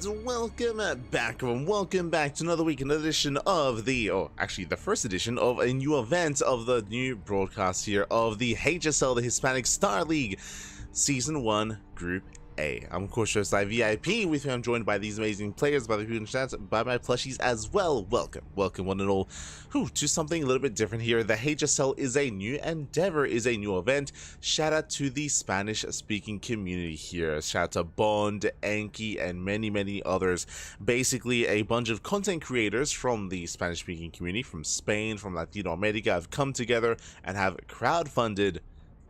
and welcome back, everyone. Welcome back to another week, another edition of the, actually the first edition of a new event of the new broadcast here of the HSL, the Hispanic Star League, Season 1, Group A. I'm of course your VIP. With me, I'm joined by these amazing players, by the people in chat, by my plushies as well. Welcome one and all, to something a little bit different here. The HSL is a new endeavor, is a new event. Shout out to the Spanish-speaking community here. Shout out to Bond, Anki, and many others. Basically, a bunch of content creators from the Spanish-speaking community, from Spain, from Latino America, have come together and have crowdfunded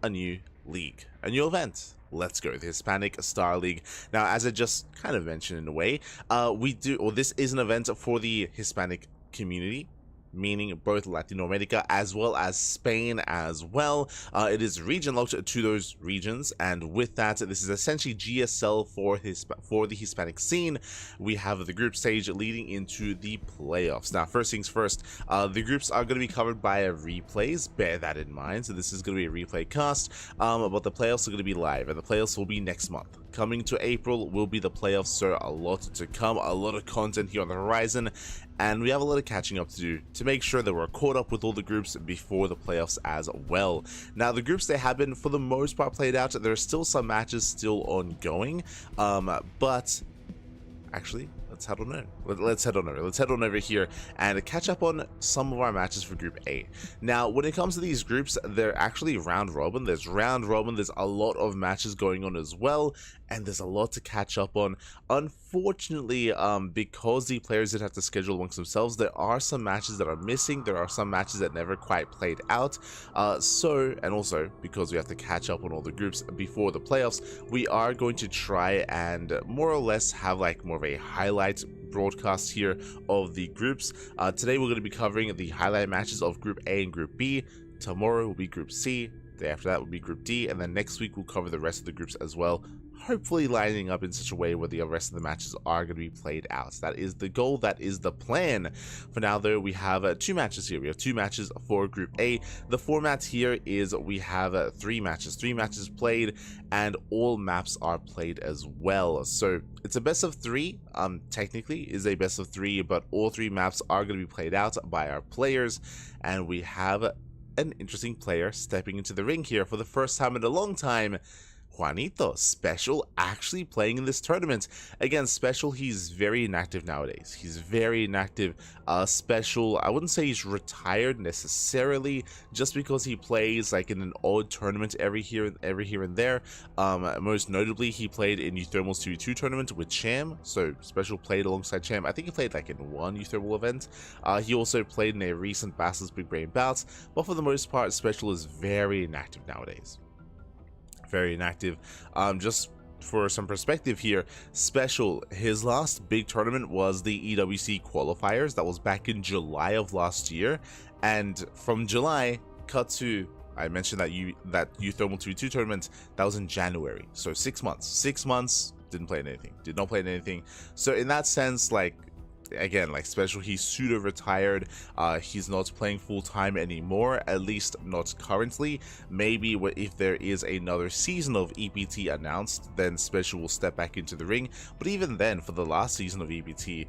a new league, a new event. Let's go, the Hispanic Star League. Now, as I just kind of mentioned in a way, this is an event for the Hispanic community, meaning both Latino America as well as Spain as well. It is region locked to those regions, and with that, this is essentially GSL for the Hispanic scene. We have the group stage leading into the playoffs. Now, first things first, the groups are going to be covered by replays. Bear that in mind. So this is going to be a replay cast, but the playoffs are going to be live, and the playoffs will be next month. Coming to April will be the playoffs, so a lot to come, a lot of content here on the horizon, and we have a lot of catching up to do to make sure that we're caught up with all the groups before the playoffs as well. Now, the groups, they have been for the most part played out. There are still some matches still ongoing, but actually, let's head on over here and catch up on some of our matches for Group A. Now, when it comes to these groups, they're actually round robin. There's a lot of matches going on as well, and there's a lot to catch up on. Unfortunately, because the players did have to schedule amongst themselves, there are some matches that are missing. There are some matches that never quite played out. And also because we have to catch up on all the groups before the playoffs, we are going to try and more or less have like more of a highlight broadcast here of the groups. Today we're going to be covering the highlight matches of Group A and Group B. Tomorrow will be Group C. The day after that will be Group D, and then next week we'll cover the rest of the groups as well, hopefully lining up in such a way where the rest of the matches are going to be played out. That is the goal, that is the plan. For now though, we have two matches here. We have two matches for Group A. The format here is we have three matches played, and all maps are played as well. So it's a best of three, technically is a best of three, but all three maps are going to be played out by our players, and we have an interesting player stepping into the ring here for the first time in a long time. Juanito, SpeCial, actually playing in this tournament. Again, SpeCial, he's very inactive nowadays. He's very inactive. SpeCial, I wouldn't say he's retired necessarily, just because he plays like in an odd tournament every here and there. Most notably, he played in Euthermal's 2v2 tournament with Cham. So SpeCial played alongside Cham. I think he played like in one Euthermal event. He also played in a recent Bastards Big Brain Bouts, but for the most part, SpeCial is very inactive nowadays. Very inactive. Just for some perspective here, SpeCial, his last big tournament was the EWC qualifiers. That was back in July of last year, and from July cut to, I mentioned that Euthermal 2v2 tournament, that was in January. So 6 months did not play in anything. So in that sense, like, again, like SpeCial, he's pseudo retired. He's not playing full-time anymore, at least not currently. Maybe if there is another season of EPT announced, then SpeCial will step back into the ring. But even then, for the last season of EPT,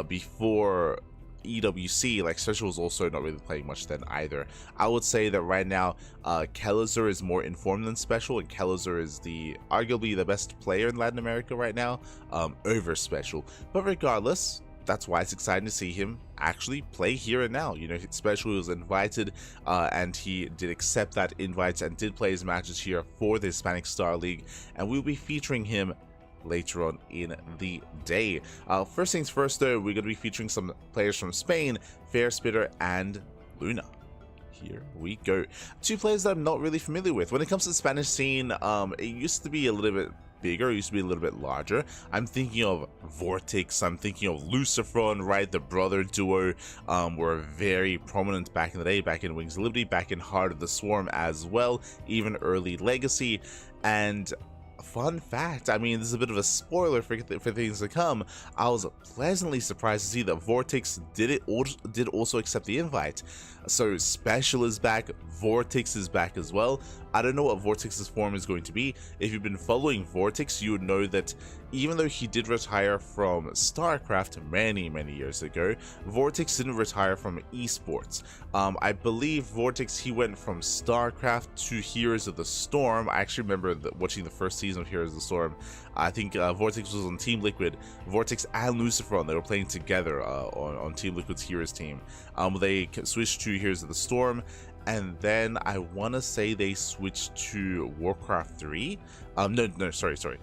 before EWC, like SpeCial was also not really playing much then either. I would say that right now, Kelazur is more informed than SpeCial, and Kelazur is arguably the best player in Latin America right now, over SpeCial. But regardless, that's why it's exciting to see him actually play here and now. You know, SpeCial was invited, and he did accept that invite and did play his matches here for the Hispanic Star League, and we'll be featuring him later on in the day. First things first though, we're going to be featuring some players from Spain, Fair Spitter and Luna. Here we go. Two players that I'm not really familiar with. When it comes to the Spanish scene, it used to be a little bit bigger, used to be a little bit larger. I'm thinking of Vortex, I'm thinking of Lucifron, right? The brother duo were very prominent back in the day, back in Wings of Liberty, back in Heart of the Swarm as well, even early Legacy. And fun fact, I mean, this is a bit of a spoiler for things to come, I was pleasantly surprised to see that Vortex did also accept the invite. So SpeCial is back, Vortex is back as well. I don't know what Vortex's form is going to be. If you've been following Vortex, you would know that even though he did retire from StarCraft many years ago, Vortex didn't retire from esports. I believe Vortex, he went from StarCraft to Heroes of the Storm. I actually remember watching the first season of Heroes of the Storm. I think Vortex was on Team Liquid. Vortex and Luciferon, they were playing together on Team Liquid's Heroes team. They switched to Heroes of the Storm, and then I want to say they switched to Warcraft 3. Sorry.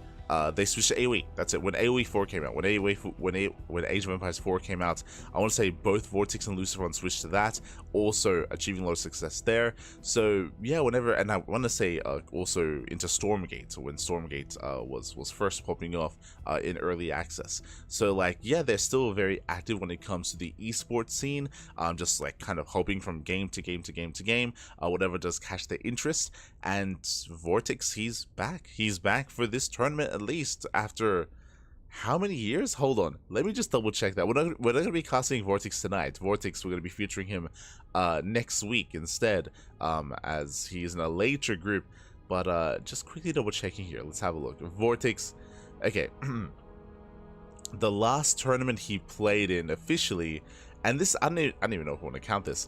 They switched to AoE. That's it. When AoE 4 came out, when Age of Empires 4 came out, I want to say both Vortex and Luciferon switched to that, also achieving a lot of success there. So yeah, and I want to say also into Stormgate, when Stormgate was first popping off in early access. So like, yeah, they're still very active when it comes to the esports scene. Just like kind of hoping from game to game, whatever does catch their interest. And Vortex, he's back for this tournament, at least after how many years? Hold on, let me just double check that. We're not going to be casting Vortex tonight. Vortex, we're going to be featuring him next week instead, as he's in a later group. But just quickly double checking here. Let's have a look. Vortex, okay. The last tournament he played in officially, and this, I don't even know if I want to count this.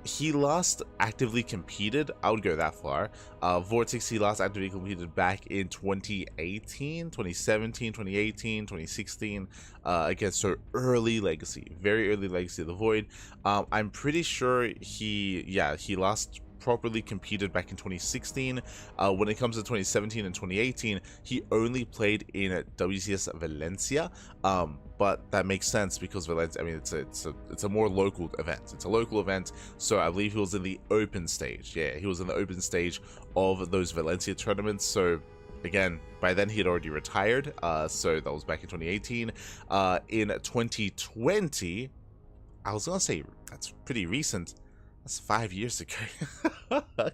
He last actively competed, I would go that far. Vortex, he last actively competed back in 2018, 2017, 2018, 2016. Again, so early legacy, very early legacy of the Void. I'm pretty sure he last properly competed back in 2016. When it comes to 2017 and 2018, he only played in WCS Valencia, but that makes sense because Valencia, I mean, it's a more local event. It's a local event, so I believe he was in the open stage. Yeah, he was in the open stage of those Valencia tournaments. So again, by then he had already retired, so that was back in 2018. In 2020, I was gonna say that's pretty recent. That's 5 years ago.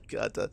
God,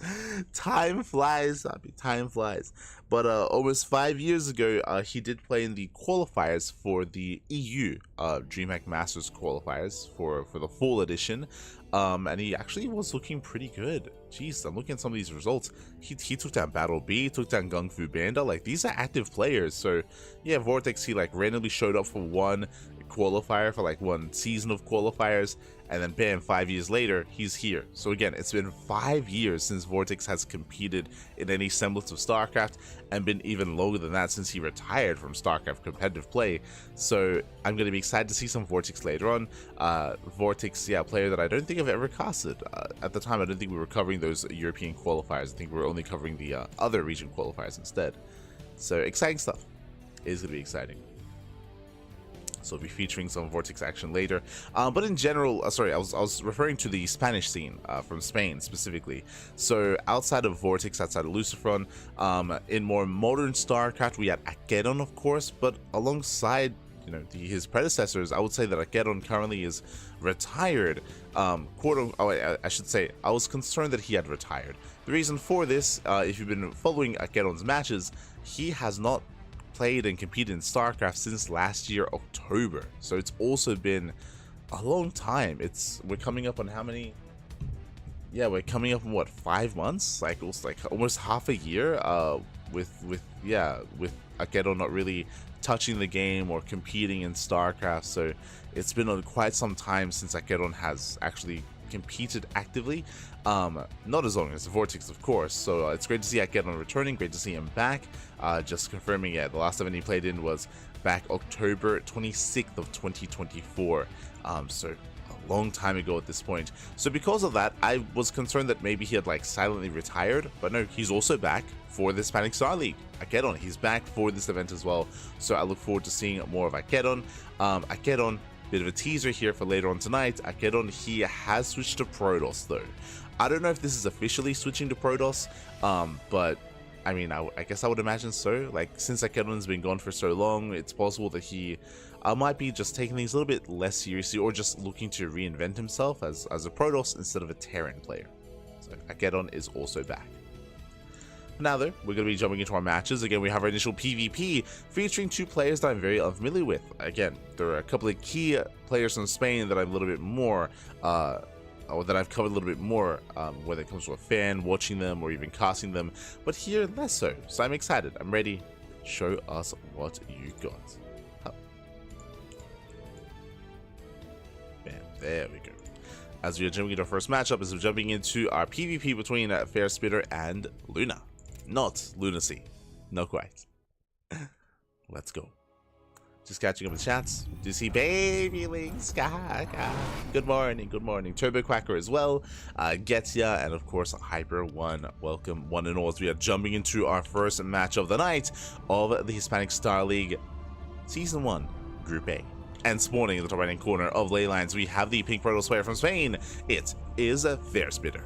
time flies. Time flies. But almost 5 years ago, he did play in the qualifiers for the EU DreamHack Masters qualifiers for the full edition. And he actually was looking pretty good. Jeez, I'm looking at some of these results. He took down Battle B, took down Gung Fu Banda. Like, these are active players. So yeah, Vortex, he like randomly showed up for one qualifier, for like one season of qualifiers, and then bam, 5 years later, he's here. So again, it's been 5 years since Vortex has competed in any semblance of StarCraft, and been even longer than that since he retired from StarCraft competitive play. So I'm going to be excited to see some Vortex later on. Vortex, yeah, a player that I don't think I've ever casted. At the time, I don't think we were covering those European qualifiers. I think we were only covering the other region qualifiers instead. So exciting stuff. It is going to be exciting. So we'll be featuring some Vortex action later. But in general, sorry, I was referring to the Spanish scene from Spain specifically. So outside of Vortex, outside of Luciferon, in more modern StarCraft, we had AqueroN, of course, but alongside, you know, his predecessors, I would say that AqueroN currently is retired. I should say, I was concerned that he had retired. The reason for this, if you've been following AqueroN's matches, he has not played and competed in StarCraft since last year October, so it's also been a long time. We're coming up on how many? Yeah, we're coming up on what, 5 months? Like almost half a year. With AqueroN not really touching the game or competing in StarCraft, so it's been quite some time since AqueroN has actually competed actively. Not as long as Vortex, of course, so it's great to see AqueroN returning, great to see him back. Just confirming, yeah, the last event he played in was back October 26th of 2024, so a long time ago at this point. So because of that, I was concerned that maybe he had like silently retired, but no, he's also back for the Hispanic Star League. AqueroN, he's back for this event as well, so I look forward to seeing more of AqueroN. AqueroN, bit of a teaser here for later on tonight. AqueroN, he has switched to Protoss though. I don't know if this is officially switching to Protoss, but I mean, I guess I would imagine so. Like, since AqueroN's been gone for so long, it's possible that he might be just taking things a little bit less seriously, or just looking to reinvent himself as a Protoss instead of a Terran player. So AqueroN is also back. Now though, we're going to be jumping into our matches. Again, we have our initial PvP featuring two players that I'm very unfamiliar with. Again, there are a couple of key players from Spain that I'm a little bit more, or that I've covered a little bit more, whether it comes to a fan, watching them, or even casting them, but here less so. So I'm excited, I'm ready. Show us what you got. Up. Bam, there we go. As we are jumping into our first matchup, as we're jumping into our PvP between FairSpitter and Luna. Not Lunacy. Not quite. Let's go. Just catching up with chats. Do you see Baby Links? Good morning, good morning. Turbo Quacker as well. Getya, and of course Hyper1. Welcome one and all as we are jumping into our first match of the night of the Hispanic Star League Season 1 Group A. And spawning in the top right hand corner of Leylines, we have the pink Protoss player from Spain. It is a FairSpitter.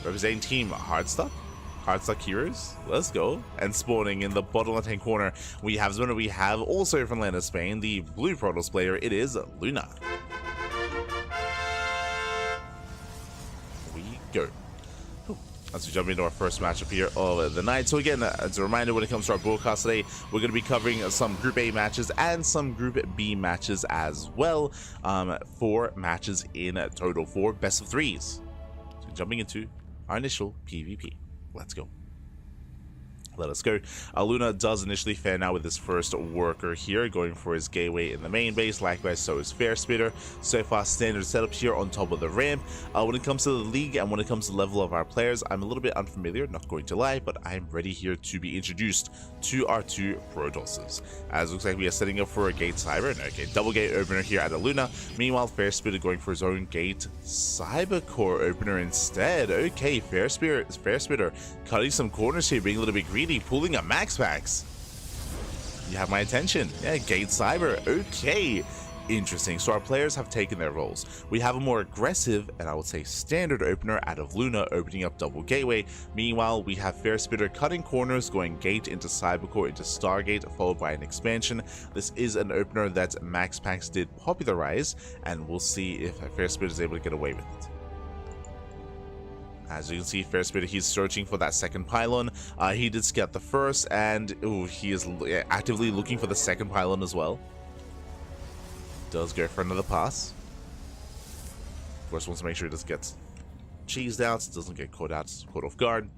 Representing Team Hardstuck Heroes, let's go. And spawning in the bottom left hand corner, we have also from land of Spain, the blue Protoss player. It is Luna. We go. As we jump into our first matchup here of the night. So again, as a reminder, when it comes to our broadcast today, we're going to be covering some Group A matches and some Group B matches as well. 4 matches in total, 4 best of 3s. So jumping into our initial PvP. Let's go. Let us go. Luna does initially fare now with his first worker here, going for his gateway in the main base. Likewise, so is FairSpitter. So far, standard setup here on top of the ramp. When it comes to the league and when it comes to the level of our players, I'm a little bit unfamiliar, not going to lie, but I'm ready here to be introduced to our 2 Protosses. As it looks like we are setting up for a Gate Cyber. Okay, double gate opener here at Luna. Meanwhile, FairSpitter going for his own Gate Cyber Core opener instead. Okay, FairSpitter cutting some corners here, being a little bit greedy. Pulling a Max Packs. You have my attention. Yeah, Gate Cyber. Okay. Interesting. So our players have taken their roles. We have a more aggressive and I would say standard opener out of Luna, opening up double gateway. Meanwhile, we have FairSpitter cutting corners, going Gate into Cybercore into Stargate, followed by an expansion. This is an opener that Max Packs did popularize, and we'll see if FairSpitter is able to get away with it. As you can see, FairSpitter, he's searching for that second pylon. He did scout the first, and he is actively looking for the second pylon as well. Does go for another pass. Of course, wants to make sure he doesn't get cheesed out, doesn't get caught off guard.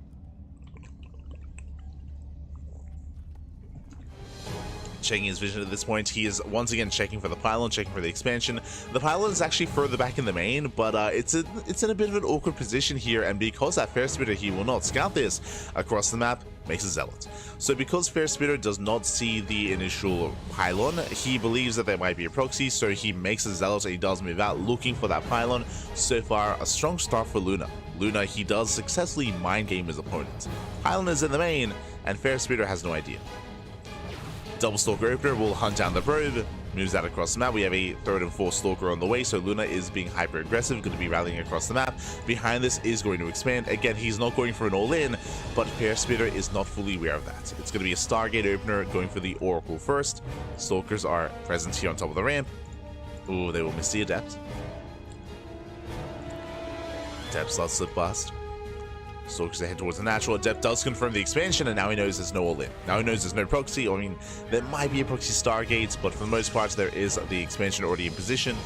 Checking his vision at this point, he is once again checking for the pylon, checking for the expansion. The pylon is actually further back in the main, but it's in a bit of an awkward position here, and because that FairSpitter, he will not scout this across the map, makes a Zealot. So because FairSpitter does not see the initial pylon, he believes that there might be a proxy, so he makes a Zealot and he does move out looking for that pylon. So far, a strong start for Luna. Luna, he does successfully mind game his opponent. Pylon is in the main, and FairSpitter has no idea. Double Stalker opener will hunt down the probe, moves out across the map. We have a 3rd and 4th Stalker on the way, so Luna is being hyper aggressive, going to be rallying across the map. Behind this is going to expand. Again, he's not going for an all-in, but FairSpitter is not fully aware of that. It's going to be a Stargate opener going for the Oracle first. Stalkers are present here on top of the ramp. Ooh, they will miss the Adept. Adept slots slip past. Stalkers ahead towards the natural. Adept does confirm the expansion, and now he knows there's no all-in. Now he knows there's no proxy. I mean, there might be a proxy Stargate, but for the most part, there is the expansion already in position.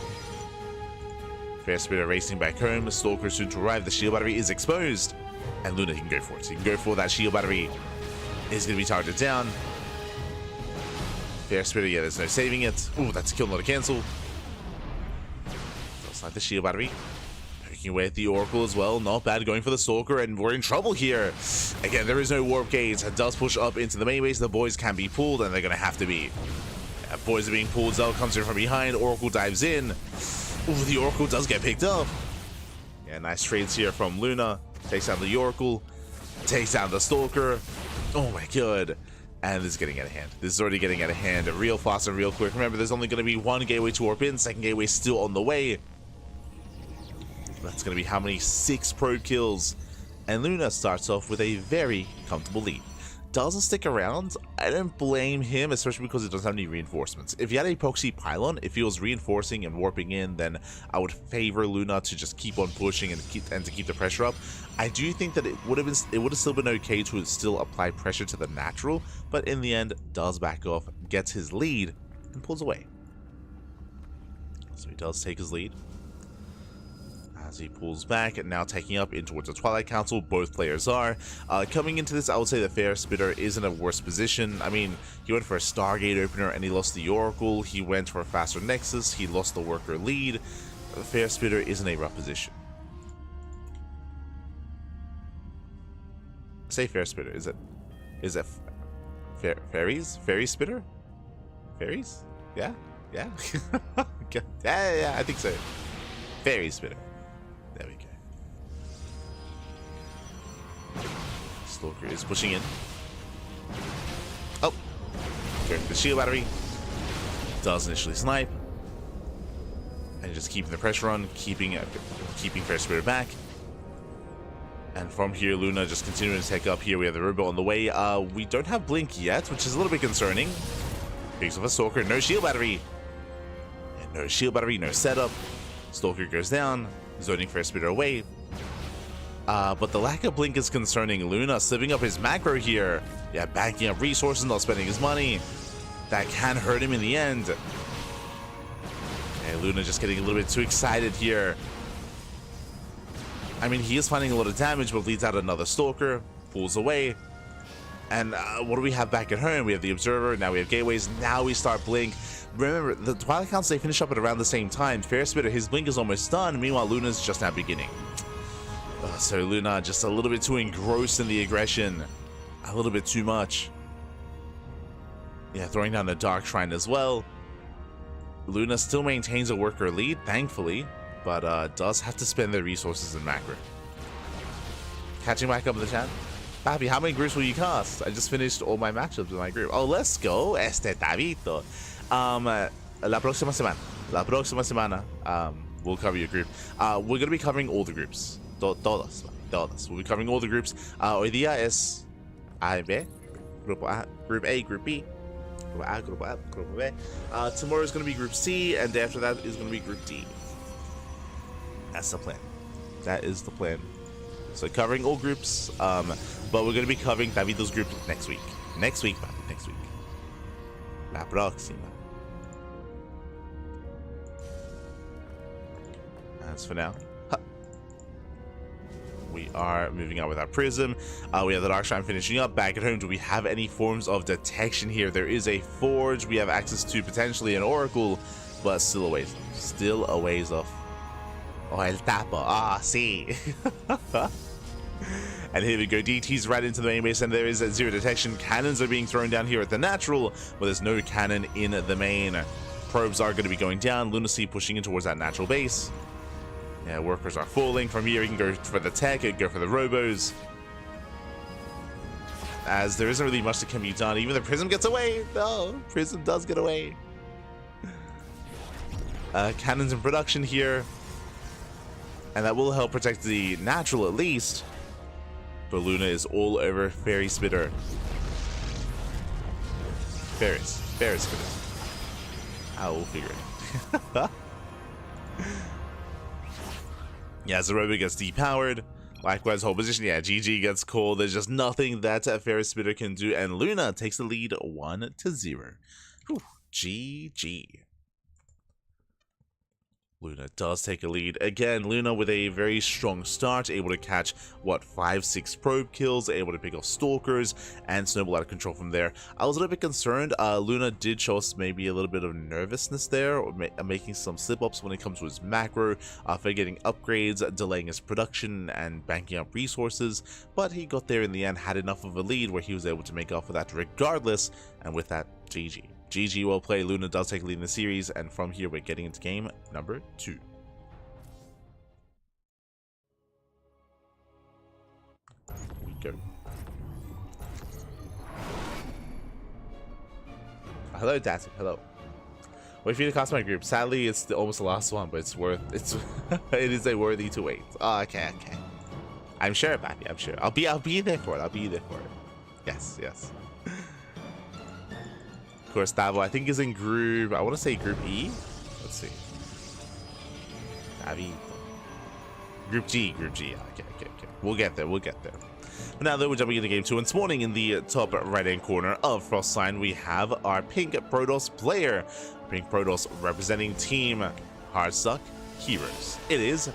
FairSpitter racing back home. Stalker soon to arrive. The shield battery is exposed, and Luna can go for it. He can go for that shield battery. Is going to be targeted down. FairSpitter, yeah, there's no saving it. Ooh, that's a kill, not a cancel. Looks like the shield battery. Away at the Oracle as well. Not bad, going for the Stalker, and we're in trouble here. Again, there is no warp gate. It does push up into the main base. The boys can be pulled, and they're going to have to be. Yeah, boys are being pulled. Zell comes in from behind. Oracle dives in. Ooh, the Oracle does get picked up. Yeah, nice trades here from Luna. Takes down the Oracle. Takes down the Stalker. Oh my god. And this is getting out of hand. This is already getting out of hand real fast and real quick. Remember, there's only going to be 1 gateway to warp in. Second gateway still on the way. That's going to be how many? 6 probe kills. And Luna starts off with a very comfortable lead. Doesn't stick around. I don't blame him, especially because it doesn't have any reinforcements. If he had a proxy pylon, if he was reinforcing and warping in, then I would favor Luna to just keep on pushing and to keep the pressure up. I do think that it would have still been okay to still apply pressure to the natural, but in the end, does back off, gets his lead, and pulls away. So he does take his lead. As he pulls back and now taking up in towards the Twilight Council, both players are. Coming into this, I would say the Fair Spitter is in a worse position. I mean, he went for a Stargate opener and he lost the Oracle. He went for a faster Nexus. He lost the Worker lead. The Fair Spitter is in a rough position. Say Fair Spitter. Is it Fairies? Fairy Spitter? Fairies? Yeah? Yeah? Yeah, I think so. Fairy Spitter. There we go. Stalker is pushing in. Oh! Going for the shield battery. Does initially snipe. And just keeping the pressure on, keeping Fair Spitter back. And from here, Luna just continuing to take up here. We have the robot on the way. We don't have Blink yet, which is a little bit concerning. Picks off a Stalker. No shield battery. And no shield battery, no setup. Stalker goes down. Zoning Fair Spitter away. But the lack of Blink is concerning. Luna slipping up his macro here. Yeah, backing up resources, not spending his money. That can hurt him in the end. And Luna just getting a little bit too excited here. I mean, he is finding a lot of damage, but leads out another Stalker. Pulls away. And what do we have back at home? We have the Observer, now we have Gateways, now we start Blink. Remember, the Twilight Council, they finish up at around the same time. Fair Spitter, his Blink is almost done, meanwhile Luna's just now beginning. So Luna just a little bit too engrossed in the aggression. A little bit too much. Yeah, throwing down the Dark Shrine as well. Luna still maintains a Worker lead, thankfully, but does have to spend their resources in macro. Catching back up in the chat. Papi, how many groups will you cast? I just finished all my matchups in my group. Oh, let's go, Tabito. La próxima semana, we'll cover your group. We're going to be covering all the groups. Todas. We'll be covering all the groups. Hoy día es A y B. Grupo A, Group A, Group B. Grupo B. Tomorrow is going to be Group C, and after that is going to be Group D. That's the plan. That is the plan. So covering all groups, but we're going to be covering Davido's group next week. Next week, Papi, next week. La próxima. As for now, we are moving on with our Prism. We have the Dark Shrine finishing up. Back at home, do we have any forms of detection here? There is a Forge. We have access to potentially an Oracle, but still a ways off. Still a ways off. Oh, el tapa. Ah, sí. And here we go, DT's right into the main base, and there is zero detection. Cannons are being thrown down here at the natural, but there's no cannon in the main. Probes are going to be going down. Lunacy pushing in towards that natural base. Yeah, workers are falling. From here, you can go for the tech, go for the robos. As there isn't really much that can be done. Even the Prism gets away. No, Prism does get away. Cannons in production here. And that will help protect the natural at least. But Luna is all over Fairy Spitter. Ferris Spitter. I will figure it out. Yeah, as the robot gets depowered. Likewise, whole position. Yeah, GG gets called. There's just nothing that Ferris Spitter can do. And Luna takes the lead 1-0. Whew, GG. Luna does take a lead. Again, Luna with a very strong start, able to catch, what, 5-6 probe kills, able to pick off stalkers, and snowball out of control from there. I was a little bit concerned. Luna did show us maybe a little bit of nervousness there, or making some slip-ups when it comes to his macro, for getting upgrades, delaying his production, and banking up resources, but he got there in the end, had enough of a lead where he was able to make up for that regardless, and with that, GG. GG, well played. Luna does take a lead in the series, and from here we're getting into game number 2. Here we go. Hello, Dazzle. Hello. Wait for you to cast my group. Sadly, it's almost the last one, but it's worth it is a worthy to wait. Oh, okay. I'm sure, Papi. I'm sure. I'll be there for it. Yes. Of course, Davo, I think, is in group, I want to say group E. Let's see. Group G. Okay. We'll get there. But now that we're jumping into game 2, and spawning in the top right-hand corner of Frost Sign, we have our pink Protoss player. Pink Protoss representing Team Hardstuck Heroes. It is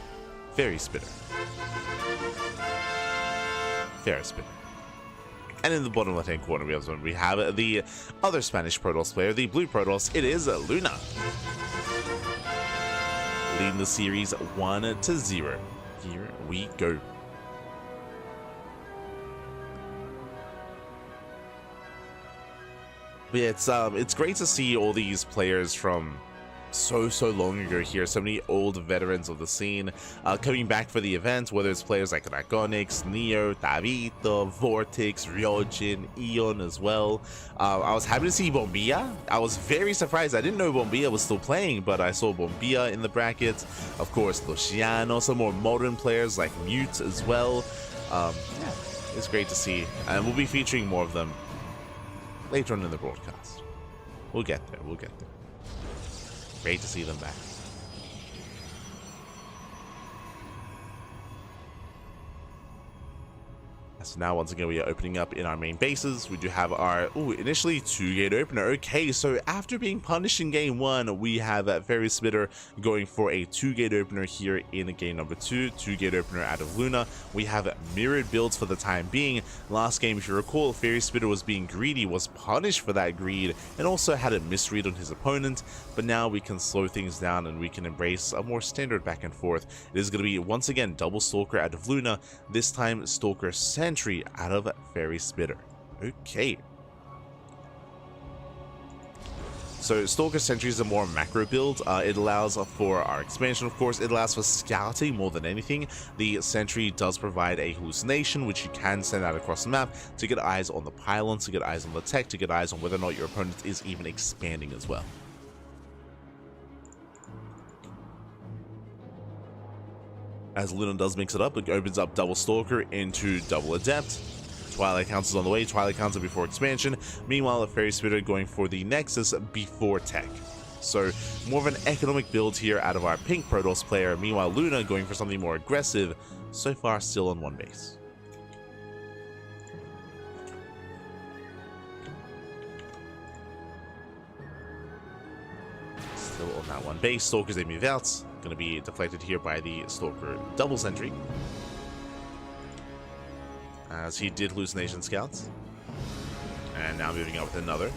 Fairy Spitter. Fairy Spitter. And in the bottom left-hand corner, we have the other Spanish Protoss player, the blue Protoss. It is Luna, leading the series 1-0. Here we go. But yeah, it's great to see all these players from so long ago here, so many old veterans of the scene coming back for the event, whether it's players like Draconics, Neo, Tabito, Vortex, Ryojin, Eon as well. I was happy to see Bombilla. I was very surprised. I didn't know Bombilla was still playing, but I saw Bombilla in the brackets. Of course, Luciano, some more modern players like Mute as well. Yeah, it's great to see, and we'll be featuring more of them later on in the broadcast. We'll get there, we'll get there. Great to see them back. So now once again we are opening up in our main bases. We do have our initially 2-gate opener. Okay, so after being punished in game 1, we have Fairy Spitter going for a 2-gate opener here in game number 2. 2-gate opener out of Luna. We have mirrored builds for the time being. Last game, if you recall, Fairy Spitter was being greedy, was punished for that greed, and also had a misread on his opponent. But now we can slow things down and we can embrace a more standard back and forth. It is going to be once again double Stalker out of Luna, this time Stalker Sentry out of Fairy Spitter. Okay. So Stalker Sentry is a more macro build. It allows for our expansion, of course. It allows for scouting more than anything. The Sentry does provide a hallucination, which you can send out across the map to get eyes on the pylons, to get eyes on the tech, to get eyes on whether or not your opponent is even expanding as well. As Luna does mix it up, it opens up double Stalker into double Adept. Twilight Council's on the way, Twilight Council before expansion. Meanwhile, a Fairy Spitter going for the Nexus before tech. So more of an economic build here out of our pink Protoss player. Meanwhile, Luna going for something more aggressive, so far still on one base. Still on that one base. Stalkers, they move out. Going to be deflected here by the Stalker double Sentry, as he did Hallucination Scouts. And now moving up with another.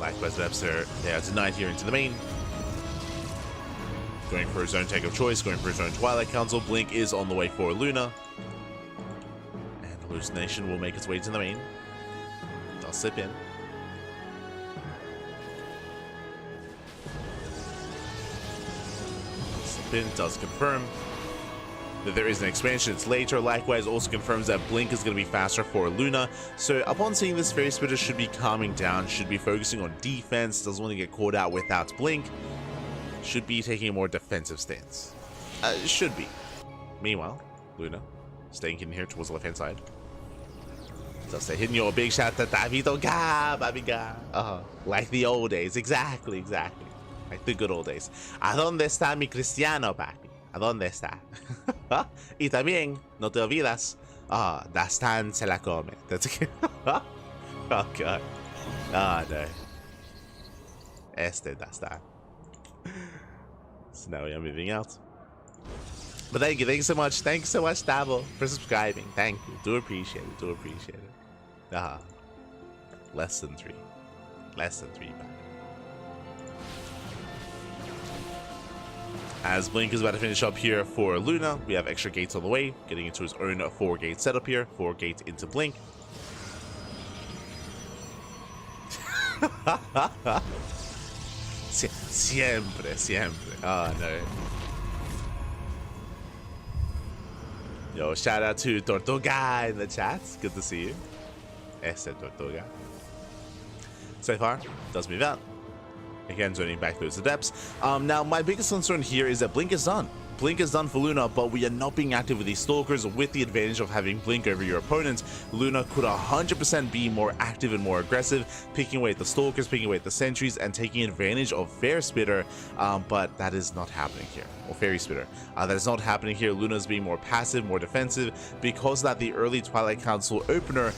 Likewise, Webster, they are denied here into the main. Going for his own tech of choice, going for his own Twilight Council. Blink is on the way for Luna. Hallucination will make its way to the main. Does slip in. Slip in, does confirm that there is an expansion. It's later. Likewise, also confirms that Blink is going to be faster for Luna. So upon seeing this, Fairy Spitter should be calming down, should be focusing on defense, doesn't want to get caught out without Blink. Should be taking a more defensive stance. Should be. Meanwhile, Luna staying in here towards the left-hand side. Just a hitting your big shot to Davido Ga, baby Ga. Like the old days. Exactly. Like the good old days. ¿A dónde está mi Cristiano, papi? ¿A dónde está? Y también, no te olvidas, Dastan se la come. That's okay. Oh, God. Ah, no. Este Dastan. So now we are moving out. But thank you so much. Thank you so much, Davo, for subscribing. Thank you. Do appreciate it. Less than 3. Less than 3 back. As Blink is about to finish up here for Luna, we have extra gates on the way, getting into his own 4-gate setup here. 4 gates into Blink. Siempre. Oh, no. Yo, shout out to Tortuga in the chat. Good to see you. Este Tortuga. So far, does move out. Again, zoning back those adepts. Now, my biggest concern here is that Blink is done. Blink is done for Luna, but we are not being active with these Stalkers. With the advantage of having Blink over your opponent, Luna could 100% be more active and more aggressive, picking away at the Stalkers, picking away at the Sentries, and taking advantage of Fairy Spitter, but that is not happening here. Or Fairy Spitter. That is not happening here. Luna is being more passive, more defensive, because that the early Twilight Council opener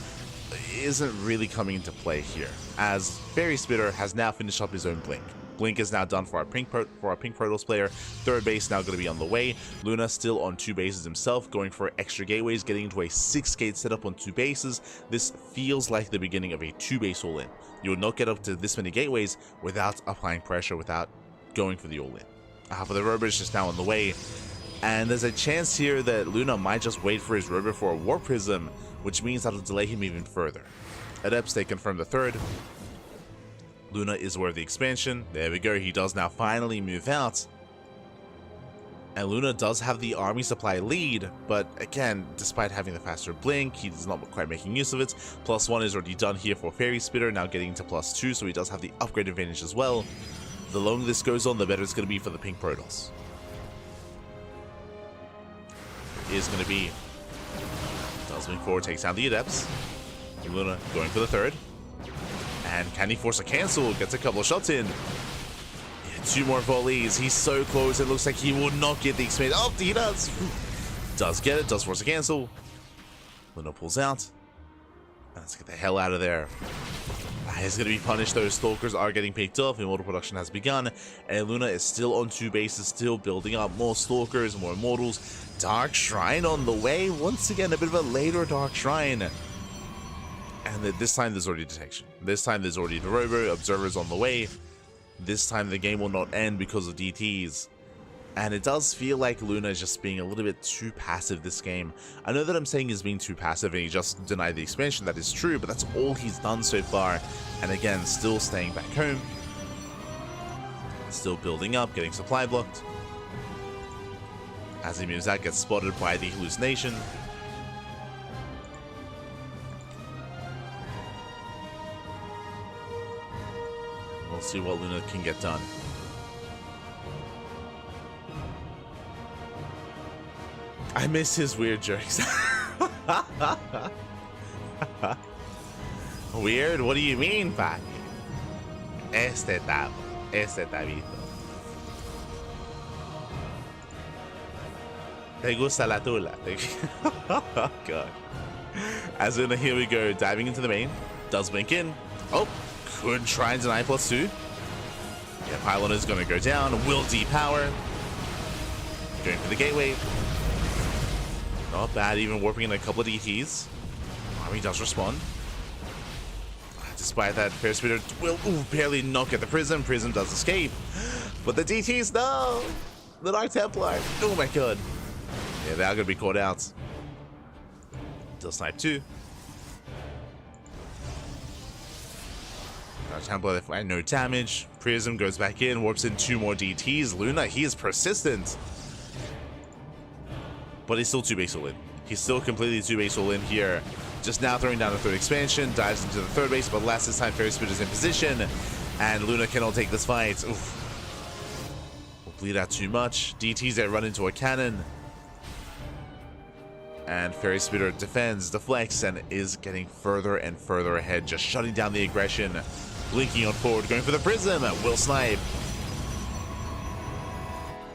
isn't really coming into play here, as Fairy Spitter has now finished up his own Blink. Blink is now done for our Pink Protoss player. Third base now going to be on the way. Luna still on 2 bases himself, going for extra gateways, getting into a 6-gate setup on 2 bases. This feels like the beginning of a 2-base all-in. You will not get up to this many gateways without applying pressure, without going for the all-in. But the Robo is just now on the way, and there's a chance here that Luna might just wait for his Robo for a Warp Prism, which means that'll delay him even further. Adepts, they confirm the third. Luna is aware of the expansion. There we go, he does now finally move out. And Luna does have the army supply lead, but again, despite having the faster blink, he is not quite making use of it. +1 is already done here for Fairy Spitter, now getting to +2, so he does have the upgrade advantage as well. The longer this goes on, the better it's going to be for the Pink Protoss. It is going to be... Does move forward, takes down the Adepts. Luna going for the third. And can he force a cancel? Gets a couple of shots in. Yeah, 2 more volleys. He's so close. It looks like he will not get the expansion. Oh, he does. Does get it. Does force a cancel. Luna pulls out. Let's get the hell out of there. He's going to be punished. Those Stalkers are getting picked up. Immortal production has begun. And Luna is still on 2 bases, still building up more Stalkers, more Immortals. Dark Shrine on the way. Once again, a bit of a later Dark Shrine. And this time there's already detection. This time there's already the Robo, Observers on the way. This time the game will not end because of DTs. And it does feel like Luna is just being a little bit too passive this game. I know that I'm saying he's being too passive and he just denied the expansion. That is true, but that's all he's done so far. And again, still staying back home. Still building up, getting supply blocked. As he moves out, gets spotted by the hallucination. We'll see what Luna can get done. I miss his weird jokes. Weird? What do you mean, papi? Este tabito. Te gusta la tula. Oh, God. As Luna, here we go, diving into the main. Does blink in. Oh. Could try and deny +2. Yeah, Pylon is going to go down. Will depower. Going for the gateway. Not bad, even warping in a couple of DTs. Army does respond. Despite that, Fairy Spitter will barely not get the Prism. Prism does escape. But the DTs, no! The Dark Templar. Oh my God. Yeah, they're going to be caught out. Still snipe 2. Templar, no damage. Prism goes back in, warps in 2 more DTs. Luna, he is persistent. But he's still 2-base all in. He's still completely 2-base all in here. Just now throwing down the 3rd expansion, dives into the 3rd base, but last this time Fairy Spitter is in position. And Luna cannot take this fight. Oof. Will bleed out too much. DTs that run into a cannon. And Fairy Spitter defends, deflects, and is getting further and further ahead, just shutting down the aggression. Blinking on forward, going for the Prism. Will snipe.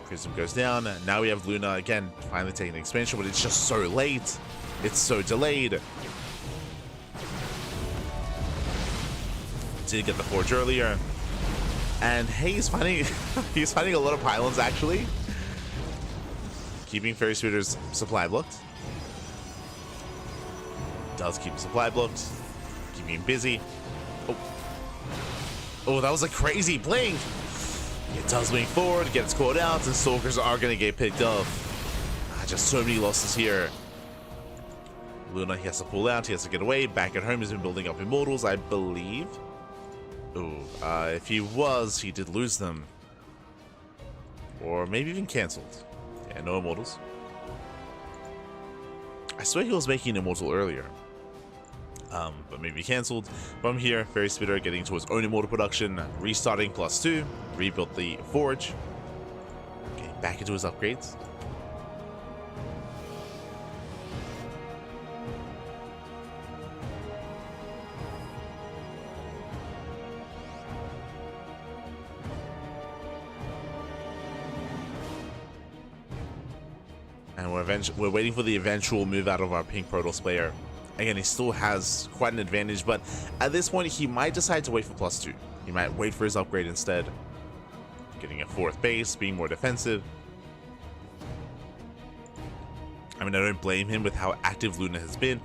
Prism goes down. Now we have Luna again, finally taking the expansion, but it's just so late. It's so delayed. Did get the Forge earlier. And hey, he's finding a lot of pylons actually. Keeping Fairy Spitter's supply blocked. Does keep supply blocked. Keeping him busy. Oh, that was a crazy blink. It does blink forward, gets caught out, and Stalkers are going to get picked up. Just so many losses here. Luna, he has to pull out, he has to get away. Back at home, he's been building up Immortals, I believe. Ooh, if he was, he did lose them. Or maybe even cancelled. Yeah, no Immortals. I swear he was making an Immortal earlier. But maybe cancelled. From here, Fairy Spitter getting to his own Immortal production, restarting +2, rebuilt the Forge. Getting back into his upgrades. And we're waiting for the eventual move out of our Pink Protoss player. Again, he still has quite an advantage, but at this point, he might decide to wait for +2. He might wait for his upgrade instead. Getting a 4th base, being more defensive. I mean, I don't blame him with how active Luna has been.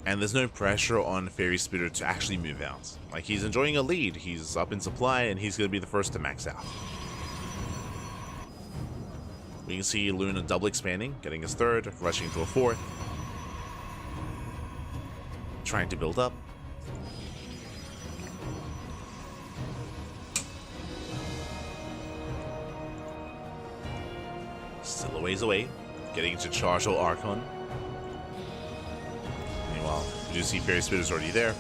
And there's no pressure on Fairy Spitter to actually move out. Like, he's enjoying a lead, he's up in supply, and he's going to be the first to max out. We can see Luna double expanding, getting his 3rd, rushing to a 4th. Trying to build up. Still a ways away, getting to charge AqueroN. Meanwhile, you do see Fairy Spitter's already there.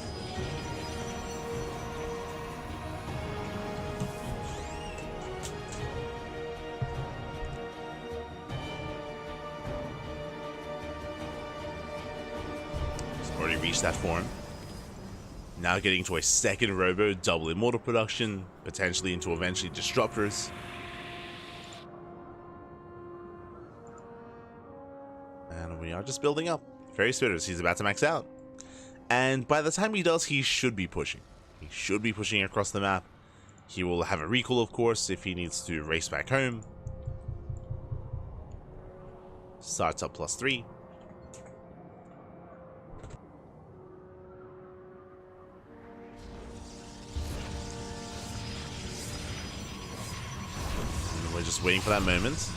Already reached that form. Now getting to a 2nd Robo, double Immortal production, potentially into eventually Disruptors. And we are just building up. Fairy Spitters, he's about to max out. And by the time he does, he should be pushing. He should be pushing across the map. He will have a recall, of course, if he needs to race back home. Starts up +3. We're just waiting for that moment.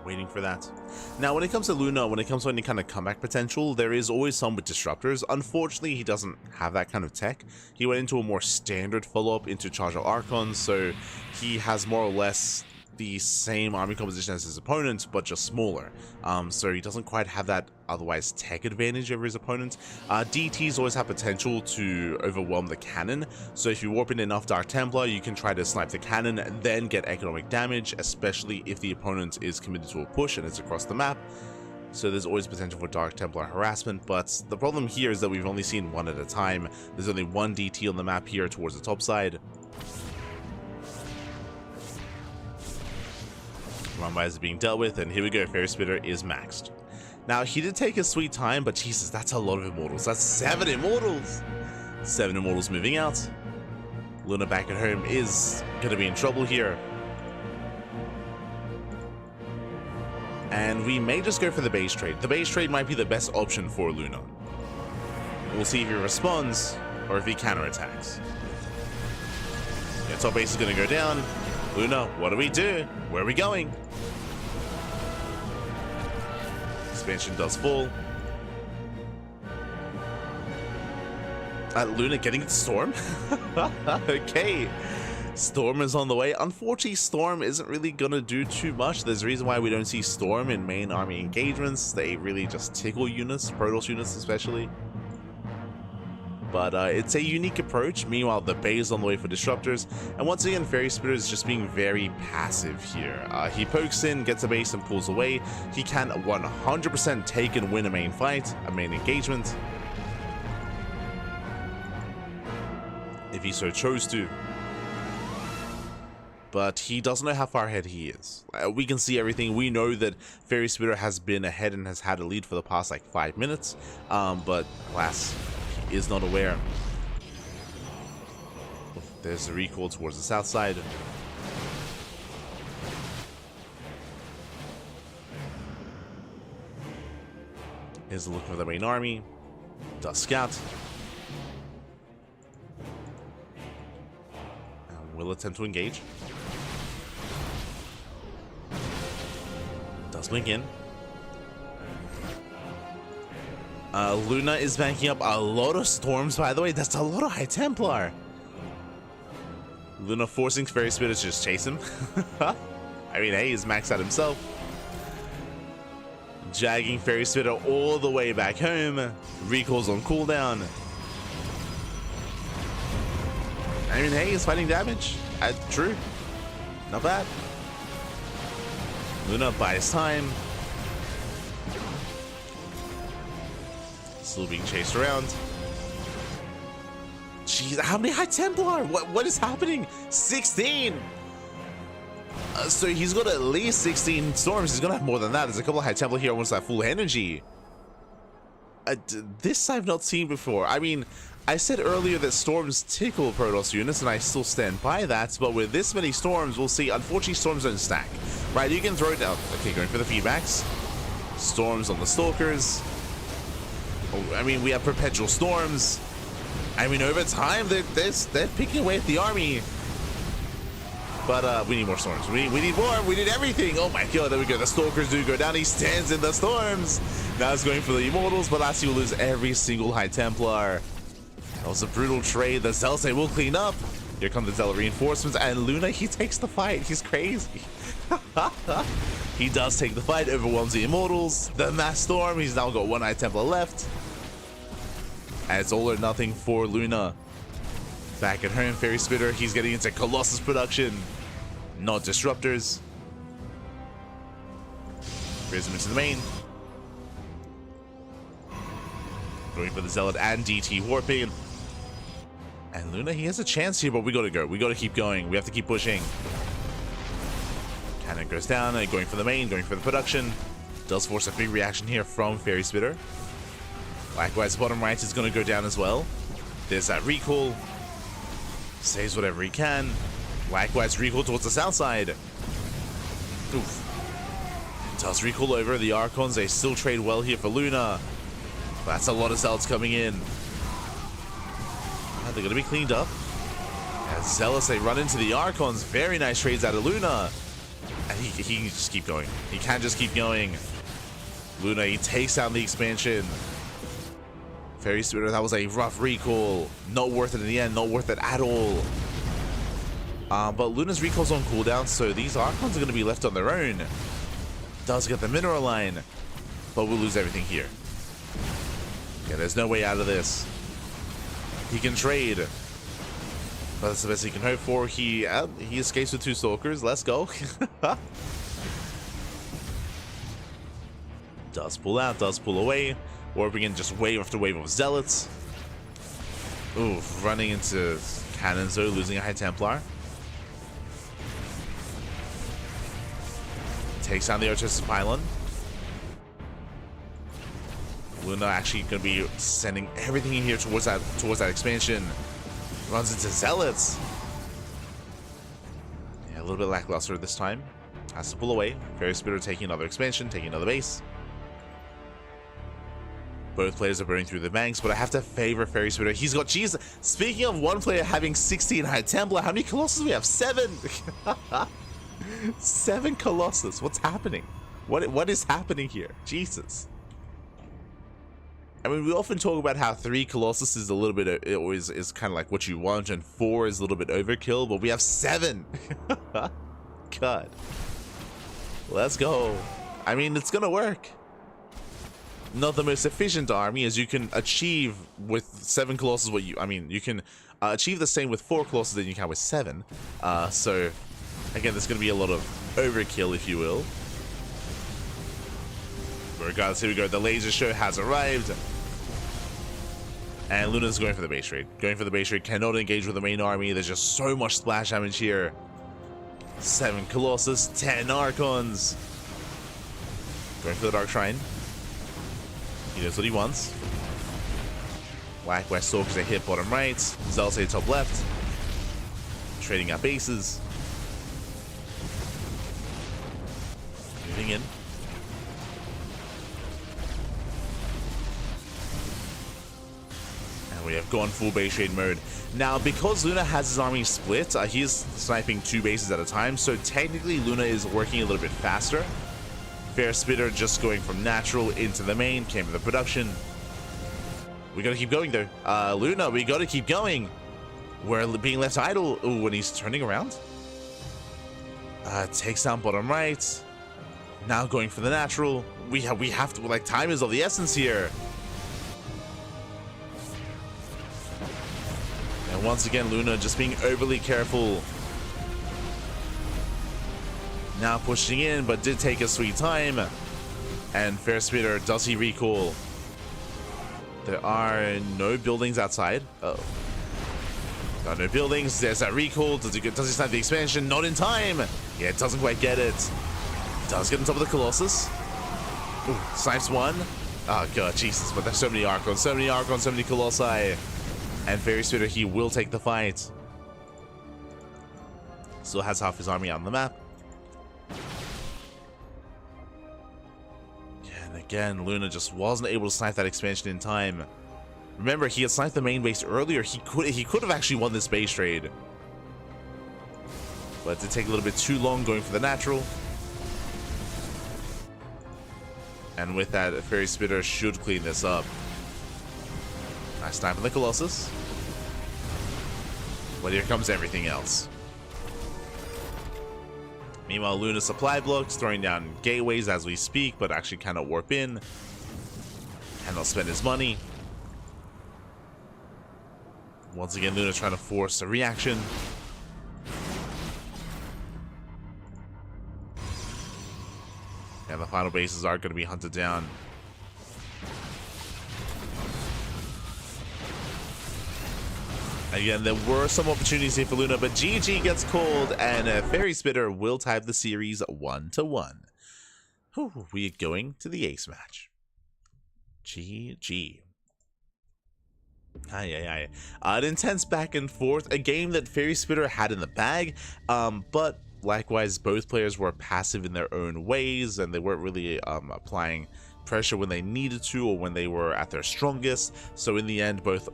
Waiting for that. Now, when it comes to Luna, when it comes to any kind of comeback potential, there is always some with Disruptors. Unfortunately, he doesn't have that kind of tech. He went into a more standard follow-up into Charge AqueroN, so he has more or less the same army composition as his opponent, but just smaller. So he doesn't quite have that otherwise tech advantage over his opponent. DTs always have potential to overwhelm the cannon, so if you warp in enough Dark Templar, you can try to snipe the cannon and then get economic damage, especially if the opponent is committed to a push and it's across the map. So there's always potential for Dark Templar harassment, but the problem here is that we've only seen one at a time. There's only one DT on the map here towards the top side. Run-bys are being dealt with, and here we go, Fairy Spitter is maxed. Now, he did take his sweet time, but Jesus, that's a lot of Immortals. That's 7 Immortals! 7 Immortals moving out. Luna back at home is going to be in trouble here. And we may just go for the base trade. The base trade might be the best option for Luna. We'll see if he responds, or if he counterattacks. Yeah, top base is going to go down. Luna, what do we do? Where are we going? Expansion does fall. Luna getting its Storm? Okay. Storm is on the way. Unfortunately, Storm isn't really gonna do too much. There's a reason why we don't see Storm in main army engagements. They really just tickle units, Protoss units especially. But it's a unique approach. Meanwhile, the Bay is on the way for Disruptors. And once again, Fairy Spitter is just being very passive here. He pokes in, gets a base, and pulls away. He can 100% take and win a main fight, a main engagement, if he so chose to. But he doesn't know how far ahead he is. We can see everything. We know that Fairy Spitter has been ahead and has had a lead for the past like 5 minutes. But alas, he is not aware. There's a recall towards the south side. Here's a look for the main army. Does scout. And will attempt to engage. Does blink in. Luna is banking up a lot of storms, by the way. That's a lot of High Templar. Luna forcing Fairy Spitter to just chase him. I mean, hey, he's maxed out himself. Jagging Fairy Spitter all the way back home. Recalls on cooldown. I mean, hey, he's fighting damage. True. Not bad. Luna buys time. Still being chased around. Jeez, how many High Templar? What is happening? 16! So he's got at least 16 storms. He's gonna have more than that. There's a couple of High Templar here almost at full energy. This I've not seen before. I mean, I said earlier that storms tickle Protoss units, and I still stand by that, but with this many storms, we'll see. Unfortunately, storms don't stack. Right, you can throw it down. Okay, going for the feedbacks. Storms on the Stalkers. Oh, I mean, we have perpetual storms. I mean, over time, they're picking away at the army. But we need more storms. We need more. We need everything. Oh my god, there we go. The Stalkers do go down. He stands in the storms. Now he's going for the Immortals, but Lassie will lose every single High Templar. That was a brutal trade. The Zealots will clean up. Here come the Zealot reinforcements, and Luna, he takes the fight. He's crazy. He does take the fight, overwhelms the Immortals. The Mass Storm, he's now got one High Templar left. And it's all or nothing for Luna. Back at home, Fairy Spitter, he's getting into Colossus production. Not Disruptors. Brings him into the main. Going for the Zealot and DT Warping. And Luna, he has a chance here, but we gotta go. We gotta keep going. We have to keep pushing. Cannon goes down, and going for the main, going for the production. Does force a big reaction here from Fairy Spitter. Likewise, bottom right is gonna go down as well. There's that recall. Saves whatever he can. Likewise, recall towards the south side. Oof. Does recall over the Archons. They still trade well here for Luna. That's a lot of Zealots coming in. They're going to be cleaned up. As Zealots, they run into the Archons. Very nice trades out of Luna. And he can just keep going. He can just keep going. Luna, he takes down the expansion. Fairy Spitter, that was a rough recall. Not worth it in the end. Not worth it at all. But Luna's recall's on cooldown, so these Archons are going to be left on their own. Does get the mineral line, but we'll lose everything here. Yeah, there's no way out of this. He can trade, but that's the best he can hope for. He escapes with 2 Stalkers. Let's go. Does pull out, does pull away. Warping in just wave after wave of Zealots. Oof, running into cannons though, losing a High Templar. Takes down the HSL pylon. Luna actually going to be sending everything in here towards that expansion. Runs into Zealots. Yeah, a little bit lackluster this time. Has to pull away. Fairy Spitter taking another expansion, taking another base. Both players are burning through the banks, but I have to favor Fairy Spitter. He's got, jeez, speaking of one player having 16 High Templar, how many Colossus do we have? 7! 7 Colossus. What's happening? What is happening here? Jesus. I mean, we often talk about how 3 Colossus is a little bit, it always is kind of like what you want, and 4 is a little bit overkill, but we have 7. God. Let's go. I mean, it's gonna work. Not the most efficient army, as you can achieve with 7 Colossus what you can achieve the same with 4 Colossus than you can with 7. So again, there's going to be a lot of overkill, if you will. But regardless, here we go. The laser show has arrived. And Luna's going for the base raid. Going for the base raid, cannot engage with the main army. There's just so much splash damage here. 7 Colossus, 10 Archons. Going for the Dark Shrine. He knows what he wants. Likewise, Stalkers they hit bottom right. Zealots top left. Trading out bases. Moving in. And we have gone full base raid mode. Now, because Luna has his army split, he's sniping 2 bases at a time, so technically Luna is working a little bit faster. Fair Spitter just going from natural into the main, came to the production. We gotta keep going though. Luna, we gotta keep going. We're being left idle. Ooh, when he's turning around. Takes down bottom right. Now going for the natural. We have to, like, time is of the essence here. And once again, Luna just being overly careful. Now pushing in, but did take a sweet time. And Fair Spitter, does he recall? There are no buildings outside. Oh. No buildings. There's that recall. Does he snipe the expansion? Not in time. Yeah, it doesn't quite get it. Does get on top of the Colossus. Ooh, snipes one. Oh god, Jesus! But there's so many Archons, so many Colossi, and Fairy Spitter, he will take the fight. Still has half his army on the map. Yeah, and again, Luna just wasn't able to snipe that expansion in time. Remember, he had sniped the main base earlier. He could have actually won this base trade, but it did take a little bit too long going for the natural. And with that, Fairy Spitter should clean this up. Nice snipe on the Colossus. But here comes everything else. Meanwhile, Luna supply blocks, throwing down gateways as we speak, but actually cannot warp in. Cannot spend his money. Once again, Luna trying to force a reaction. And the final bases are going to be hunted down. Again, there were some opportunities here for Luna, but GG gets called, and Fairy Spitter will tie the series 1-1. We are going to the ace match. GG. An intense back and forth, a game that Fairy Spitter had in the bag, but likewise, both players were passive in their own ways, and they weren't really applying pressure when they needed to or when they were at their strongest. So in the end, both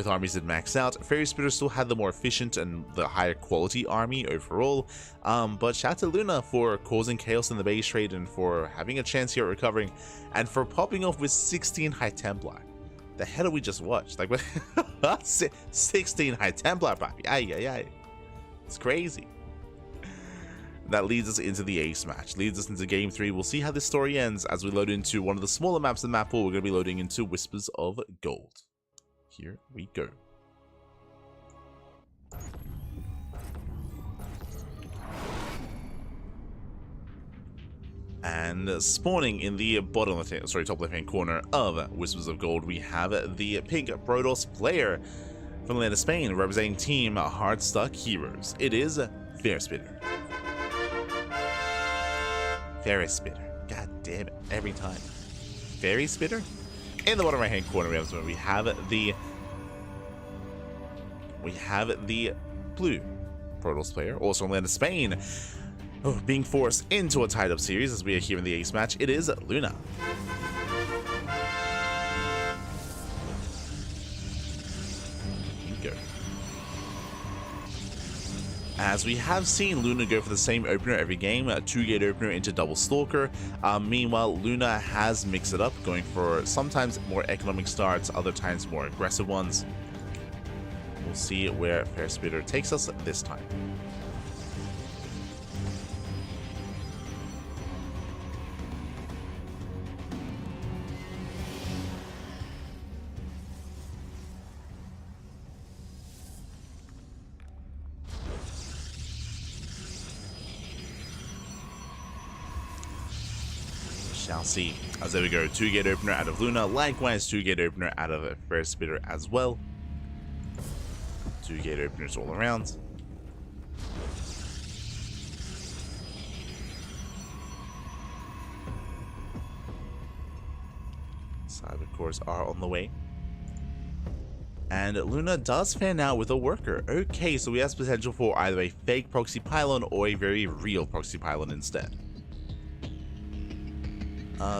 armies did max out. Fairy Spitter still had the more efficient and the higher quality army overall. But shout out to Luna for causing chaos in the base trade and for having a chance here at recovering, and for popping off with 16 High Templar. The hell did we just watch? Like, 16 High Templar, papi. Ay. It's crazy. That leads us into the ace match, leads us into game 3. We'll see how this story ends as we load into one of the smaller maps in the map pool. We're going to be loading into Whispers of Gold. Here we go. And spawning in the top left-hand corner of Whispers of Gold, we have the pink Protoss player from the land of Spain, representing Team Hardstuck Heroes. It is Fairy Spitter. Fairy Spitter. God damn it. Every time. Fairy Spitter? In the bottom right hand corner, we have the blue Protoss player, also in land of Spain, being forced into a tied up series as we are here in the ace match. It is Luna. As we have seen Luna go for the same opener every game, a 2-gate opener into double Stalker. Meanwhile, Luna has mixed it up, going for sometimes more economic starts, other times more aggressive ones. We'll see where Fairy Spitter takes us this time. Shall see. As there we go, 2-gate opener out of Luna, likewise 2-gate opener out of Fairy Spitter as well. 2-gate openers all around. Cyber cores are on the way. And Luna does fan out with a worker. Okay, so we have potential for either a fake proxy pylon or a very real proxy pylon instead.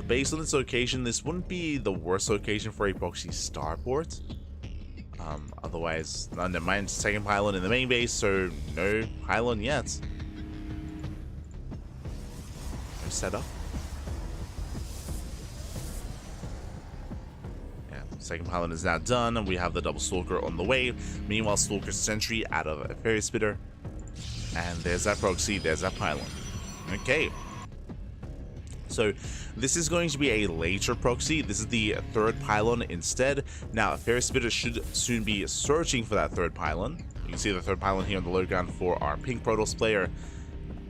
Based on its location, this wouldn't be the worst location for a proxy starport. Otherwise, never mind, second pylon in the main base, so no pylon yet. No setup. Yeah, second pylon is now done, and we have the double Stalker on the way. Meanwhile, Stalker Sentry out of a Fairy Spitter. And there's that proxy, there's that pylon. Okay. So this is going to be a later proxy. This is the third pylon instead. Now, Fairy Spitter should soon be searching for that third pylon. You can see the third pylon here on the low ground for our pink Protoss player.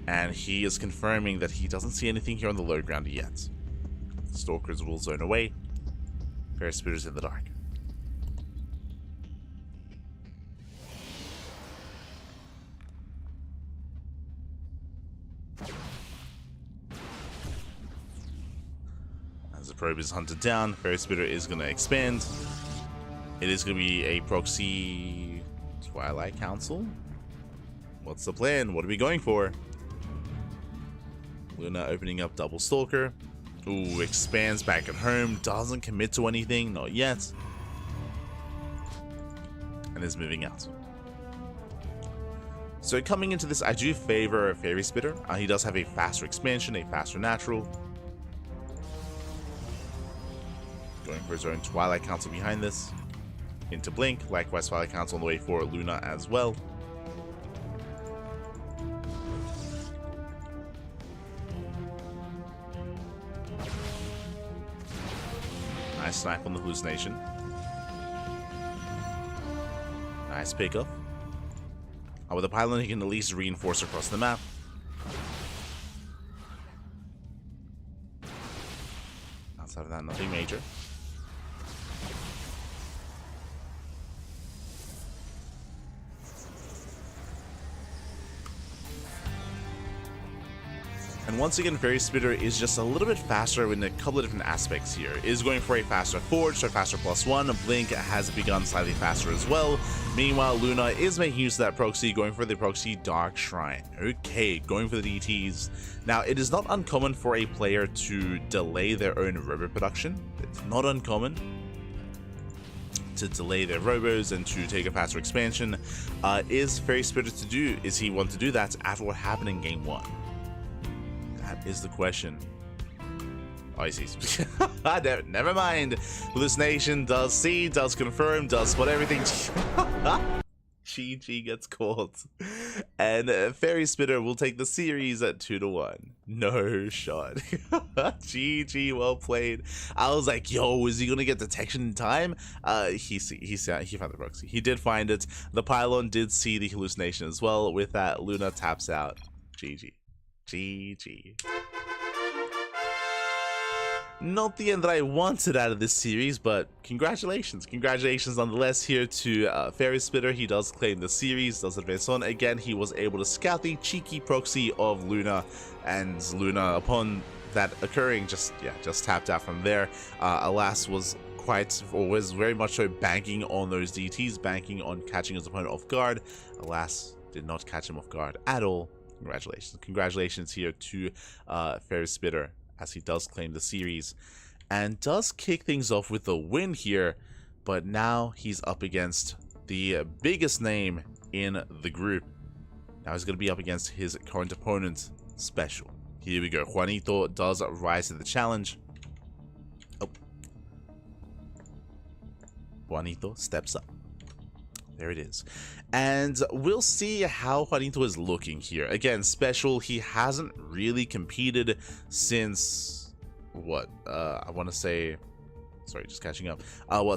And he is confirming that he doesn't see anything here on the low ground yet. Stalkers will zone away. Fairy Spitter's in the dark. As the probe is hunted down, Fairy Spitter is going to expand. It is going to be a proxy Twilight Council. What's the plan? What are we going for? Luna opening up Double Stalker. Ooh, expands back at home. Doesn't commit to anything, not yet. And is moving out. So coming into this, I do favor Fairy Spitter. He does have a faster expansion, a faster natural. Going for his own Twilight Council behind this. Into Blink, likewise Twilight Council on the way for Luna as well. Nice snipe on the hallucination. Nice pickup. With the pylon, he can at least reinforce across the map. Outside of that, nothing major. And once again, Fairy Spitter is just a little bit faster in a couple of different aspects here. It is going for a faster forge, so faster +1. Blink has begun slightly faster as well. Meanwhile, Luna is making use of that proxy, going for the proxy Dark Shrine. Okay, going for the DTs. Now, it is not uncommon for a player to delay their own robo production. It's not uncommon to delay their robos and to take a faster expansion. Is Fairy Spitter to do? Is he want to do that after what happened in Game 1? That is the question. Oh, I see. Never mind. Hallucination does see, does confirm, does spot everything. GG gets caught. And Fairy Spitter will take the series at 2-1. No shot. GG, well played. I was like, yo, is he gonna get detection in time? He found the proxy. He did find it. The pylon did see the hallucination as well. With that, Luna taps out. GG. GG. Not the end that I wanted out of this series, but congratulations. Congratulations nonetheless here to Fairy Spitter. He does claim the series, does advance on. Again, he was able to scout the cheeky proxy of Luna, and Luna, upon that occurring, just tapped out from there. Alas, was very much so banking on those DTs, banking on catching his opponent off guard. Alas, did not catch him off guard at all. Congratulations here to Fairy Spitter, as he does claim the series and does kick things off with a win here. But now he's up against the biggest name in the group. Now he's going to be up against his current opponent, SpeCial. Here we go. Juanito does rise to the challenge. Oh. Juanito steps up. There it is. And we'll see how Juanito is looking here. Again, SpeCial, he hasn't really competed since, what, I want to say, sorry, just catching up.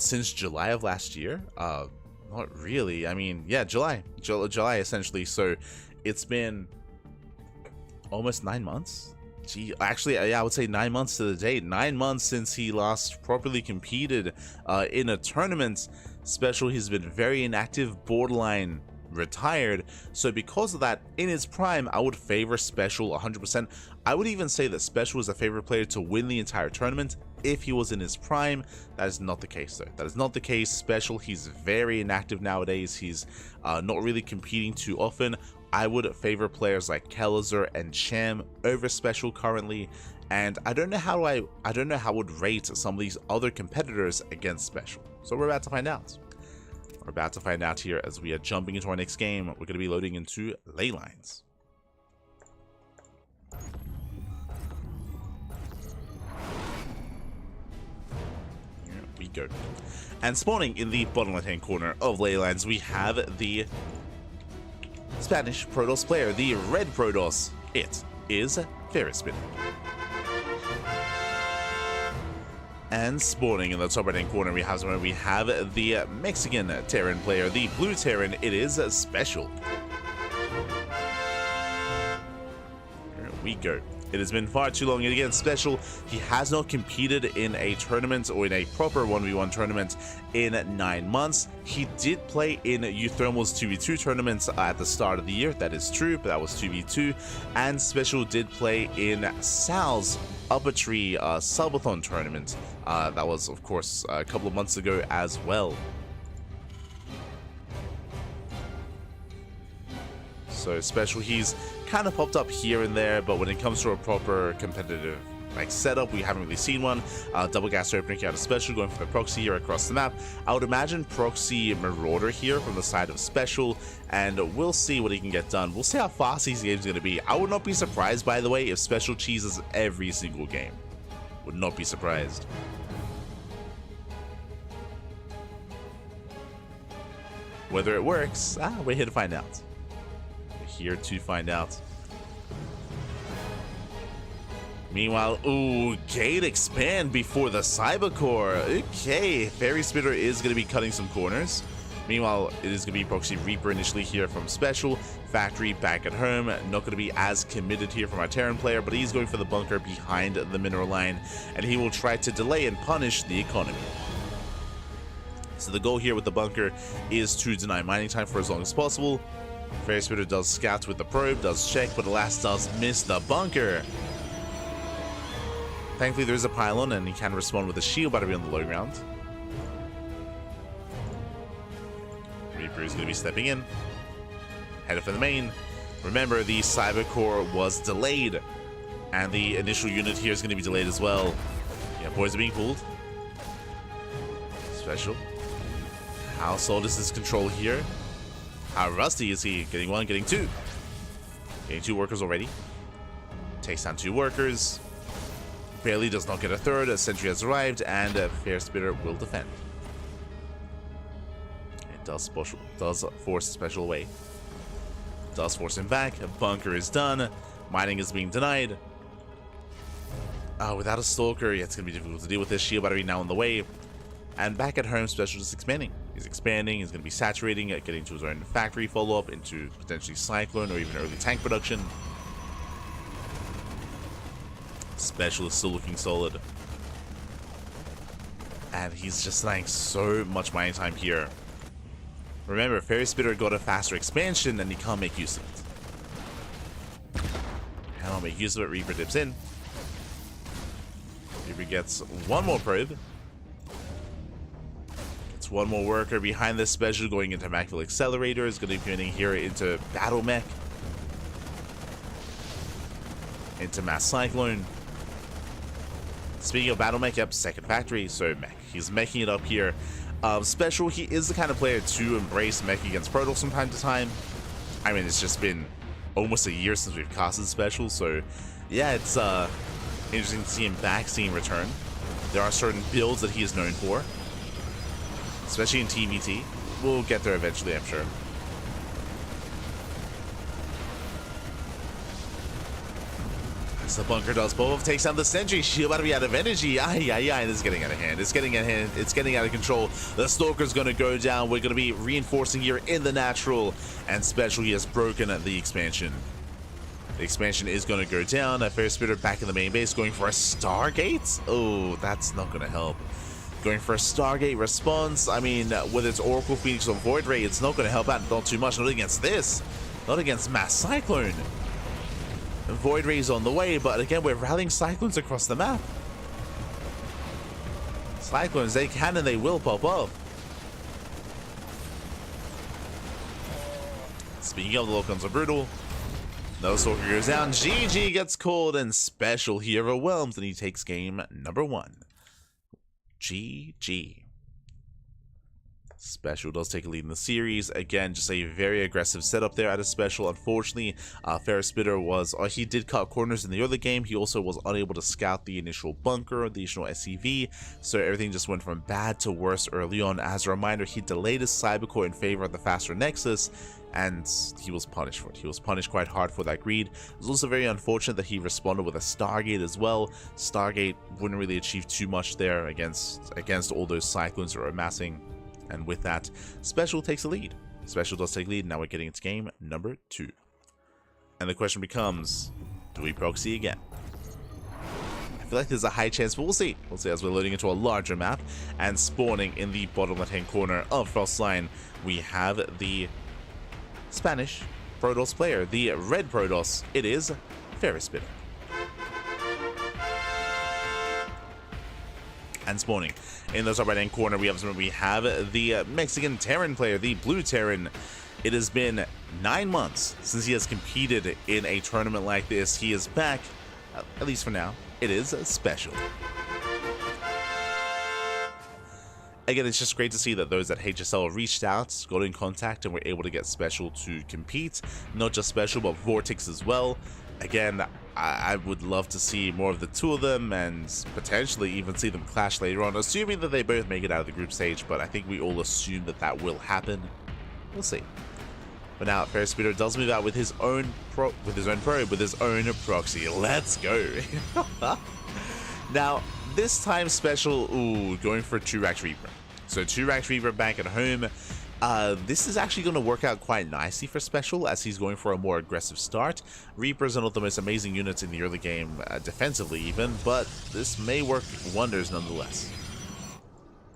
Since July of last year? Not really. I mean, yeah, July essentially. So it's been almost 9 months. Gee, actually, yeah, I would say 9 months to the date. 9 months since he last properly competed in a tournament. SpeCial, he's been very inactive, borderline retired. So because of that, in his prime, I would favor SpeCial 100%. I would even say that SpeCial is a favorite player to win the entire tournament if he was in his prime. That is not the case, though. That is not the case. SpeCial, he's very inactive nowadays. He's not really competing too often. I would favor players like Kelazar and Cham over SpeCial currently. And I don't know how I would rate some of these other competitors against SpeCial. So we're about to find out. We're about to find out here as we are jumping into our next game. We're going to be loading into Ley Lines. Here we go. And spawning in the bottom left hand corner of Ley Lines, we have the Spanish Protoss player, the red Protoss. It is Fairy Spitter. And spawning in the top right hand corner, we have the Mexican Terran player, the blue Terran. It is SpeCial. Here we go. It has been far too long. And again, SpeCial, he has not competed in a tournament or in a proper 1v1 tournament in 9 months. He did play in Euthermal's 2v2 tournaments at the start of the year. That is true, but that was 2v2. And SpeCial did play in Sal's Upper Tree Subathon tournament. That was, of course, a couple of months ago as well. So SpeCial, he's kind of popped up here and there, but when it comes to a proper competitive setup, we haven't really seen one. Double gas opening out of SpeCial, going for the proxy here across the map. I would imagine proxy Marauder here from the side of SpeCial, and we'll see what he can get done. We'll see how fast these games are going to be. I would not be surprised, by the way, if SpeCial cheeses every single game. Would not be surprised. Whether it works, we're here to find out. Here to find out. Meanwhile, ooh, gate expand before the Cybercore. Okay, Fairy Spitter is going to be cutting some corners. Meanwhile, it is going to be Proxy Reaper initially here from SpeCial. Factory back at home. Not going to be as committed here from our Terran player, but he's going for the bunker behind the mineral line, and he will try to delay and punish the economy. So the goal here with the bunker is to deny mining time for as long as possible. Fairy Spitter does scout with the probe, does check, but alas does miss the bunker. Thankfully there is a pylon and he can respond with a shield battery on the low ground. Reaper is going to be stepping in. Headed for the main. Remember, the Cybercore was delayed, and the initial unit here is going to be delayed as well. Yeah, boys are being pulled. SpeCial. How solid is his control here? How rusty is he? Getting one, getting two. Getting 2 workers already. Takes down 2 workers. Barely does not get a third. A sentry has arrived, and Fairy Spitter will defend. It does force SpeCial away. Does force him back. A bunker is done. Mining is being denied. Without a Stalker, yeah, it's going to be difficult to deal with this. Shield battery now on the way. And back at home, SpeCial is expanding. He's expanding, he's going to be saturating, getting to his own factory follow-up, into potentially Cyclone or even early tank production. SpeCial is still looking solid. And he's just denying so much mining time here. Remember, Fairy Spitter got a faster expansion and he can't make use of it. Cannot make use of it. Reaper dips in. Reaper gets 1 more probe. One more worker behind this SpeCial going into Macville Accelerator. Is going to be pinning here into Battle Mech. Into Mass Cyclone. Speaking of Battle Mech, yep, second factory, so Mech. He's meching it up here. SpeCial, he is the kind of player to embrace Mech against Protoss from time to time. I mean, it's just been almost a year since we've casted SpeCial, so yeah, it's interesting to see him back, seeing return. There are certain builds that he is known for, especially in TVT. We'll get there eventually, I'm sure. As the bunker does both, takes down the sentry. Shield about to be out of energy. This is getting out of hand. It's getting out of hand. It's getting out of control. The Stalker's going to go down. We're going to be reinforcing here in the natural. And SpeCial, he has broken the expansion. The expansion is going to go down. Fairy Spitter back in the main base, going for a Stargate. Oh, that's not going to help. Going for a Stargate response. I mean, with its Oracle Phoenix or Void Ray, it's not going to help out, not too much. Not against this. Not against Mass Cyclone. Void Ray is on the way, but again, we're rallying Cyclones across the map. Cyclones, they can and they will pop up. Speaking of, the locals are brutal. No Stalker goes down. GG gets called, and SpeCial he overwhelms, and he takes game number 1. GG. SpeCial does take a lead in the series. Again, just a very aggressive setup there at a SpeCial. Unfortunately, Fairy Spitter was, he did cut corners in the other game. He also was unable to scout the initial bunker, the initial SCV, so everything just went from bad to worse early on. As a reminder, he delayed his Cybercore in favor of the faster Nexus, and he was punished for it. He was punished quite hard for that greed. It was also very unfortunate that he responded with a Stargate as well. Stargate wouldn't really achieve too much there against all those Cyclones that are amassing. And with that, SpeCial takes the lead. SpeCial does take lead. Now we're getting into game number 2. And the question becomes, do we proxy again? feel like there's a high chance, but we'll see. We'll see as we're loading into a larger map and spawning in the bottom left-hand corner of Frostline. We have the Spanish Protoss player, the red Protoss. It is SpeCial. And spawning in the top right-hand corner, we have the Mexican Terran player, the blue Terran. It has been 9 months since he has competed in a tournament like this. He is back, at least for now. It is SpeCial. Again, it's just great to see that those at HSL reached out, got in contact, and were able to get SpeCial to compete. Not just SpeCial, but Vortex as well. Again, I would love to see more of the two of them and potentially even see them clash later on, assuming that they both make it out of the group stage, but I think we all assume that that will happen. We'll see. But now, SpeCial does move out with his own probe, with his own proxy. Let's go. Now, this time SpeCial, going for 2-Rax Reaper. So 2-Rax Reaper back at home. This is actually going to work out quite nicely for SpeCial as he's going for a more aggressive start. Reapers are not the most amazing units in the early game, defensively even, but this may work wonders nonetheless.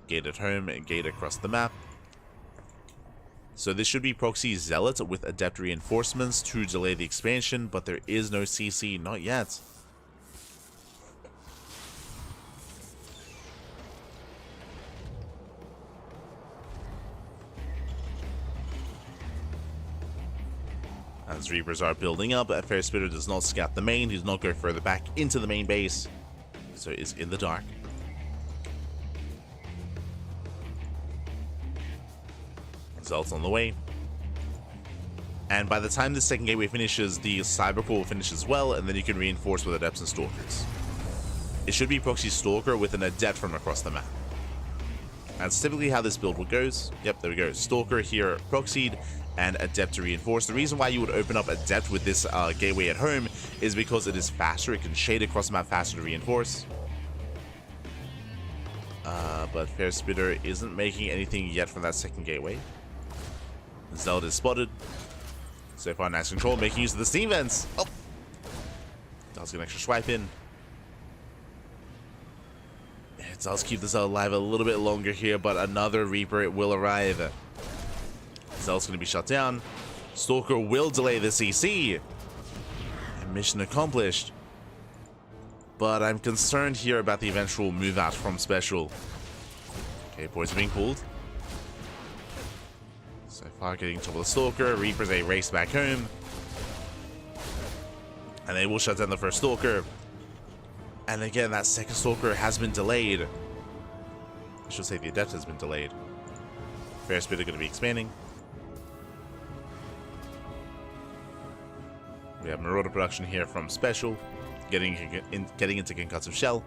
Gate at home, gate across the map. So this should be Proxy Zealot with Adept Reinforcements to delay the expansion, but there is no CC, not yet. As Reapers are building up, SpeCial does not scout the main, he does not go further back into the main base, so it is in the dark. Results on the way. And by the time the second gateway finishes, the Cybercore will finish as well, and then you can reinforce with Adepts and Stalkers. It should be Proxy Stalker with an Adept from across the map. That's typically how this build goes. Yep, there we go. Stalker here proxied, and Adept to reinforce. The reason why you would open up Adept with this gateway at home is because it is faster. It can shade across the map faster to reinforce. But SpeCial isn't making anything yet from that second gateway. Zealot is spotted. So far, nice control, making use of the steam vents. Oh! Does get an extra swipe in. It does keep the Zealot alive a little bit longer here, but another Reaper, it will arrive. Zealot's going to be shut down. Stalker will delay the CC. And mission accomplished. But I'm concerned here about the eventual move out from SpeCial. Okay, points are being pulled. So far, getting top of the Stalker. Reapers a race back home. And they will shut down the first Stalker. And again, that second Stalker has been delayed. I should say the Adept has been delayed. SpeCial are going to be expanding. We have Marauder production here from SpeCial, getting into Concussive Shell.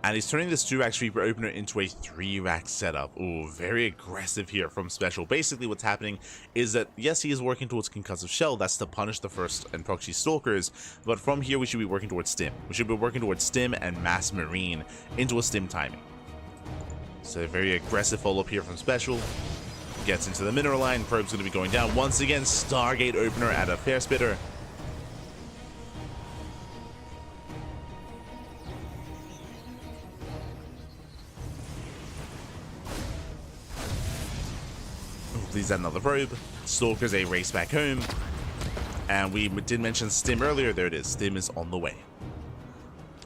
And he's turning this 2-Rax Reaper opener into a 3-Rax setup. Ooh, very aggressive here from SpeCial. Basically what's happening is that, yes, he is working towards Concussive Shell. That's to punish the first and proxy Stalkers. But from here, we should be working towards Stim. We should be working towards Stim and Mass Marine into a Stim timing. So a very aggressive follow-up here from SpeCial. Gets into the mineral line. Probe's going to be going down. Once again, Stargate opener at a SpeCial. Please add another probe. Stalker's a race back home. And we did mention Stim earlier. There it is. Stim is on the way.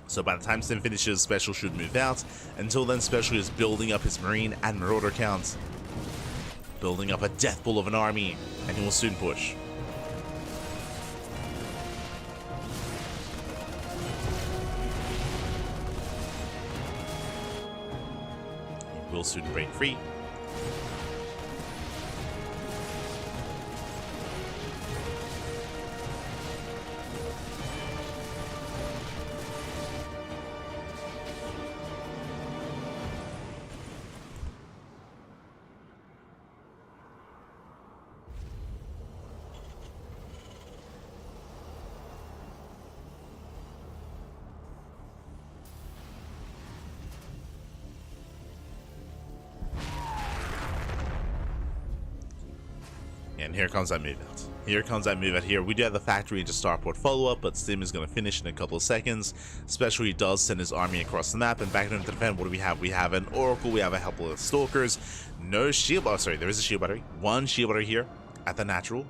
So by the time Stim finishes, SpeCial should move out. Until then, SpeCial is building up his Marine and Marauder count. Building up a death bull of an army. And he will soon push. He will soon break free. And here comes that move out. Here comes that move out here. We do have the factory into starport follow-up, but Stim is going to finish in a couple of seconds. Especially he does send his army across the map, and back home to defend, what do we have? We have an Oracle, we have a couple of Stalkers. No shield, oh sorry, there is a shield battery. One shield battery here at the natural.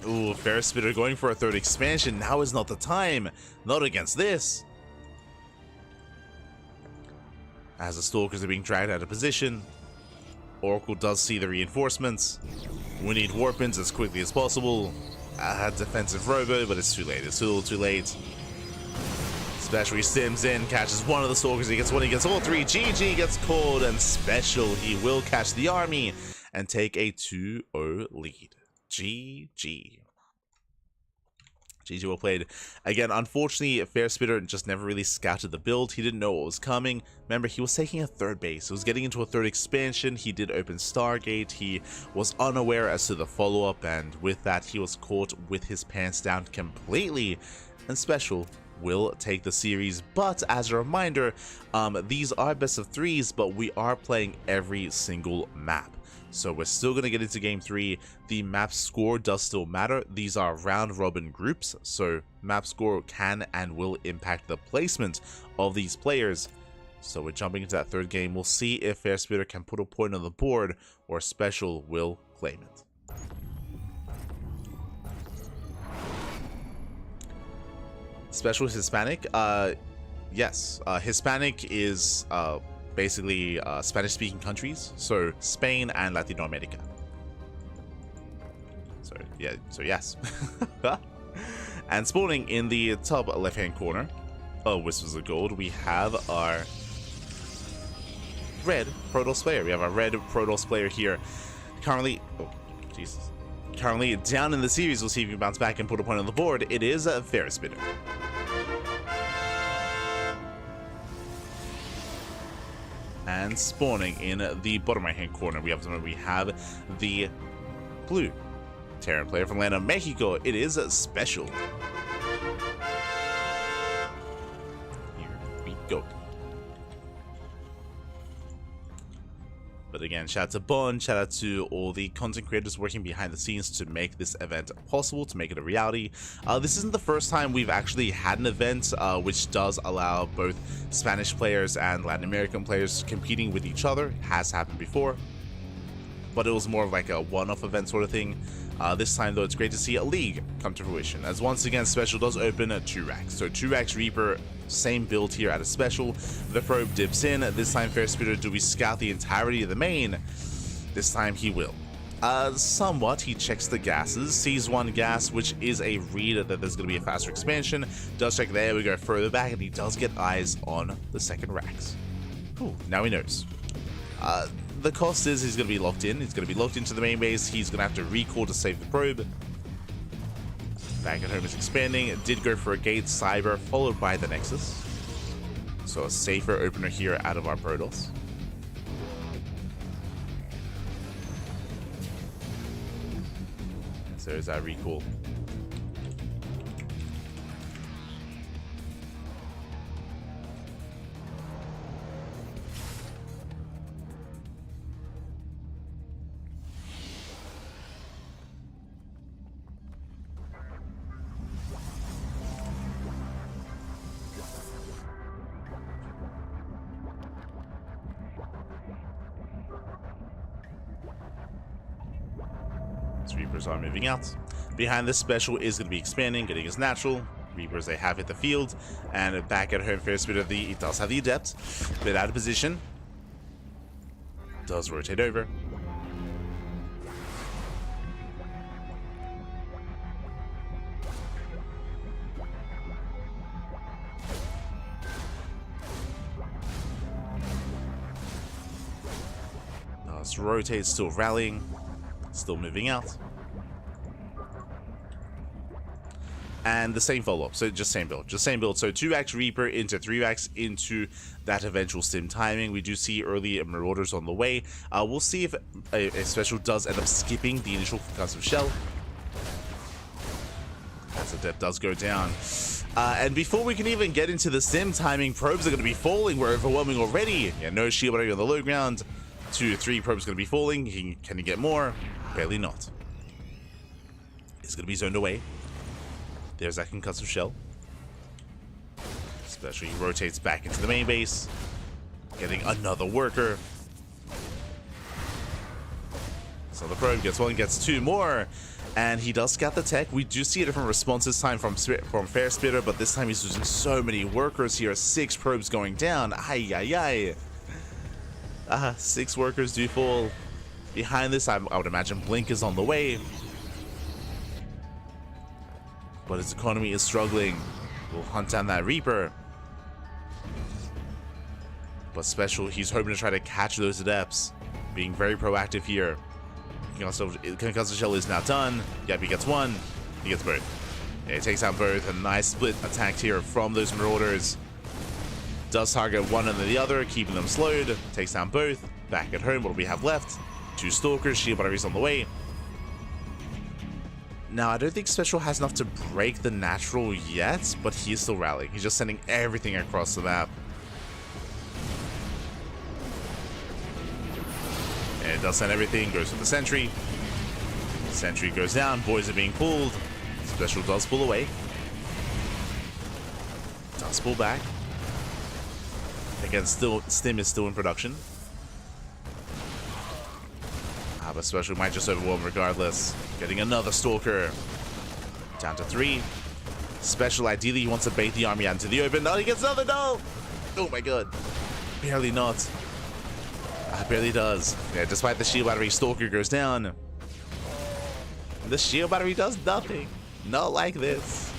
Ooh, Fair Spitter going for a third expansion. Now is not the time. Not against this. As the Stalkers are being dragged out of position, Oracle does see the reinforcements. We need warpins as quickly as possible. Defensive robo, but it's too late. It's a little too late. Especially Stims in, catches one of the Stalkers. He gets one, he gets all three. GG gets called, and SpeCial, he will catch the army and take a 2-0 lead. GG. GG well played. Again, unfortunately, Fair Spitter just never really scouted the build. He didn't know what was coming. Remember, he was taking a third base. He was getting into a third expansion. He did open Stargate. He was unaware as to the follow-up, and with that, he was caught with his pants down completely. And SpeCial will take the series. But as a reminder, these are best of threes, but we are playing every single map. So we're still going to get into game 3. The map score does still matter. These are round robin groups, so map score can and will impact the placement of these players. So we're jumping into that third game. We'll see if Fair Spitter can put a point on the board, or SpeCial will claim it. SpeCial is Hispanic? Yes. Hispanic is basically Spanish-speaking countries, so Spain and Latin America. So yeah, so yes. And spawning in the top left-hand corner of Whispers of Gold, we have our red Protoss player. We have our red Protoss player here. Currently, oh Jesus, currently down in the series. We'll see if he can bounce back and put a point on the board. It is a Fair Spitter. And spawning in the bottom right hand corner, we have the blue Terran player from land of Mexico. It is SpeCial. Here we go. But again, shout out to Bond, shout out to all the content creators working behind the scenes to make this event possible, to make it a reality. This isn't the first time we've actually had an event which does allow both Spanish players and Latin American players competing with each other. It has happened before, but it was more of like a one-off event sort of thing. This time, though, it's great to see a league come to fruition, as once again, SpeCial does open 2 racks. So 2 racks Reaper, same build here at a SpeCial. The probe dips in. This time, Fair Spitter, do we scout the entirety of the main? This time, he will. Somewhat, he checks the gases, sees one gas, which is a read that there's going to be a faster expansion. Does check there, we go further back, and he does get eyes on the second racks. Ooh, now he knows. The cost is he's going to be locked in. He's going to be locked into the main base. He's going to have to recall to save the probe. Back at home is expanding. It did go for a gate cyber, followed by the Nexus. So a safer opener here out of our Protoss. So there's that recall. Reapers are moving out. Behind this SpeCial is going to be expanding, getting his natural. Reapers, they have hit the field. And back at home, Fair Spitter, he does have the Adept. Bit out of position. Does rotate over. Does rotate, still rallying. Still moving out. And the same follow-up, so just same build. So 2x Reaper into 3x into that eventual Stim timing. We do see early Marauders on the way. We'll see if a SpeCial does end up skipping the initial concussive shell. As the depth does go down. And before we can even get into the Stim timing, probes are going to be falling. We're overwhelming already. Yeah, no shield battery on the low ground. 2 or 3 probes going to be falling. Can he get more? Barely not. He's going to be zoned away. There's that concussive shell. SpeCial, he rotates back into the main base. Getting another worker. So the probe gets 1, gets 2 more. And he does scout the tech. We do see a different response this time from Fair Spitter, but this time he's using so many workers here. 6 probes going down. Ay, ay, ay. 6 workers do fall. Behind this, I would imagine Blink is on the way. But his economy is struggling. We'll hunt down that Reaper. But SpeCial, he's hoping to try to catch those Adepts. Being very proactive here. Concussive shell is now done. Yep, he gets 1. He gets both. Yeah, he takes out both. A nice split attack here from those Marauders. Does target one and then the other, keeping them slowed. Takes down both. Back at home, what do we have left? 2 Stalkers. Shield batteries on the way. Now, I don't think SpeCial has enough to break the natural yet, but he's still rallying. He's just sending everything across the map. And it does send everything, goes with the sentry. Sentry goes down, boys are being pulled. SpeCial does pull away. Does pull back. Again, Stim is still in production. But SpeCial might just overwhelm regardless. Getting another Stalker. Down to 3. SpeCial, ideally, he wants to bait the army out into the open. No, he gets another, no! Oh my god. Barely not. Barely does. Yeah, despite the shield battery, Stalker goes down. The shield battery does nothing. Not like this.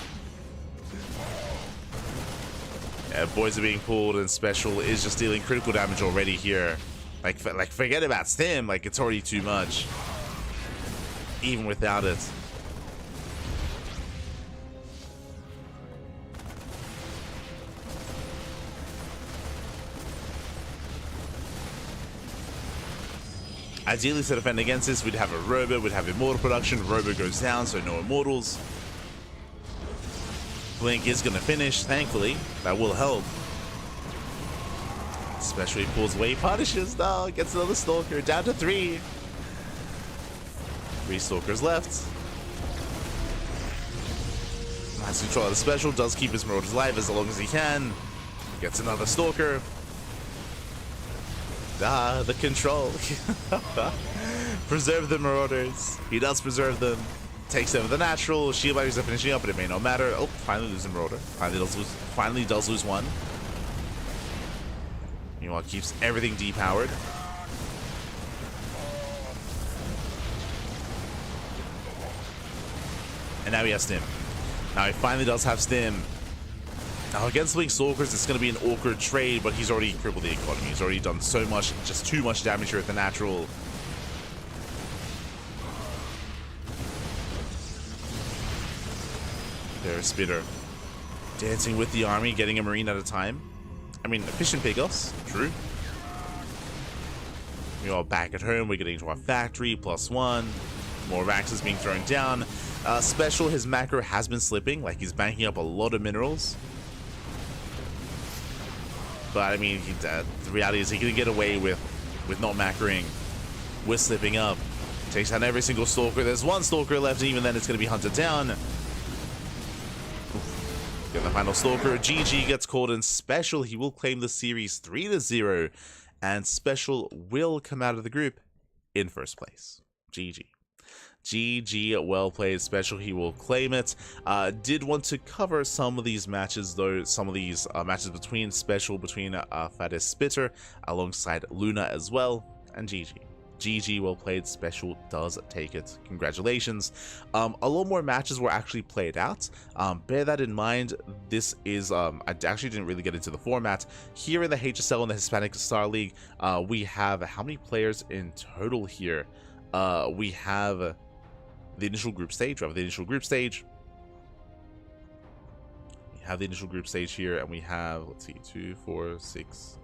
Yeah, boys are being pulled, and SpeCial is just dealing critical damage already here. Like forget about Stim. Like, it's already too much. Even without it. Ideally, to defend against this, we'd have a Robo, we'd have Immortal production. Robo goes down, so no Immortals. Blink is going to finish, thankfully. That will help. SpeCial pulls away, punishes, no, gets another Stalker, down to 3. 3 Stalkers left. Nice control of the SpeCial, does keep his Marauders alive as long as he can. Gets another Stalker. The control. Preserve the Marauders. He does preserve them. Takes them with the natural. Shield batteries are finishing up, but it may not matter. Oh, finally losing Marauder. Finally does lose 1. Meanwhile, keeps everything depowered. And now he has Stim. Now he finally does have Stim. Now against Link Stalkers, it's going to be an awkward trade, but he's already crippled the economy. He's already done so much, just too much damage here with the natural. There's Spitter. Dancing with the army, getting a Marine at a time. I mean, efficient Pigos, true. We're all back at home, we're getting to our factory, +1. More Raxes being thrown down. SpeCial, his macro has been slipping, like he's banking up a lot of minerals. But I mean, the reality is he can get away with not macroing, with slipping up. Takes down every single Stalker. There's 1 Stalker left, and even then it's going to be hunted down. Get the final Stalker. GG gets called in. SpeCial, he will claim the series 3-0, and SpeCial will come out of the group in first place. GG. GG, well played, SpeCial, he will claim it. Did want to cover some of these matches though, some of these matches between SpeCial, between Fatis Spitter, alongside Luna as well, and GG. GG, well played, SpeCial does take it, congratulations. A lot more matches were actually played out, bear that in mind. This is, I actually didn't really get into the format. Here in the HSL and the Hispanic Star League, we have, how many players in total here? We have the initial group stage. We have the initial group stage. We have the initial group stage here, and we have, let's see, 2, 4, 6,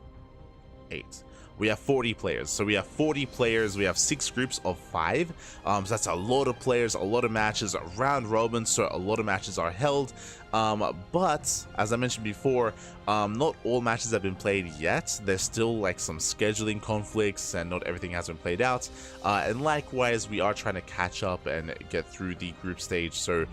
8. We have 40 players. So we have 40 players. We have 6 groups of 5. So that's a lot of players, a lot of matches, round robin. So a lot of matches are held. But as I mentioned before, not all matches have been played yet. There's still like some scheduling conflicts and not everything has been played out. And likewise, we are trying to catch up and get through the group stage. So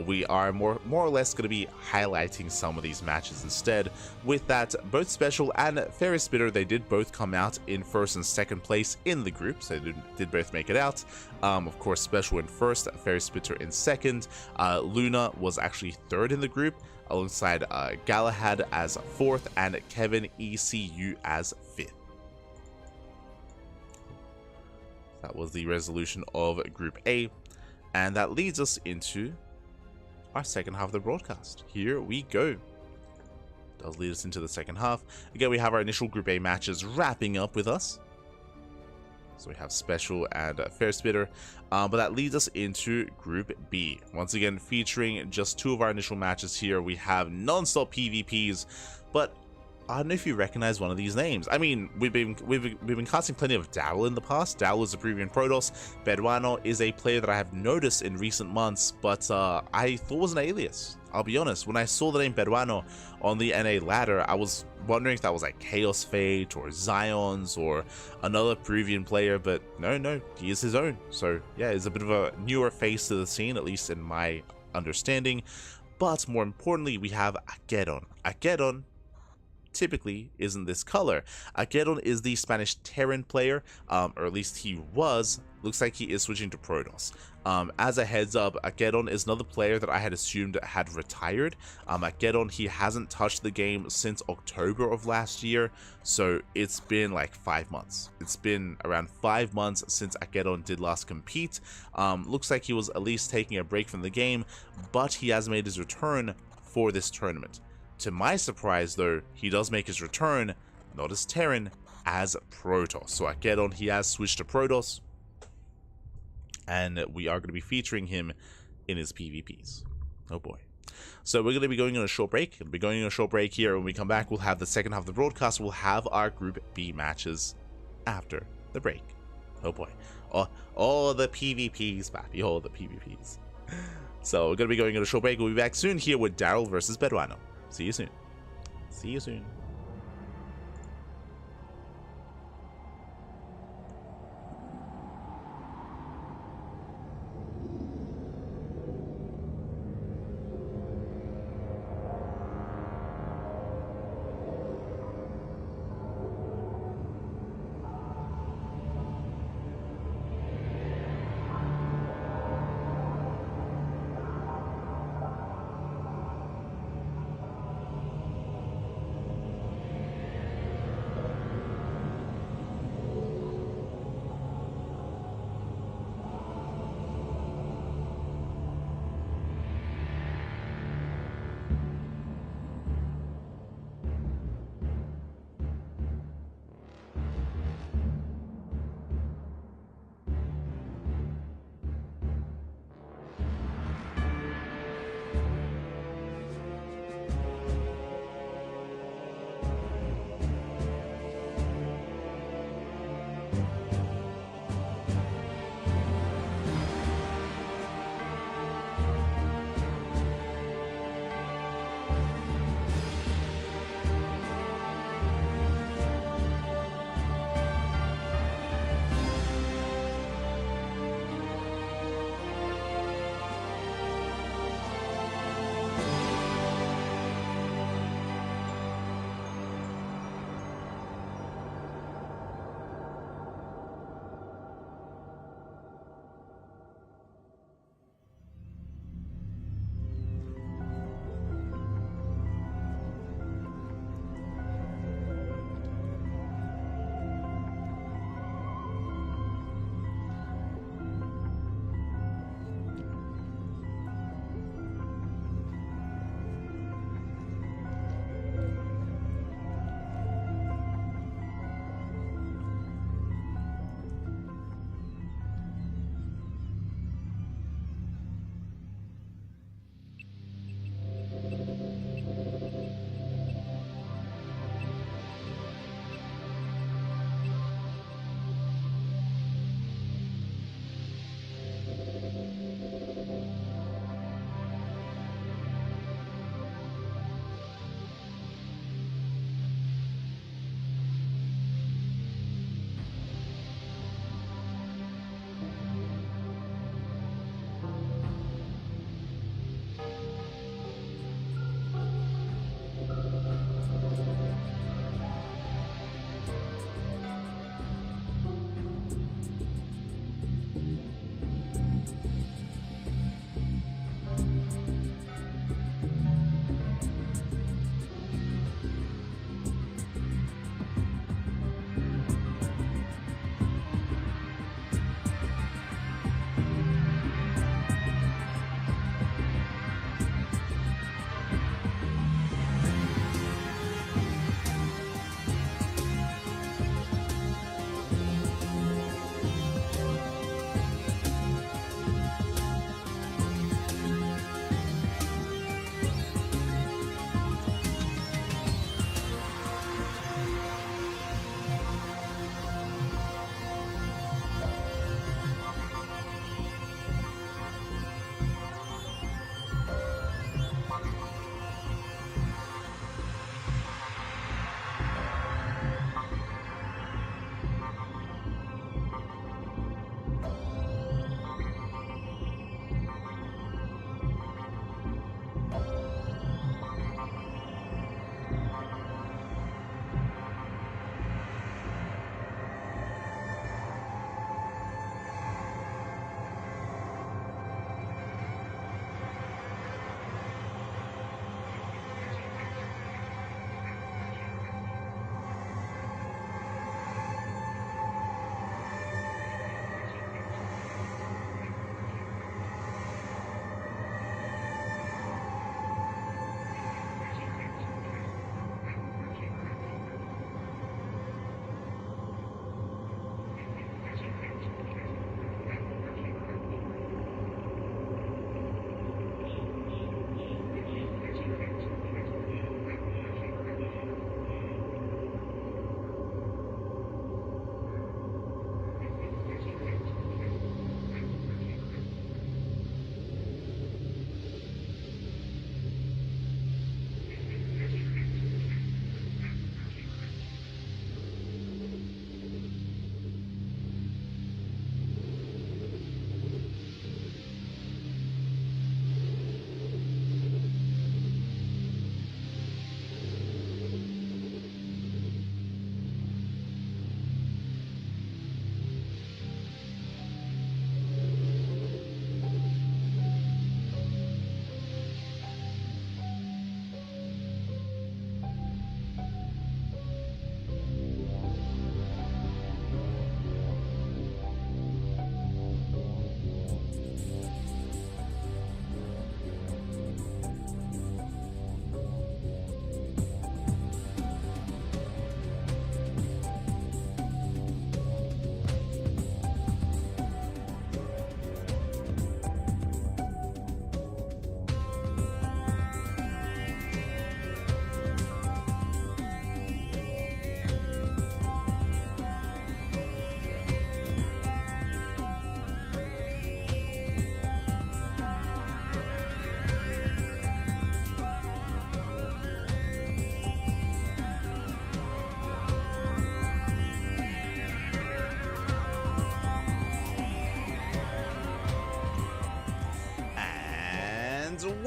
we are more or less going to be highlighting some of these matches instead. With that, both SpeCial and Ferris Spitter, they did both come out in first and second place in the group. So they did both make it out. Of course, SpeCial in first, Ferris Spitter in second. Luna was actually third in the group, alongside Galahad as fourth and Kevin ECU as fifth. That was the resolution of Group A, and that leads us into our second half of the broadcast. Here we go. Does lead us into the second half. Again, we have our initial Group A matches wrapping up with us. So we have SpeCial and Ferris Spitter, but that leads us into Group B. Once again, featuring just two of our initial matches here. We have non-stop PvPs, but I don't know if you recognize one of these names. I mean, we've been casting plenty of Daryl in the past. Daryl is a Peruvian Protoss. Beduano is a player that I have noticed in recent months, but I thought was an alias. I'll be honest, when I saw the name Beduano on the NA ladder, I was wondering if that was like Chaos Fate or Zions or another Peruvian player, but no, he is his own. So yeah, he's a bit of a newer face to the scene, at least in my understanding. But more importantly, we have AqueroN. AqueroN typically isn't this color. AqueroN is the Spanish Terran player, or at least he was. Looks like he is switching to Protoss. As a heads up, AqueroN is another player that I had assumed had retired. AqueroN, he hasn't touched the game since October of last year, so it's been like 5 months. It's been around 5 months since AqueroN did last compete. Looks like he was at least taking a break from the game, but he has made his return for this tournament. To my surprise though, he does make his return, not as Terran, as Protoss. So AqueroN, he has switched to Protoss, and we are going to be featuring him in his PvPs. Oh boy. So we're going to be going on a short break. We'll be going on a short break here. When we come back, we'll have the second half of the broadcast. We'll have our Group B matches after the break. Oh boy. All the PvPs, Pappy, all the PvPs. So we're going to be going on a short break. We'll be back soon here with Daryl versus Beduano. See you soon. See you soon.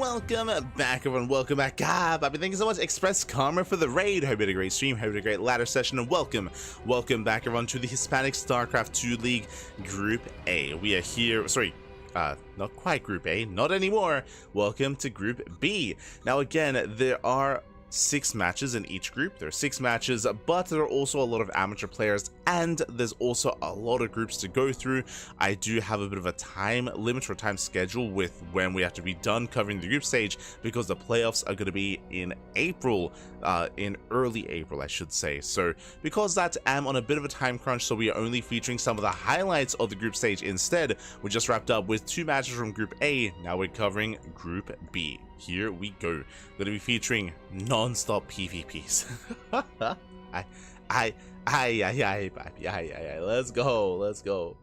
welcome back, everyone. Welcome back. Bobby, thank you so much. Express Karma for the raid. Hope you had a great stream. Hope you had a great ladder session. And welcome back, everyone, to the Hispanic StarCraft II League Group A. We are here. Sorry. Not quite Group A. Not anymore. Welcome to Group B. Now, again, there are 6 matches in each group. There are 6 matches, but there are also a lot of amateur players, and there's also a lot of groups to go through. I do have a bit of a time limit or time schedule with when we have to be done covering the group stage, because the playoffs are going to be in April, in early April, I should say. So because that, I'm on a bit of a time crunch, so we are only featuring some of the highlights of the group stage instead. We just wrapped up with 2 matches from Group A. Now we're covering Group B. Here we go. We're going to be featuring non-stop PvPs. Let's go.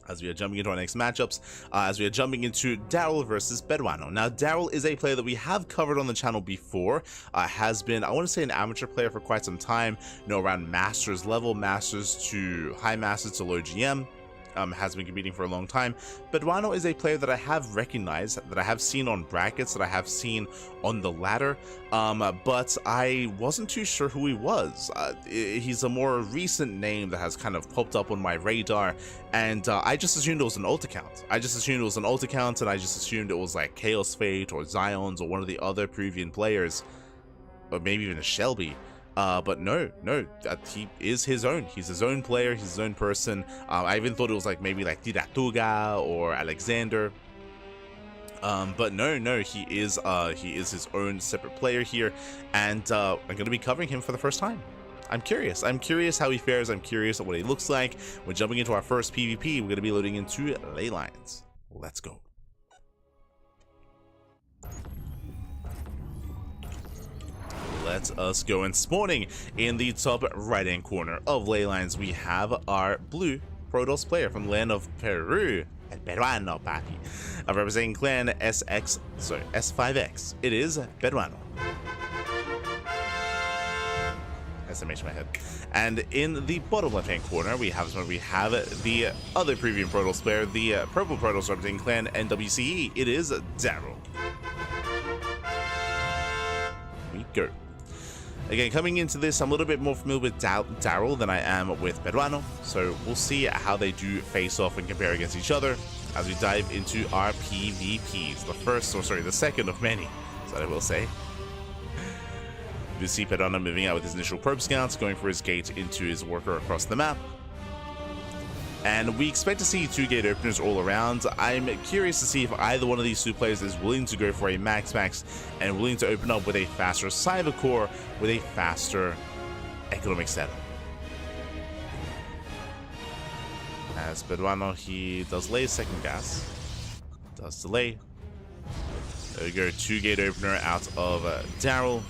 As we are jumping into our next matchups, as we are jumping into Daryl versus Peruano. Now, Daryl is a player that we have covered on the channel before. Has been, I want to say, an amateur player for quite some time. You know, around Masters level, Masters to High Masters to Low GM. Has been competing for a long time. Peruano is a player that I have recognized, that I have seen on brackets, that I have seen on the ladder, but I wasn't too sure who he was. He's a more recent name that has kind of popped up on my radar, and I just assumed it was an alt account. And I just assumed it was like Chaos Fate or Zion's or one of the other Peruvian players, or maybe even a Shelby. But no, he is his own. He's his own player. He's his own person. I even thought it was like maybe like Tiratuga or Alexander. But no, he is his own separate player here, and I'm going to be covering him for the first time. I'm curious how he fares. I'm curious what he looks like. We're jumping into our first PvP. We're going to be loading into ley lines. Let's go. Let us go. And spawning in the top right hand corner of ley lines, we have our blue Protoss player from the land of Peru, El Peruano, papi. Representing clan S5X. It is Peruano. Estimation in my head. And in the bottom left hand corner, we have the other Peruvian Protoss player, the purple Protoss representing clan NWCE. It is Daryl. We go. Again, coming into this, I'm a little bit more familiar with Daryl than I am with Peruano, so we'll see how they do face off and compare against each other as we dive into our PvPs. The second of many, is what I will say. You see Peruano moving out with his initial probe scouts, going for his gate into his worker across the map. And we expect to see 2 gate openers all around. I'm curious to see if either one of these 2 players is willing to go for a max and willing to open up with a faster cyber core, with a faster economic setup. As Peruano, he does lay a second gas. Does delay. There we go, 2 gate opener out of Daryl.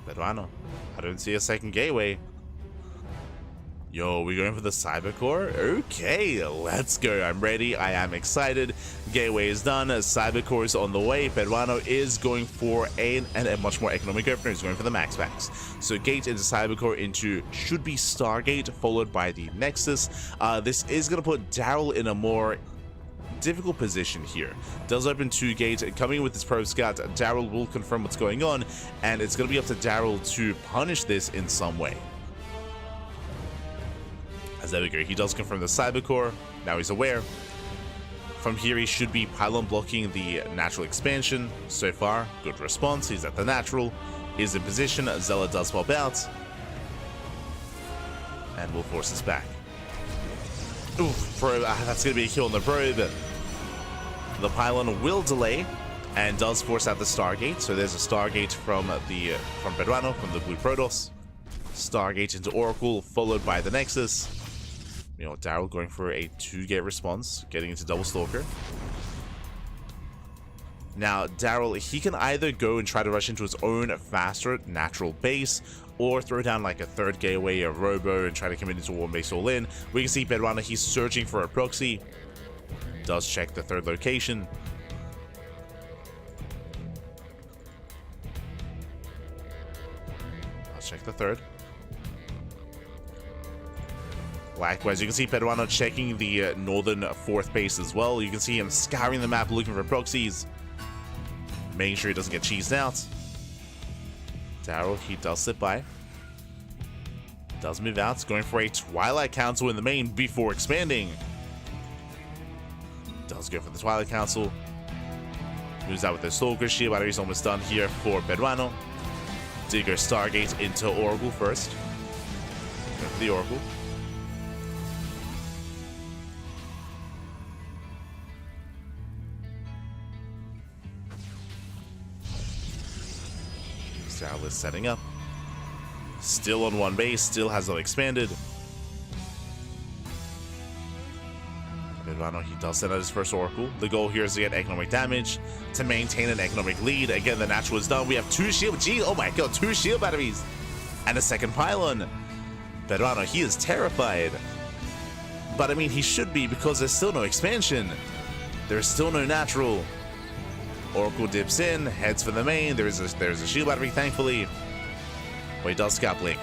Peruano, I don't see a second gateway. Yo, we're going for the cyber core? Okay, let's go. I'm ready. I am excited. Gateway is done. Cyber core is on the way. Peruano is going for a much more economic opener. He's going for the max. So gate into cyber core into should be Stargate, followed by the Nexus. This is going to put Daryl in a more difficult position here. Does open 2 gate. Coming in with this probe scout, Daryl will confirm what's going on, and it's going to be up to Daryl to punish this in some way. As there we go, he does confirm the cyber core. Now he's aware. From here, he should be pylon blocking the natural expansion. So far, good response. He's at the natural. He's in position. Zella does pop out. And will force us back. Oof, probe. That's going to be a kill on the probe. The pylon will delay and does force out the Stargate. So there's a Stargate from Peruano, from the blue Protoss. Stargate into Oracle, followed by the Nexus. You know, Daryl going for a 2-gate response, getting into double Stalker. Now, Daryl, he can either go and try to rush into his own faster natural base, or throw down like a 3rd gateway, a robo, and try to commit into one base all in. We can see Peruano, he's searching for a proxy. Does check the 3rd location. Let's check the 3rd. Likewise, you can see Peruano checking the northern 4th base as well. You can see him scouring the map looking for proxies. making sure he doesn't get cheesed out. Daryl, he does slip by. Does move out, going for a Twilight Council in the main before expanding. Does go for the Twilight Council. Moves out with the Stalker. Shield battery's almost done here for Peruano. Did go Stargate into Oracle first. Go for the Oracle. Daryl is setting up. Still on one base, still has not expanded. Peruano, he does send out his first Oracle. The goal here is to get economic damage, to maintain an economic lead. Again, the natural is done. We have 2 shield, oh my god, 2 shield batteries, and a second pylon. Peruano, he is terrified. But I mean, he should be, because there's still no expansion. There's still no natural. Oracle dips in, heads for the main. There's a shield battery, thankfully. But he does scout Blink.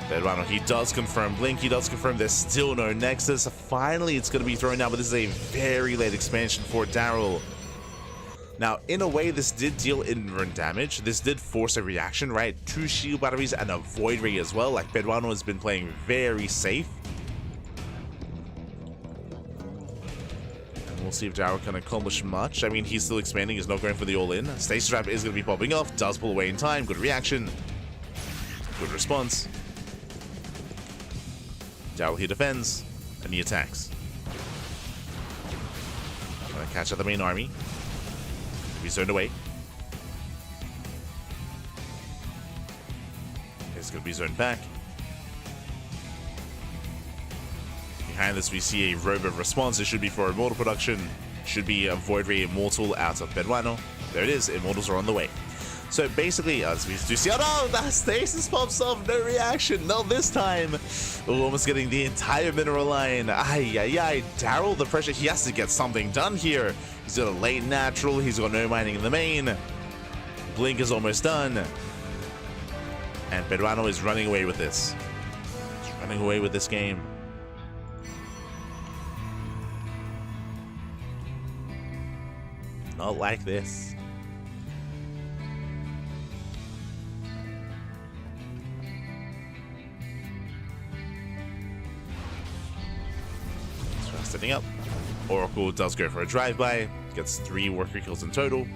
Peruano, he does confirm Blink. He does confirm there's still no Nexus. Finally, it's going to be thrown down, but this is a very late expansion for Daryl. Now, in a way, this did deal in-run damage. This did force a reaction, right? 2 shield batteries and a Void Ray as well. Like, Peruano has been playing very safe. We'll see if Daryl can accomplish much. I mean, he's still expanding. He's not going for the all-in. Stasis Trap is going to be popping off. Does pull away in time. Good reaction. Good response. Daryl here defends. And he attacks. Gonna catch out the main army. He's zoned away. He's going to be zoned back. Behind this, we see a robe of response. It should be for Immortal production. Should be a Void Ray Immortal out of Peruano. There it is. Immortals are on the way. So basically, as we do see, oh no, that stasis pops off. No reaction. Not this time. We're almost getting the entire mineral line. Ay, ay, ay. Daryl, the pressure. He has to get something done here. He's got a late natural. He's got no mining in the main. Blink is almost done. And Peruano is running away with this. He's running away with this game. Not like this. So setting up. Oracle does go for a drive-by. Gets 3 worker kills in total.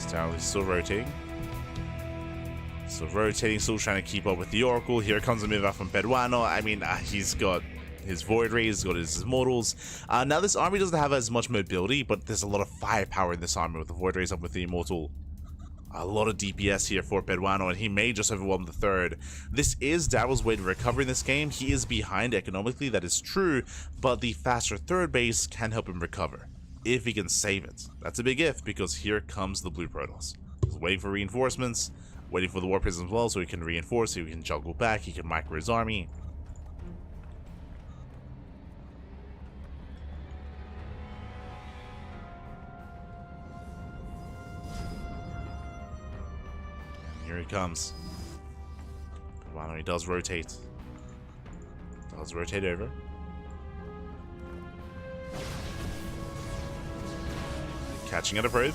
Daryl is still rotating. Still trying to keep up with the Oracle. Here comes a move out from Peruano. I mean, he's got his Void Rays, he's got his Immortals. Now, this army doesn't have as much mobility, but there's a lot of firepower in this army with the Void Rays up with the Immortal. A lot of DPS here for Peruano, and he may just overwhelm the third. This is Daryl's way to recover in this game. He is behind economically, that is true, but the faster third base can help him recover. If he can save it. That's a big if, because here comes the Blue Protoss. He's waiting for reinforcements, waiting for the War Prism as well, so he can reinforce, so he can juggle back, he can micro his army. And here he comes. Peruano, he does rotate. Does rotate over. Catching at a probe.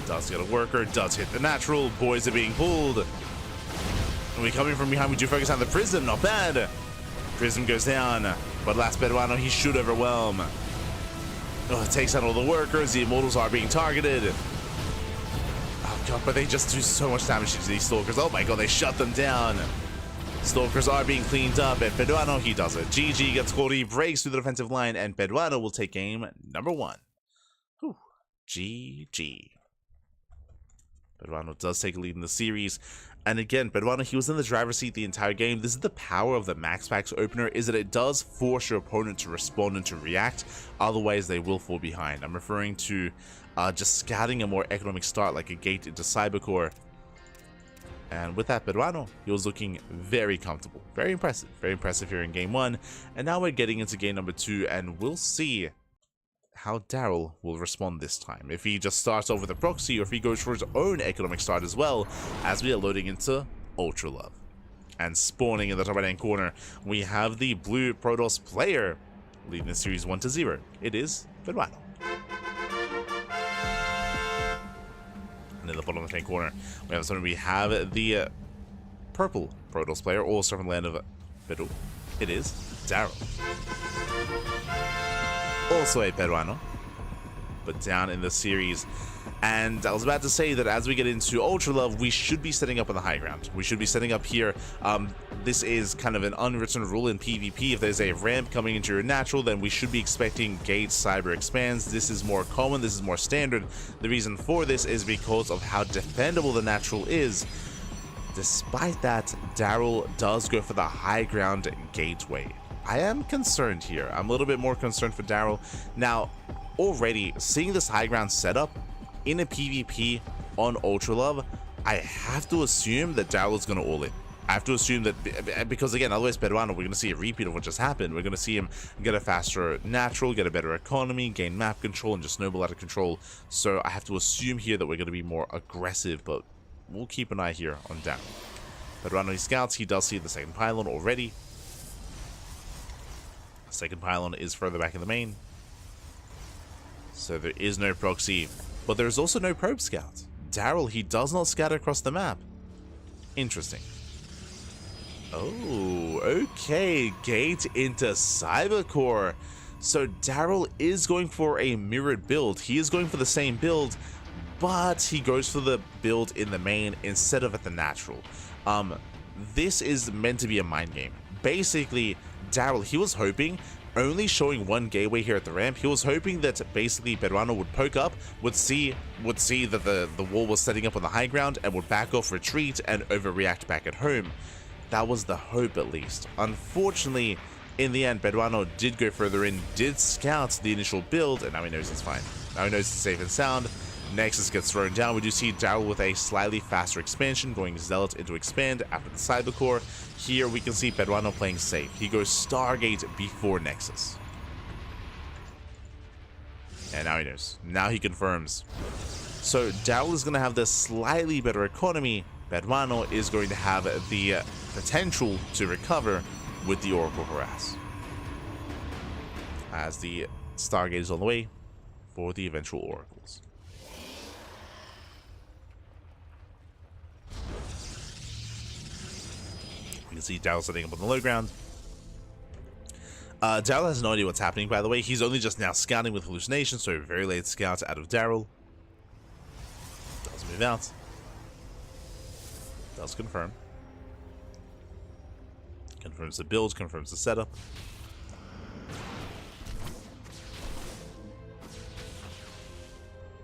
Does get a worker, does hit the natural. Boys are being pulled. And we coming from behind, we do focus on the Prism, not bad. Prism goes down, but last Peruano, he should overwhelm. Oh, it takes out all the workers, the Immortals are being targeted. Oh god, but they just do so much damage to these Stalkers. Oh my god, they shut them down. Stalkers are being cleaned up, and Peruano, he does it. GG gets called, he breaks through the defensive line, and Peruano will take game number 1. Whew. GG. Peruano does take a lead in the series. And again, Peruano, he was in the driver's seat the entire game. This is the power of the Max Packs opener, is that it does force your opponent to respond and to react. Otherwise, they will fall behind. I'm referring to just scouting a more economic start, like a gate into Cybercore. And with that Peruano, he was looking very comfortable. Very impressive here in game 1. And now we're getting into game number 2, and we'll see how Daryl will respond this time. If he just starts off with a proxy, or if he goes for his own economic start as well, as we are loading into Ultra Love. And spawning in the top right hand corner, we have the blue Protoss player leading the series 1-0. It is Peruano. And in the bottom left hand corner, we have the purple Protoss player, also from the land of Peru. It is Daryl. Also a Peruano, but down in the series. And I was about to say that as we get into Ultra Love, we should be setting up on the high ground. We should be setting up here. This is kind of an unwritten rule in PvP. If there's a ramp coming into your natural, then we should be expecting Gate Cyber Expands. This is more common, this is more standard. The reason for this is because of how defendable the natural is. Despite that, Daryl does go for the high ground gateway. I am concerned here. I'm a little bit more concerned for Daryl. Now, already seeing this high ground setup in a PvP on Ultra Love, I have to assume that Daryl is going to all in. I have to assume that, because again, otherwise Peruano, we're going to see a repeat of what just happened. We're going to see him get a faster natural, get a better economy, gain map control, and just snowball out of control. So I have to assume here that we're going to be more aggressive, but we'll keep an eye here on Daryl. Peruano, he scouts, he does see the second pylon already. Second pylon is further back in the main, so there is no proxy, but there's also no probe scout. Daryl, he does not scout across the map. Interesting. Oh, okay, gate into Cybercore. So Daryl is going for a mirrored build. He is going for the same build, but he goes for the build in the main instead of at the natural. This is meant to be a mind game. Basically, Daryl, he was hoping, only showing one gateway here at the ramp, he was hoping that basically Peruano would poke up, would see that the wall was setting up on the high ground, and would back off, retreat, and overreact back at home. That was the hope, at least. Unfortunately, in the end, Peruano did go further in, did scout the initial build, and now he knows it's fine. Now he knows it's safe and sound. Nexus gets thrown down. We do see Daryl with a slightly faster expansion, going Zealot into Expand after the Cybercore. Here we can see Peruano playing safe. He goes Stargate before Nexus. And now he knows. Now he confirms. So Daryl is going to have the slightly better economy. Peruano is going to have the potential to recover with the Oracle Harass. As the Stargate is on the way for the eventual Oracles. You can see Daryl setting up on the low ground. Daryl has no idea what's happening, by the way. He's only just now scouting with hallucination, so very late scout out of Daryl. Does move out. Does confirm. Confirms the build, confirms the setup.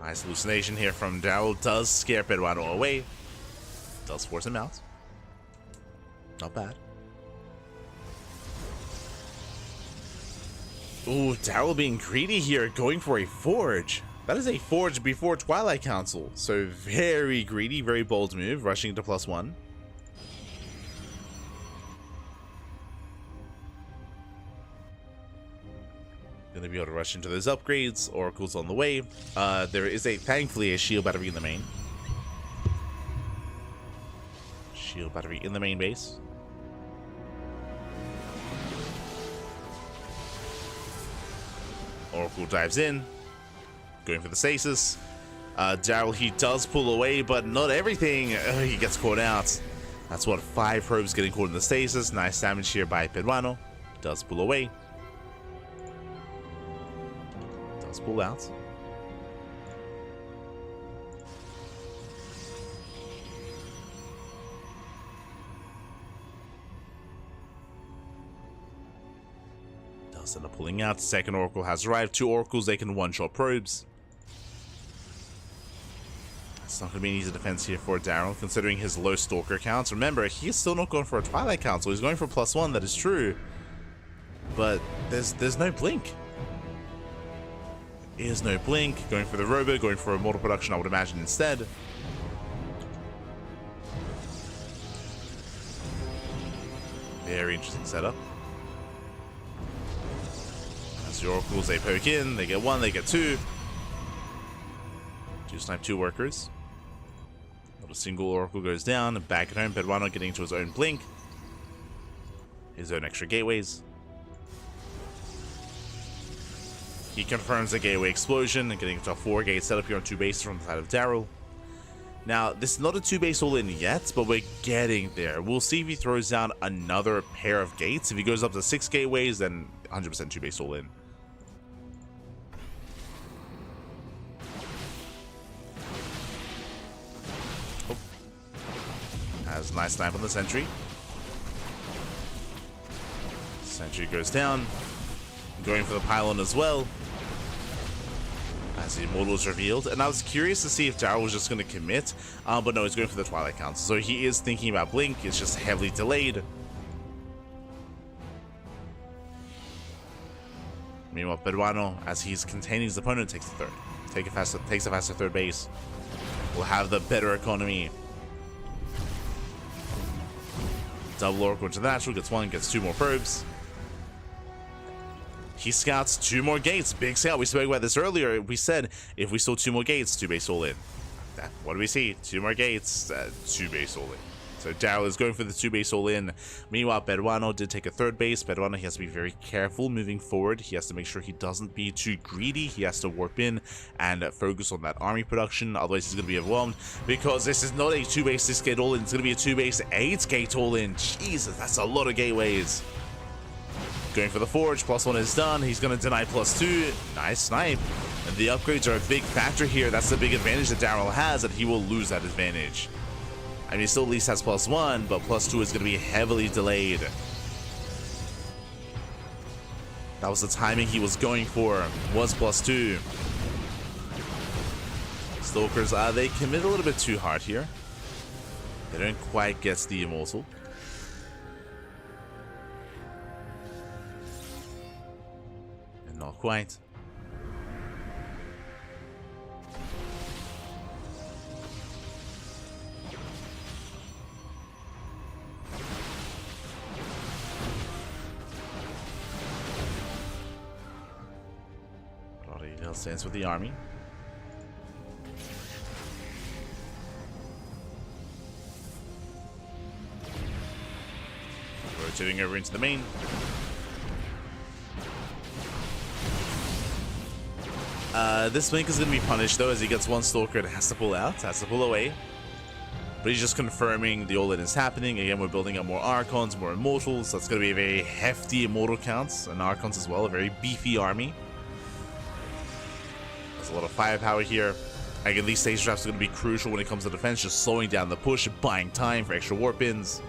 Nice hallucination here from Daryl. Does scare Peruano away. Does force him out. Not bad. Ooh, Daryl being greedy here, going for a forge. That is a forge before Twilight Council. So very greedy, very bold move, rushing into +1. Gonna be able to rush into those upgrades. Oracle's on the way. There is thankfully a shield battery in the main. Shield battery in the main base. Oracle dives in, going for the stasis. Daryl, he does pull away, but not everything. He gets caught out. That's what, 5 probes getting caught in the stasis. Nice damage here by Peruano. Does pull away. Does pull out. Does end up pulling out. Second Oracle has arrived. 2 Oracles, they can one-shot probes. It's not going to be an easy defense here for Daryl, considering his low Stalker counts. Remember, he's still not going for a Twilight Council. He's going for +1, that is true. But there's no blink. There's no blink. Going for the Robo, going for a mortal production, I would imagine, instead. Very interesting setup. As the Oracles, they poke in, they get one, they get two. Two snipe two workers. Not a single Oracle goes down. Back at home, Peruano getting into his own blink. His own extra gateways. He confirms the gateway explosion and getting into a 4-gate setup here on 2 bases from the side of Daryl. Now, this is not a 2-base all-in yet, but we're getting there. We'll see if he throws down another pair of gates. If he goes up to 6 gateways, then 100% 2-base all-in. Oh. Has a nice snipe on the sentry. Sentry goes down. Going for the pylon as well. As the Immortal is revealed. And I was curious to see if Daryl was just going to commit. But no, he's going for the Twilight Council. So he is thinking about Blink. It's just heavily delayed. Meanwhile, Peruano, as he's containing his opponent, takes the third. Takes a faster third base. Will have the better economy. Double Oracle into the natural. Gets one, gets 2 more probes. He scouts 2 more gates. Big scout. We spoke about this earlier. We said if we saw 2 more gates, 2-base all in. What do we see? 2 more gates, 2-base all in. So Daryl is going for the 2-base all in. Meanwhile, Peruano did take a 3rd base. Peruano, he has to be very careful moving forward. He has to make sure he doesn't be too greedy. He has to warp in and focus on that army production. Otherwise, he's going to be overwhelmed because this is not a 2-base 6-gate all in. It's going to be a 2-base 8-gate all in. Jesus, that's a lot of gateways. Going for the Forge, +1 is done. He's going to deny +2. Nice snipe. And the upgrades are a big factor here. That's the big advantage that Daryl has, that he will lose that advantage. I mean, he still at least has +1, but +2 is going to be heavily delayed. That was the timing he was going for, was +2. Stalkers, they commit a little bit too hard here. They don't quite get the Immortal. Not quite. Lauderdale stands with the army. Rotating over into the main. This Blink is going to be punished though, as he gets 1 Stalker and has to pull out, has to pull away. But he's just confirming the all-in is happening. Again, we're building up more Archons, more Immortals. That's going to be a very hefty Immortal counts, and Archons as well, a very beefy army. There's a lot of firepower here. Again, these stage traps are going to be crucial when it comes to defense, just slowing down the push, buying time for extra warp ins.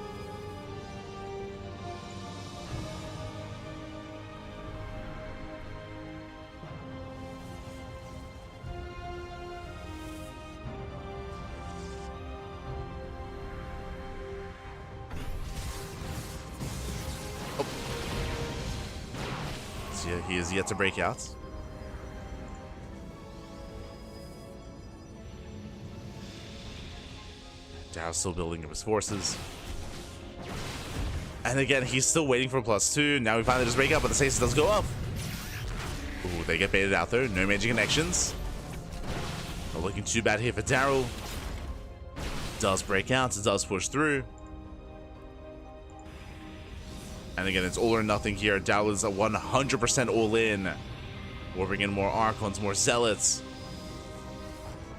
He is yet to break out. Daryl's still building up his forces. And again, he's still waiting for +2. Now we finally just break out, but the stasis does go up. Ooh, they get baited out there. No major connections. Not looking too bad here for Daryl. Does break out. It does push through. And again, it's all or nothing here. Daryl is a 100% all-in. We're bringing in more Archons, more Zealots.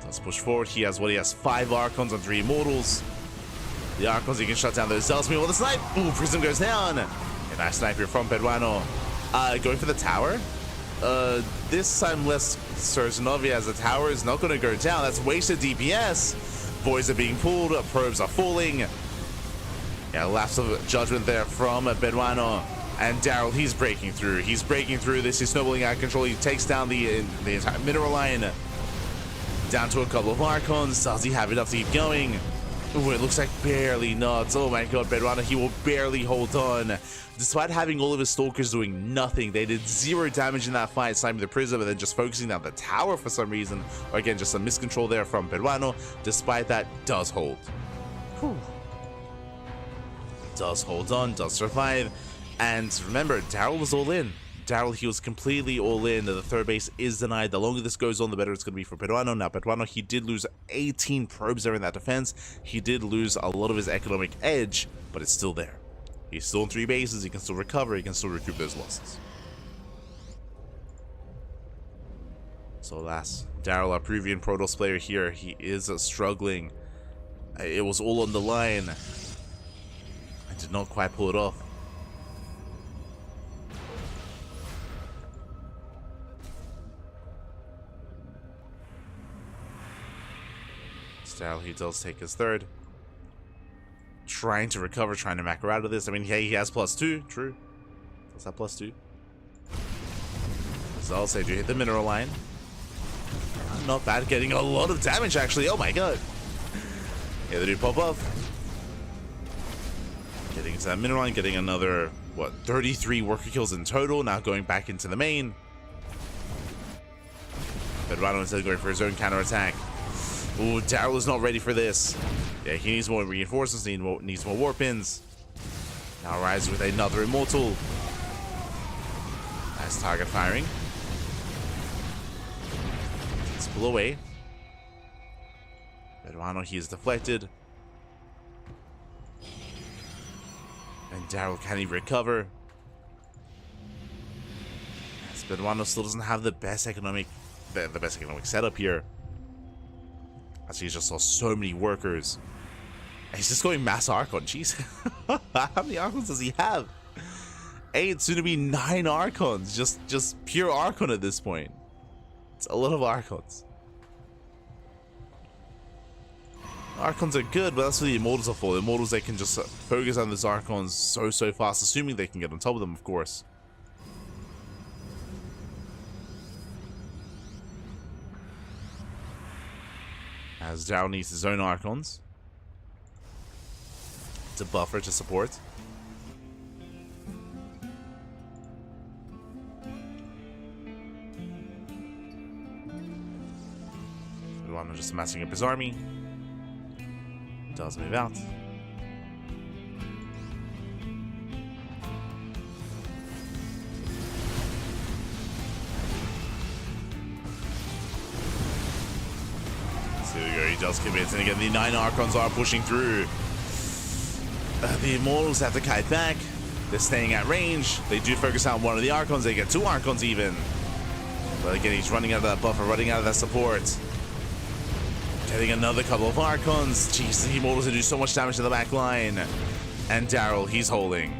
Let's push forward. He has 5 Archons and 3 Immortals. The Archons, he can shut down those Zealots. Meanwhile, the snipe. Ooh, Prism goes down. A nice snipe here from Peruano. Going for the tower. This I'm less certain of, as the tower is not going to go down. That's wasted DPS. Boys are being pulled. Probes are falling. Yeah, lapse of judgment there from Peruano. And Daryl, he's breaking through. He's breaking through this. He's snowballing out of control. He takes down the entire mineral line. Down to a couple of Archons. Does he have enough to keep going? Ooh, it looks like barely not. Oh my god, Peruano, he will barely hold on. Despite having all of his Stalkers doing nothing, they did 0 damage in that fight, sniping the Prism and then just focusing down the tower for some reason. Or again, just some miscontrol there from Peruano. Despite that, does hold. Whew. Does hold on, does survive. And remember, Daryl was all in. Daryl, he was completely all in. The third base is denied. The longer this goes on, the better it's going to be for Peruano. Now, Peruano, he did lose 18 probes there in that defense. He did lose a lot of his economic edge, but it's still there. He's still in 3 bases. He can still recover. He can still recoup those losses. So alas, Daryl, our Peruvian Protoss player here, he is struggling. It was all on the line. I did not quite pull it off. Daryl, he does take his third. Trying to recover, trying to macro out of this. I mean, hey, he has +2, true. Does that +2? So I'll say, do hit the mineral line. Not bad, getting a lot of damage actually. Oh my god. Yeah, they do pop off. Getting into that mineral line, getting another, what, 33 worker kills in total. Now going back into the main. Peruano instead going for his own counterattack. Ooh, Daryl is not ready for this. Yeah, he needs more reinforcements, needs more warp pins. Now rises with another immortal. Nice target firing. Let's pull away. Peruano, he is deflected. And Daryl, can he recover? Yes, Peruano still doesn't have the best economic setup here. As he just lost so many workers. And he's just going mass Archon. Jeez. How many Archons does he have? 8, soon to be 9 Archons. Just pure Archon at this point. It's a lot of Archons. Archons are good, but that's what the Immortals are for. The Immortals, they can just focus on those Archons so fast, assuming they can get on top of them, of course. As Daryl needs his own Archons to buffer, to support. Peruano just massing up his army. Does move out. There we go, he does commit, and again the 9 Archons are pushing through. The Immortals have to kite back. They're staying at range. They do focus on one of the Archons. They get 2 Archons even. But again, he's running out of that buffer, running out of that support. Getting another couple of Archons. Jeez, the Immortals do so much damage to the back line. And Daryl, he's holding.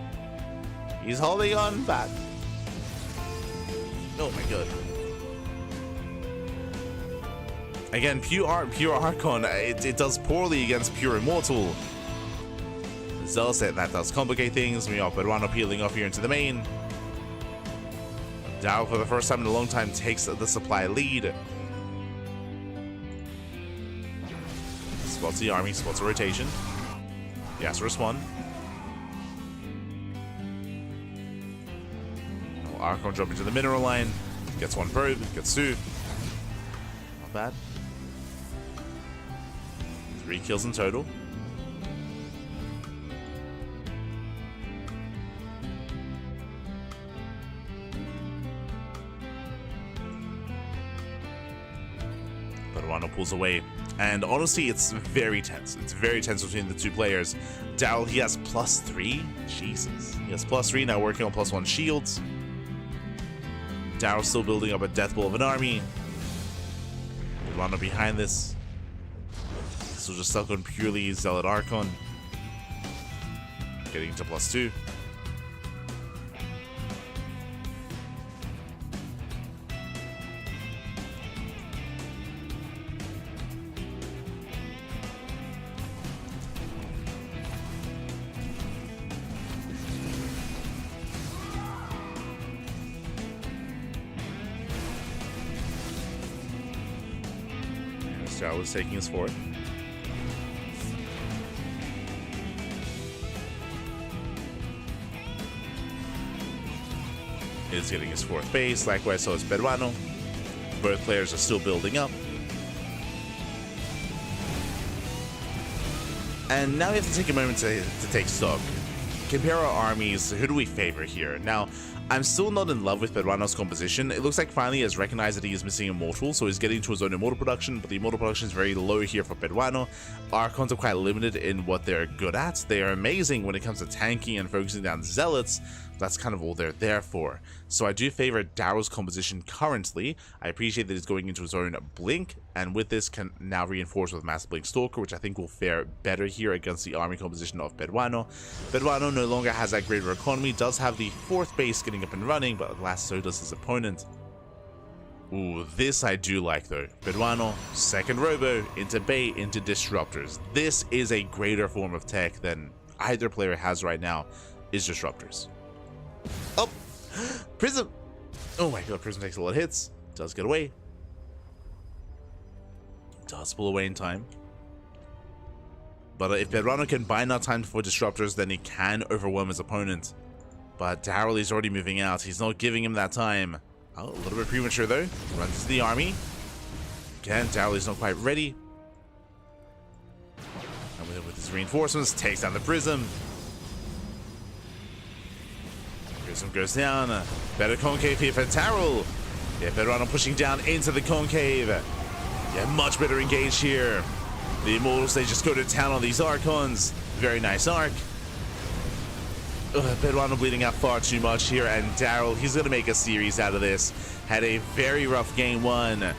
He's holding on back. Oh my god. Again, pure Archon, it does poorly against pure Immortal. Zealous, that does complicate things. We are Peruano peeling off here into the main. Daryl, for the first time in a long time, takes the supply lead. Spots the army, spots a rotation. Yes, respond. Archon jump into the mineral line. Gets 1 probe, gets 2. Not bad. 3 kills in total. Peruano pulls away. And honestly, it's very tense. It's very tense between the 2 players. Daryl, he has +3. Jesus. He has +3, now working on +1 shields. Daryl still building up a death blow of an army. Peruano behind this. So just stuck on purely Zealot Archon. Getting to +2. Daryl was taking his 4th. Is getting his 4th base. Likewise, so is Peruano. Both players are still building up. And now we have to take a moment to take stock. compare our armies, who do we favor here? Now, I'm still not in love with Peruano's composition. It looks like finally he has recognized that he is missing Immortal, so he's getting to his own Immortal production, but the Immortal production is very low here for Peruano. Archons are quite limited in what they're good at. They are amazing when it comes to tanking and focusing down Zealots. That's kind of all they're there for. So I do favor Darrow's composition currently. I appreciate that he's going into his own Blink, and with this can now reinforce with Mass Blink Stalker, which I think will fare better here against the army composition of Peruano. Peruano no longer has that greater economy, does have the 4th base getting up and running, but alas, so does his opponent. Ooh, this I do like though. Peruano, 2nd Robo, into Bay, into Disruptors. This is a greater form of tech than either player has right now, is Disruptors. Oh, Prism! Oh my god, Prism takes a lot of hits. Does get away. Does pull away in time. But if Peruano can buy enough time for Disruptors, then he can overwhelm his opponent. But Darryl is already moving out. He's not giving him that time. Oh, a little bit premature though. Runs into the army. Again, Darryl is not quite ready. And with his reinforcements, takes down the Prism. Prism goes down. Better concave here for Darryl. Yeah, Peruano pushing down into the concave. Yeah, much better engaged here. The Immortals, they just go to town on these Archons. Very nice arc. Peruano bleeding out far too much here, and Darryl, he's going to make a series out of this. Had a very rough game 1,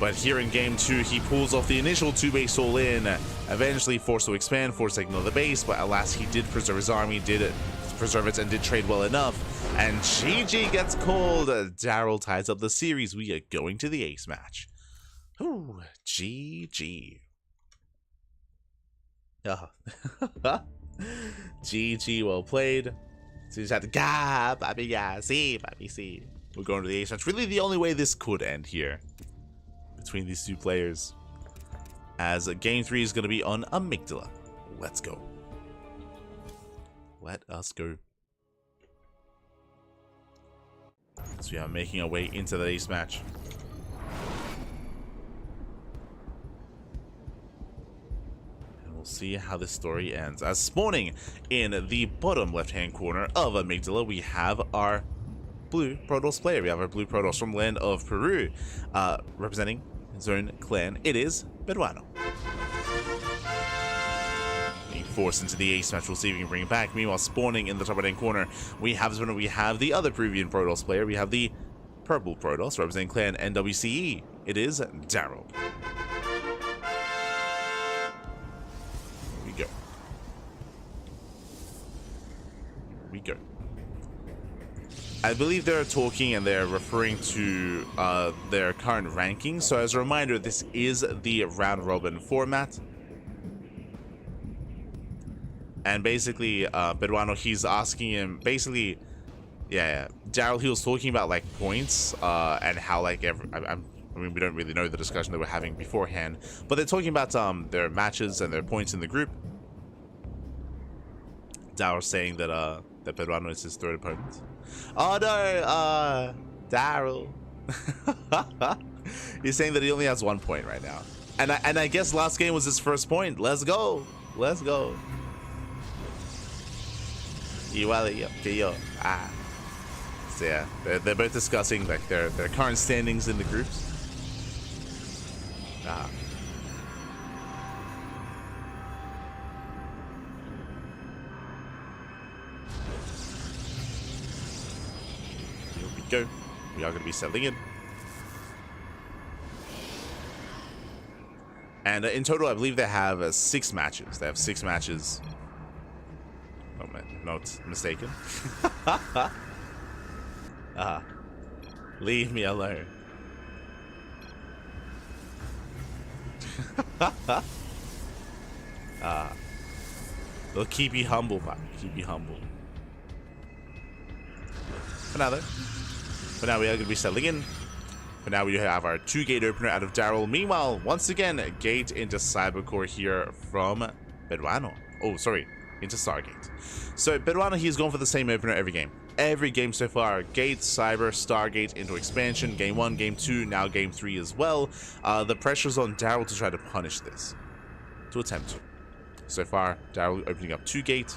but here in game 2, he pulls off the initial 2-base all-in, eventually forced to expand, forced to take another base, but alas, he did preserve his army, did preserve it, and did trade well enough, and GG gets called. Darryl ties up the series. We are going to the ace match. Ooh, GG. Oh. GG, well played. So you just have to papi, see. We're going to the ace match. Really the only way this could end here between these two players, as game 3 is going to be on Amygdala. Let's go. Let us go. So we are making our way into the ace match. We'll see how this story ends. As spawning in the bottom left-hand corner of Amygdala, we have our blue Protoss player. We have our blue Protoss from land of Peru, representing his own clan. It is Peruano. Being forced into the ace match, we'll see if we can bring it back. Meanwhile, spawning in the top right-hand corner, we have the other Peruvian Protoss player. We have the purple Protoss, representing clan NWCE. It is Darryl. We go. I believe they're talking and they're referring to their current rankings. So as a reminder, this is the round robin format. And basically, Peruano, he's asking him, basically, yeah, Darryl, he was talking about like points and how like I mean, we don't really know the discussion that we're having beforehand, but they're talking about their matches and their points in the group. Darryl saying that that Peruano is his 3rd opponent. Oh no, Darryl. He's saying that he only has 1 point right now, and I guess last game was his 1st point. Let's go, let's go. So yeah, they're both discussing like their current standings in the groups. Go. We are going to be settling in. And in total, I believe they have 6 matches. They have 6 matches. Oh man, not mistaken. Leave me alone. They'll keep you humble, man. Keep you humble. For now, though. For now, we are going to be settling in. For now, we have our 2-gate opener out of Darryl. Meanwhile, once again, gate into Cybercore here from Peruano. Oh, sorry, into Stargate. So Peruano, he's gone for the same opener every game. Every game so far, Gate, Cyber, Stargate into expansion. Game 1, Game 2, now Game 3 as well. The pressure's on Darryl to try to punish this. To attempt to. So far, Darryl opening up 2-gate.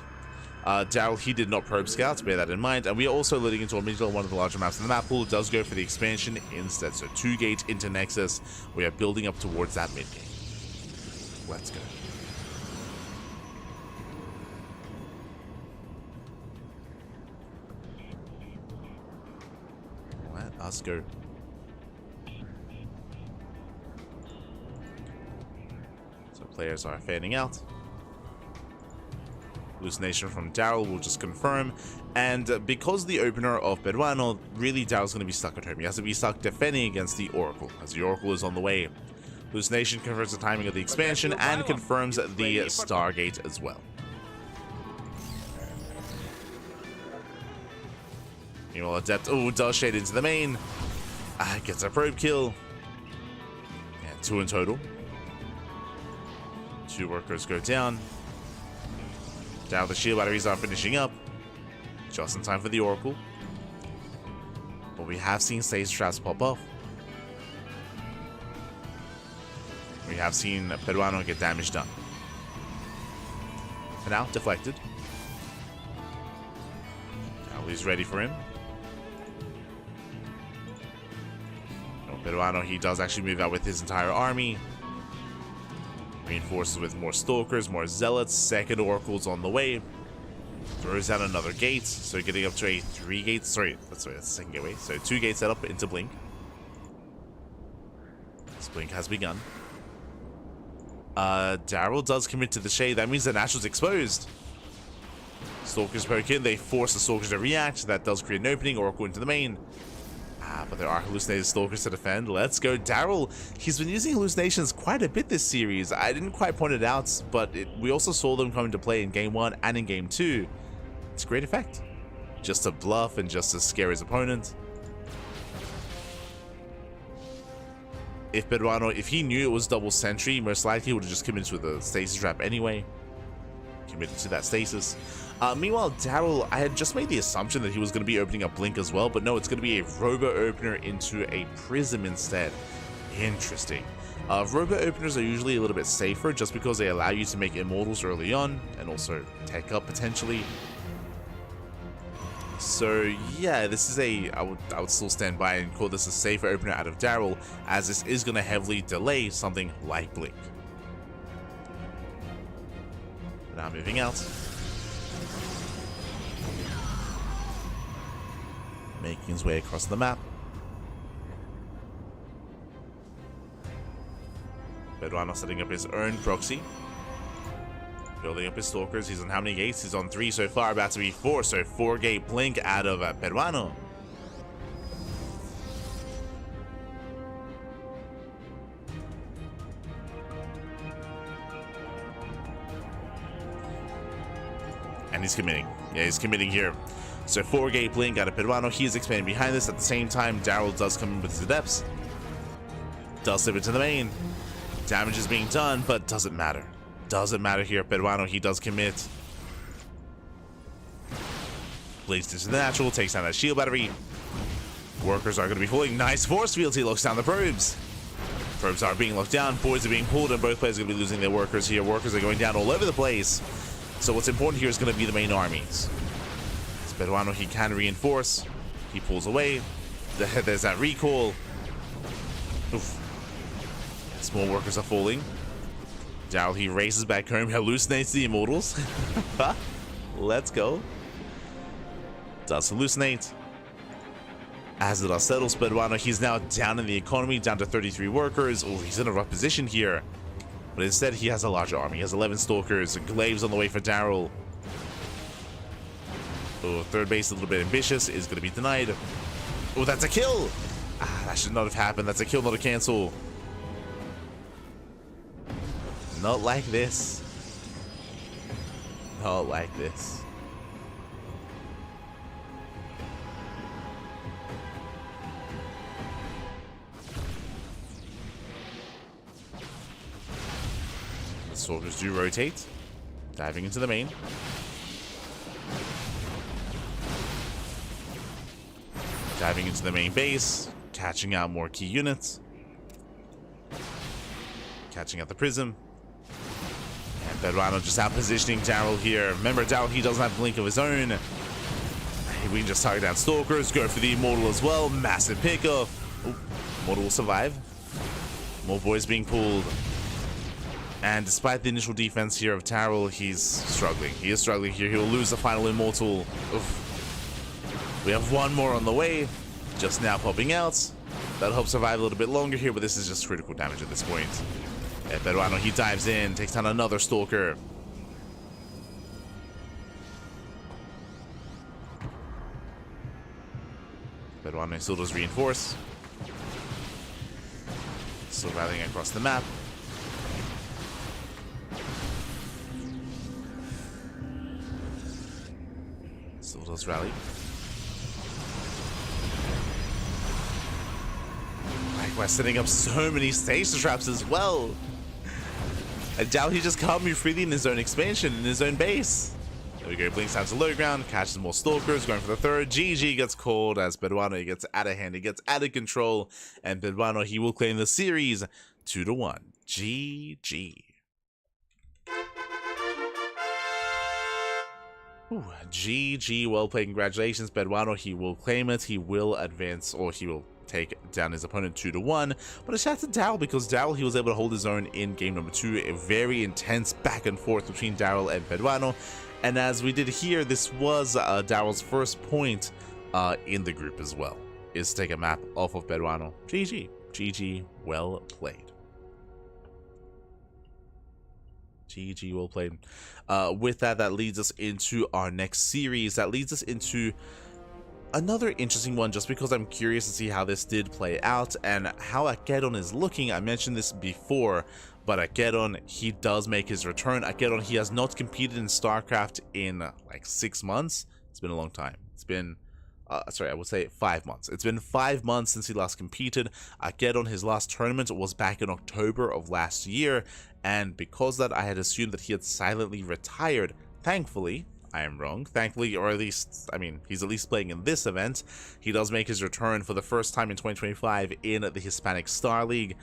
Daryl, he did not probe scouts, bear that in mind. And we are also loading into Omidla, one of the larger maps in the map pool. Does go for the expansion instead. So 2 gates into Nexus. We are building up towards that mid game. Let's go. Let us go. So players are fanning out. Hallucination from Daryl will just confirm. And because the opener of Peruano, really Daryl's going to be stuck at home. He has to be stuck defending against the Oracle, as the Oracle is on the way. Hallucination confirms the timing of the expansion and confirms the Stargate as well. Meanwhile, Adept, does shade into the main. Gets a probe kill. And 2 in total. 2 workers go down. Now the shield batteries are finishing up. Just in time for the Oracle. But we have seen stasis traps pop off. We have seen Peruano get damage done. For now, deflected. Now he's ready for him. Peruano, he does actually move out with his entire army. Reinforces with more Stalkers, more Zealots. Second Oracle's on the way. Throws out another gate. So getting up to a 3 gates. Sorry, that's the second gateway. So 2 gates set up into Blink. This Blink has begun. Daryl does commit to the shade. That means the Natural's exposed. Stalkers poke in. They force the Stalkers to react. That does create an opening. Oracle into the main. But there are hallucinated Stalkers to defend. Let's go. Daryl, he's been using hallucinations quite a bit this series. I didn't quite point it out, but we also saw them come into play in Game 1 and in Game 2. It's a great effect. Just to bluff and just to scare his opponent. If Peruano, if he knew it was double sentry, most likely he would have just committed with a stasis trap anyway. Committed to that stasis. Meanwhile, Daryl, I had just made the assumption that he was going to be opening up Blink as well, but no, it's going to be a Robo opener into a Prism instead. Interesting. Robo openers are usually a little bit safer just because they allow you to make immortals early on and also tech up potentially. So yeah, this is I would still stand by and call this a safer opener out of Daryl, as this is going to heavily delay something like Blink. Now moving out. Making his way across the map. Peruano setting up his own proxy. Building up his Stalkers. He's on how many gates? He's on 3 so far, about to be 4. So 4 gate Blink out of Peruano. And he's committing. Yeah, he's committing here. So 4 gate Blink out of Peruano. He is expanding behind this. At the same time, Daryl does come in with his Adepts. Does slip into the main. Damage is being done, but doesn't matter. Doesn't matter here. Peruano, he does commit. Blades into the Natural. Takes down that shield battery. Workers are going to be pulling. Nice force field. He locks down the probes. Probes are being locked down. Boards are being pulled, and both players are going to be losing their workers here. Workers are going down all over the place. So what's important here is going to be the main armies. Peruano, he can reinforce. He pulls away. There's that recall. Oof. Small workers are falling. Daryl, he races back home, hallucinates the immortals. Let's go. Does hallucinate. As it settles, Peruano, he's now down in the economy, down to 33 workers. Oh, he's in a rough position here. But instead, he has a larger army. He has 11 Stalkers. Glaives on the way for Daryl. Oh, third base a little bit ambitious, is going to be denied. Oh, that's a kill! That should not have happened. That's a kill, not a cancel. Not like this. Not like this. The soldiers do rotate. Diving into the main. Diving into the main base, catching out more key units, catching out the Prism, and Peruano just out positioning Daryl here. Remember, Daryl, he doesn't have Blink of his own. We can just target down Stalkers, go for the Immortal as well. Massive pickup. Oh, Immortal will survive. More boys being pulled. And despite the initial defense here of Daryl, he's struggling. He is struggling here. He'll lose the final Immortal. Oof. We have one more on the way. Just now popping out. That'll help survive a little bit longer here, but this is just critical damage at this point. Yeah, Peruano, he dives in, takes down another Stalker. Peruano still does reinforce. Still rallying across the map. Still does rally. We're setting up so many station traps as well. I doubt he just can't move freely in his own expansion, in his own base. There we go, blinks down to low ground, catches more Stalkers, going for the third. GG gets called as Peruano gets out of hand, he gets out of control, and Peruano, he will claim the series 2-1. GG. Ooh, GG, well played, congratulations. Peruano, he will claim it, he will advance, or he will take down his opponent 2-1. But a shout out to Daryl, because Daryl, he was able to hold his own in game number 2. A very intense back and forth between Daryl and Peruano. And as we did here, this was Daryl's first point in the group as well, is to take a map off of Peruano. GG. GG, well played. GG, well played. With that, that leads us into our next series. That leads us into another interesting one, just because I'm curious to see how this did play out and how AqueroN is looking. I mentioned this before, but AqueroN, he does make his return. AqueroN, he has not competed in StarCraft in like 6 months. It's been a long time. It's been, sorry, I would say 5 months. It's been 5 months since he last competed. AqueroN, his last tournament was back in October of last year, and because of that, I had assumed that he had silently retired. Thankfully, I am wrong. Thankfully, or at least, I mean, he's at least playing in this event. He does make his return for the first time in 2025 in the Hispanic Star League.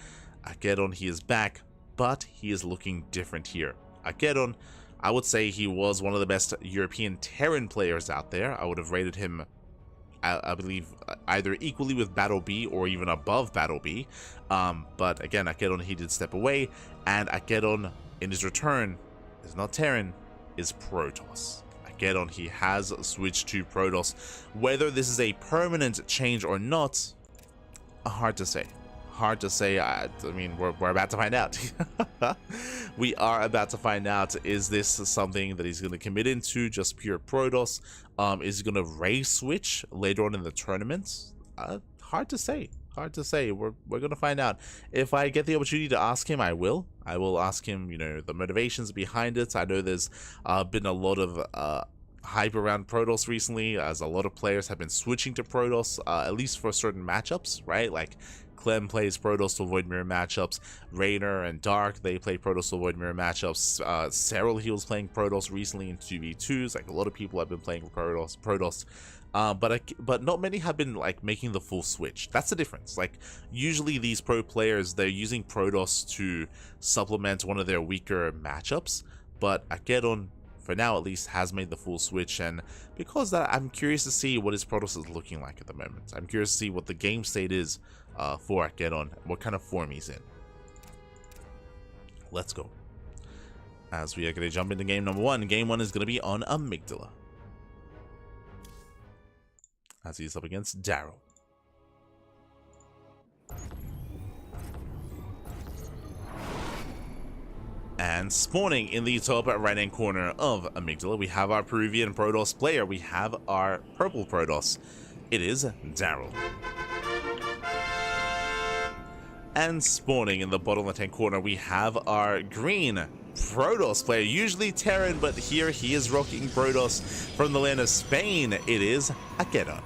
AqueroN, he is back, but he is looking different here. AqueroN, I would say he was one of the best European Terran players out there. I would have rated him, I believe, either equally with Battle B or even above Battle B. But again, AqueroN, he did step away, and AqueroN, in his return, is not Terran, is Protoss. AqueroN, he has switched to Protoss. Whether this is a permanent change or not, hard to say. Hard to say. I mean, we're about to find out. We are about to find out. Is this something that he's going to commit into, just pure Protoss? Is he going to race switch later on in the tournament? Hard to say. Hard to say. We're going to find out. If I get the opportunity to ask him, I will. I will ask him, you know, the motivations behind it. I know there's been a lot of hype around Protoss recently, as a lot of players have been switching to Protoss, at least for certain matchups, right? Like Clem plays Protoss to avoid mirror matchups. Raynor and Dark, they play Protoss to avoid mirror matchups. Cyril, he was playing Protoss recently in 2v2s. Like, a lot of people have been playing Protoss. But not many have been like making the full switch. That's the difference. Like, usually these pro players, they're using Protoss to supplement one of their weaker matchups, but AqueroN, for now at least, has made the full switch. And because that, I'm curious to see what his Protoss is looking like at the moment. I'm curious to see what the game state is for AqueroN, what kind of form he's in. Let's go, as we are going to jump into game number 1. Game 1 is going to be on Amygdala, as he's up against Daryl. And spawning in the top right-hand corner of Amygdala, we have our Peruvian Protoss player. We have our purple Protoss. It is Daryl. And spawning in the bottom left-hand corner, we have our green Protoss player, usually Terran, but here he is rocking Protoss from the land of Spain. It is AqueroN.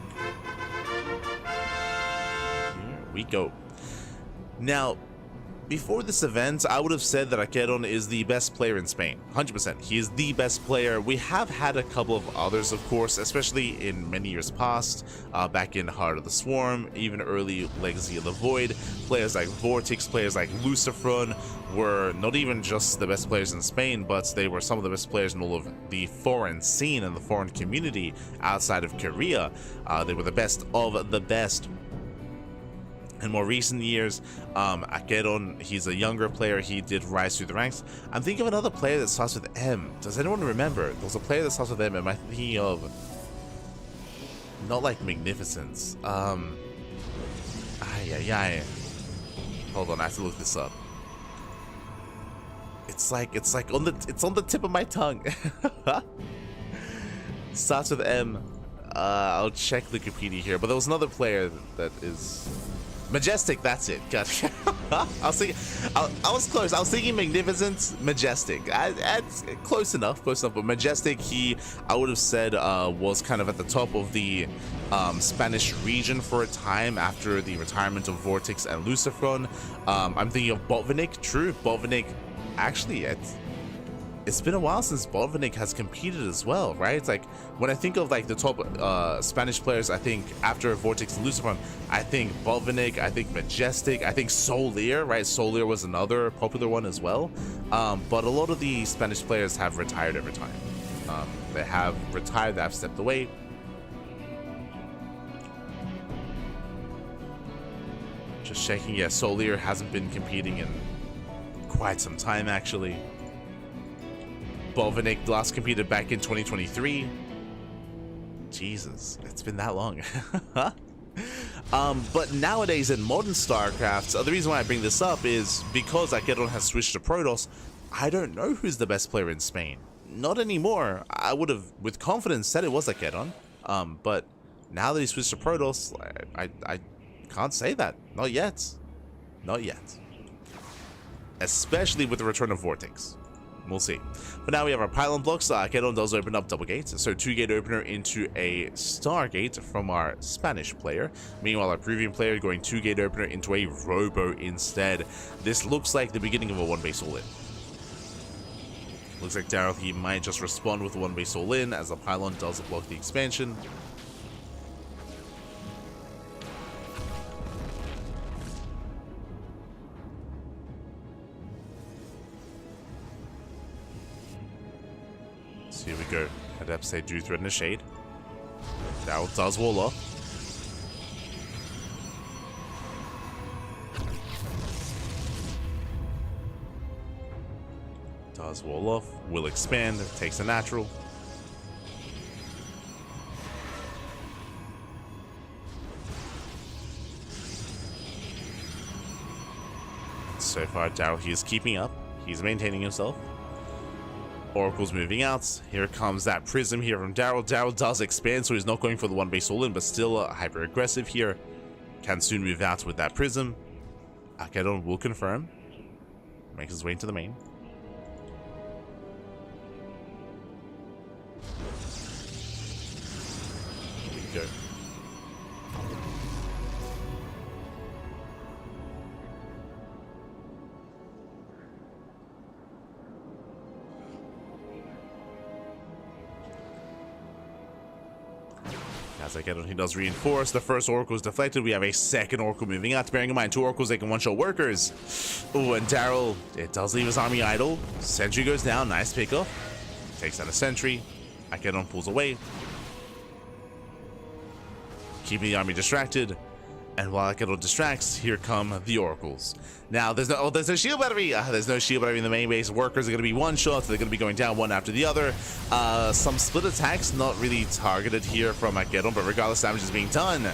Here we go. Now, Before this event, I would have said that AqueroN is the best player in Spain. 100%. He is the best player. We have had a couple of others, of course, especially in many years past, back in Heart of the Swarm, even early Legacy of the Void. Players like Vortex, players like Luciferon were not even just the best players in Spain, but they were some of the best players in all of the foreign scene and the foreign community outside of Korea. They were the best of the best. In more recent years, AqueroN, he's a younger player. He did rise through the ranks. I'm thinking of another player that starts with M. Does anyone remember? There's a player that starts with M. Am I thinking of... Not like Magnificence. Hold on, I have to look this up. It's on the tip of my tongue. Starts with M. I'll check Wikipedia here, but there was another player that is... Majestic, that's it. Gotcha. I was close. I was thinking Magnificent, Majestic. It's close enough, but Majestic, I would have said, was kind of at the top of the Spanish region for a time after the retirement of Vortex and Luciferon. I'm thinking of Botvinnik. True, Botvinnik. Actually, it's been a while since Botvinnik has competed as well, right? It's like, when I think of like the top Spanish players, I think after Vortex and Luciferon, I think Botvinnik, I think Majestic, I think Solier, right? Solier was another popular one as well. But a lot of the Spanish players have retired over time. They have retired, they have stepped away. Just checking, yeah, Solier hasn't been competing in quite some time, actually. Botvinnik last competed back in 2023. Jesus, it's been that long. But nowadays in modern StarCraft, the reason why I bring this up is because AqueroN has switched to Protoss. I don't know who's the best player in Spain. Not anymore. I would have, with confidence, said it was AqueroN. But now that he switched to Protoss, I can't say that. Not yet. Not yet. Especially with the return of Vortex. We'll see. But now we have our pylon blocks. AqueroN does open up double gates, so 2-gate opener into a Stargate from our Spanish player. Meanwhile, our Peruvian player going 2-gate opener into a Robo instead. This looks like the beginning of a one-base all-in. Looks like Daryl, he might just respond with a one-base all-in as the pylon does block the expansion. Here we go. Adepts, they do threaten a shade. Daryl does wall off. Does wall off. Will expand. Takes a natural. So far, Daryl, he is keeping up. He's maintaining himself. Oracle's moving out. Here comes that prism here from Daryl. Daryl does expand, so he's not going for the one-base all-in, but still hyper aggressive here. Can soon move out with that prism. AqueroN will confirm. Makes his way into the main. Here we go. As AqueroN, he does reinforce. The first Oracle is deflected. We have a second Oracle moving out. Bearing in mind, 2 Oracles, they can one-shot workers. Oh, and Daryl, it does leave his army idle. Sentry goes down. Nice pickup. Takes out a sentry. AqueroN pulls away. Keeping the army distracted. And while AqueroN distracts, here come the Oracles. Now, there's no shield battery. There's no shield battery in the main base. Workers are going to be one-shot. They're going to be going down one after the other. Some split attacks, not really targeted here from AqueroN, but regardless, damage is being done.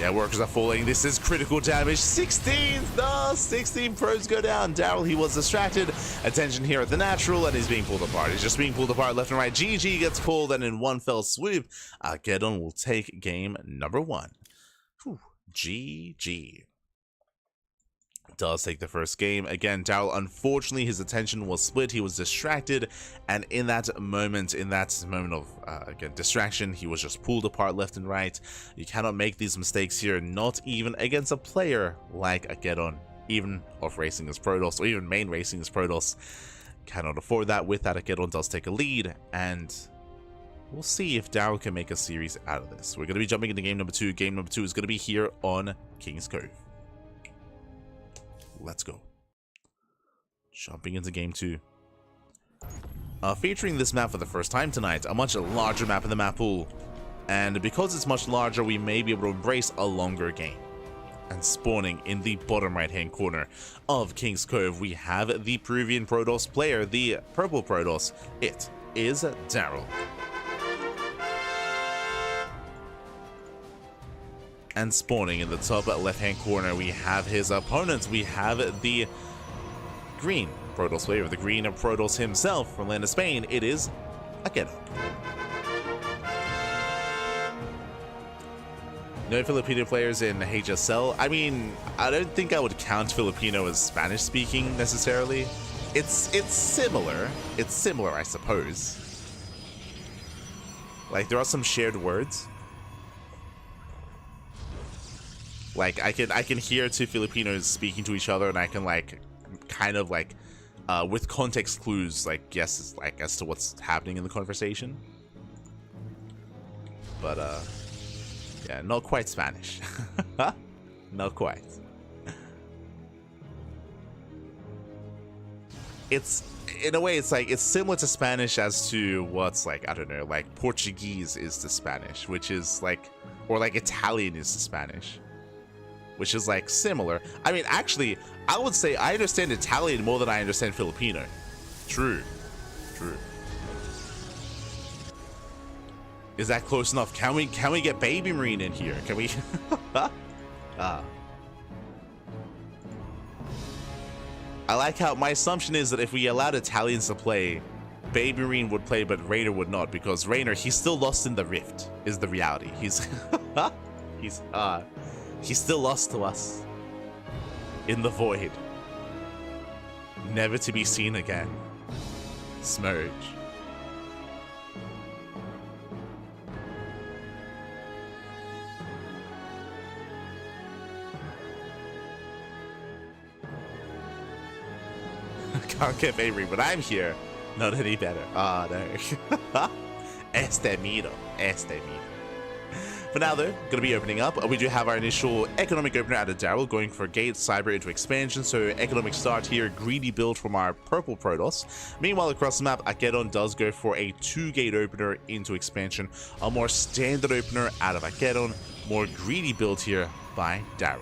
Yeah, workers are falling. This is critical damage. 16! No, 16 probes go down. Daryl, he was distracted. Attention here at the natural, and he's being pulled apart. He's just being pulled apart left and right. GG gets pulled, and in one fell swoop, AqueroN will take game number 1. Whew. GG. Does take the first game. Again, Daryl, unfortunately, his attention was split. He was distracted, and in that moment of, again, distraction, he was just pulled apart left and right. You cannot make these mistakes here, not even against a player like AqueroN. even off racing as Protoss, or even main racing as Protoss. Cannot afford that. With that, AqueroN does take a lead, and we'll see if Daryl can make a series out of this. We're going to be jumping into game number 2. Game number 2 is going to be here on King's Cove. Let's go. Jumping into game 2. Featuring this map for the first time tonight, a much larger map in the map pool. And because it's much larger, we may be able to embrace a longer game. And spawning in the bottom right hand corner of King's Cove, we have the Peruvian Protoss player, the purple Protoss. It is Daryl. And spawning in the top left hand corner, we have his opponents. We have the green Protoss player, the green Protoss himself from land of Spain. It is AqueroN. No Filipino players in HSL. I mean, I don't think I would count Filipino as Spanish speaking necessarily. It's similar. It's similar, I suppose. Like, there are some shared words. Like, I can hear two Filipinos speaking to each other, and I can like kind of like with context clues like guess like as to what's happening in the conversation. But yeah, not quite Spanish. Not quite. It's, in a way, it's like, it's similar to Spanish as to what's like, I don't know, like Portuguese is to Spanish, which is like, or like Italian is to Spanish, which is like similar. I mean, actually, I would say I understand Italian more than I understand Filipino. True. True. Is that close enough? Can we get Baby Marine in here? Can we? I like how my assumption is that if we allowed Italians to play, Baby Marine would play, but Raynor would not, because Raynor, he's still lost in the rift, is the reality. He's he's still lost to us in the void, never to be seen again. Smurge. Can't get Avery, but I'm here. Not any better. Ah, no. Este miro. For now, though, gonna be opening up. We do have our initial economic opener out of Daryl, going for Gate, Cyber into Expansion. So economic start here, greedy build from our purple Protoss. Meanwhile, across the map, AqueroN does go for a 2-gate opener into Expansion. A more standard opener out of AqueroN. More greedy build here by Daryl.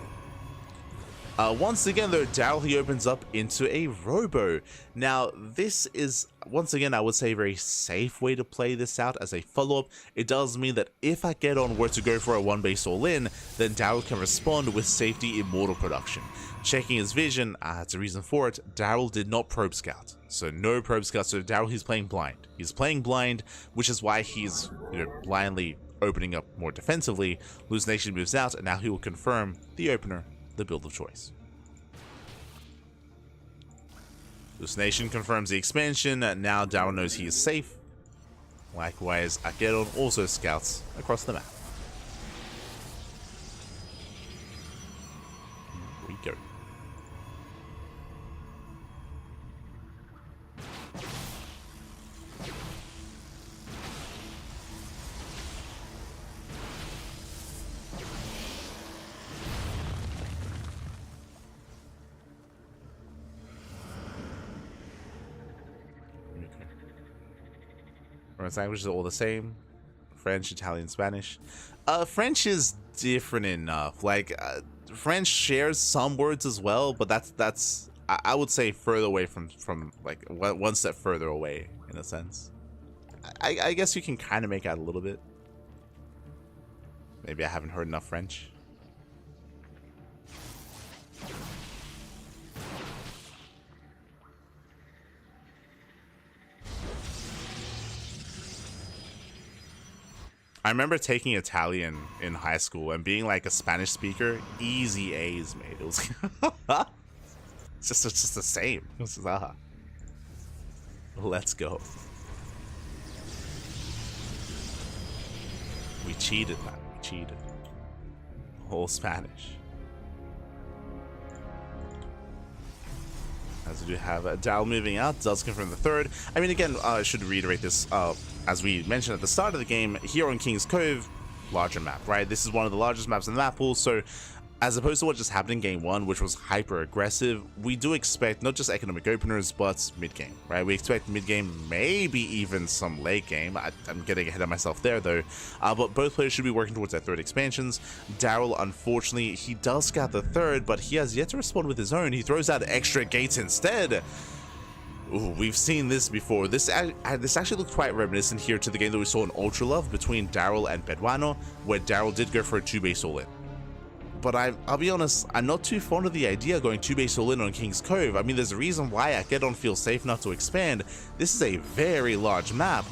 Once again, though, Daryl, he opens up into a Robo. Now, this is, once again, I would say a very safe way to play this out as a follow-up. It does mean that if AqueroN were to go for a 1-base all-in, then Daryl can respond with safety Immortal production. Checking his vision, that's a reason for it, Daryl did not probe scout. So no probe scout, so Daryl, he's playing blind. He's playing blind, which is why he's, blindly opening up more defensively. Hallucination moves out, and now he will confirm the opener, the build of choice. Hallucination confirms the expansion. Now Daryl knows he is safe. Likewise, AqueroN also scouts across the map. Here we go. Languages are all the same. French, Italian, Spanish. French is different enough. Like, French shares some words as well, but that's I would say further away from like one step further away in a sense. I guess you can kind of make out a little bit. Maybe I haven't heard enough French. I remember taking Italian in high school and being like a Spanish speaker. Easy A's, mate. It was it's just the same. It was let's go. We cheated, man. We cheated. Whole Spanish. As we do have Dal moving out, does confirm the third. I mean, again, I should reiterate this, as we mentioned at the start of the game, here on King's Cove, larger map, right? This is one of the largest maps in the map pool, so as opposed to what just happened in game one, which was hyper aggressive, we do expect not just economic openers, but mid-game, right? We expect mid-game, maybe even some late game. I'm getting ahead of myself there though, but both players should be working towards their third expansions. Daryl, unfortunately, he does scout the third, but he has yet to respond with his own. He throws out extra gates instead. Ooh, we've seen this before. This actually looked quite reminiscent here to the game that we saw in Ultra Love between Daryl and Bedwano, where Daryl did go for a 2-base all-in. But I'll be honest, I'm not too fond of the idea of going 2-base all-in on King's Cove. I mean, there's a reason why AqueroN feels safe enough to expand. This is a very large map.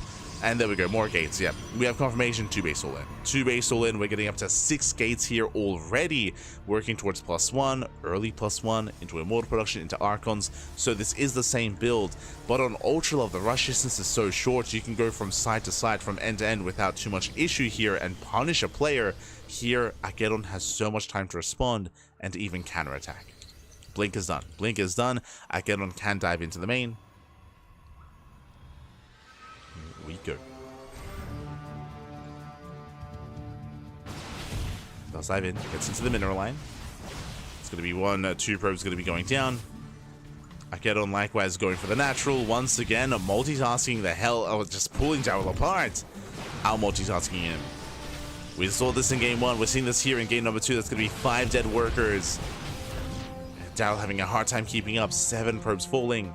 And there we go, more gates. Yep, we have confirmation, 2-base all-in. 2-base all-in, we're getting up to 6 gates here already, working towards +1, early +1, into Immortal production, into Archons. So this is the same build, but on Ultra Love, the rush distance is so short, you can go from side to side, from end to end without too much issue here and punish a player. Here, AqueroN has so much time to respond and to even counterattack. Blink is done. Blink is done. AqueroN can dive into the main. Here we go. Does dive in, gets into the mineral line. It's going to be 1, 2 probes going to be going down. AqueroN likewise going for the natural. Once again, multitasking the hell out of just pulling Daryl apart. Out multitasking him. We saw this in game 1. We're seeing this here in game number 2. That's going to be 5 dead workers. Daryl having a hard time keeping up. 7 probes falling.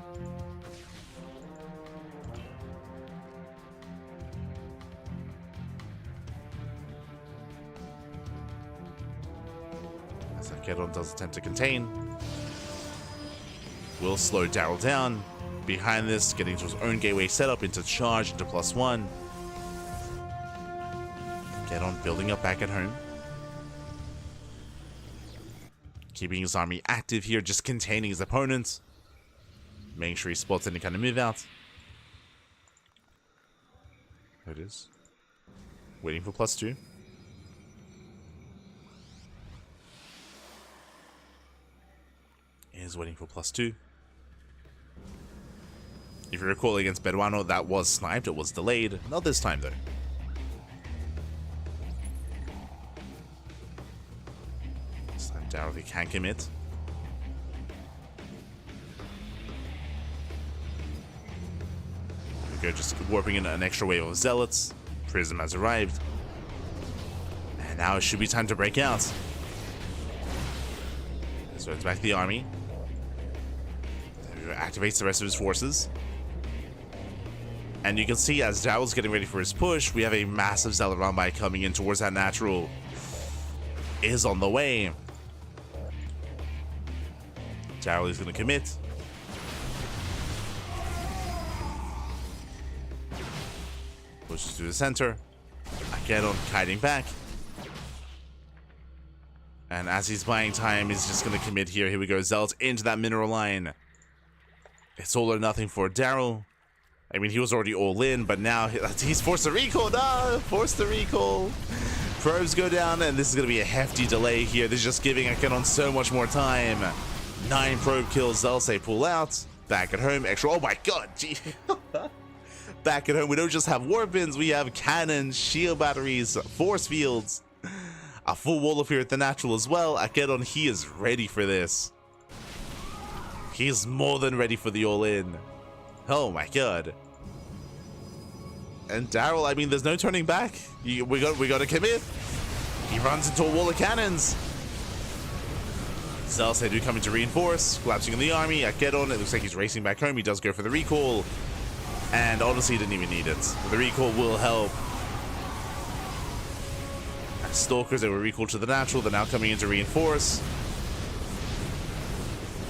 As AqueroN does attempt to contain. Will slow Daryl down. Behind this, getting to his own gateway setup into charge, into +1. AqueroN building up back at home. Keeping his army active here, just containing his opponents. Making sure he spots any kind of move out. There it is. Waiting for +2. Is waiting for +2. If you recall against Bedwano, that was sniped, it was delayed. Not this time though. Daryl, he can commit. There we go, just warping in an extra wave of zealots. Prism has arrived. And now it should be time to break out. So it's back to the army. There we go, activates the rest of his forces. And you can see as Daryl's getting ready for his push, we have a massive zealot round by coming in towards that natural. Is on the way. Daryl is going to commit. Pushes to the center. AqueroN kiting back. And as he's buying time, he's just going to commit here. Here we go. Zealots into that mineral line. It's all or nothing for Daryl. I mean, he was already all in, but now he's forced to recall. No, forced to recall. Probes go down, and this is going to be a hefty delay here. This is just giving AqueroN so much more time. 9 probe kills, they'll say pull out. Back at home, extra, oh my god, gee. Back at home, we don't just have warpins, we have cannons, shield batteries, force fields. A full wall up here at the natural as well. AqueroN, he is ready for this. He's more than ready for the all-in. Oh my god. And Daryl, I mean, there's no turning back. We got to commit. He runs into a wall of cannons. Zealots, they do come in to reinforce, collapsing in the army. AqueroN, it looks like he's racing back home. He does go for the recall. And honestly, he didn't even need it. The recall will help. Stalkers, they were recalled to the natural. They're now coming in to reinforce.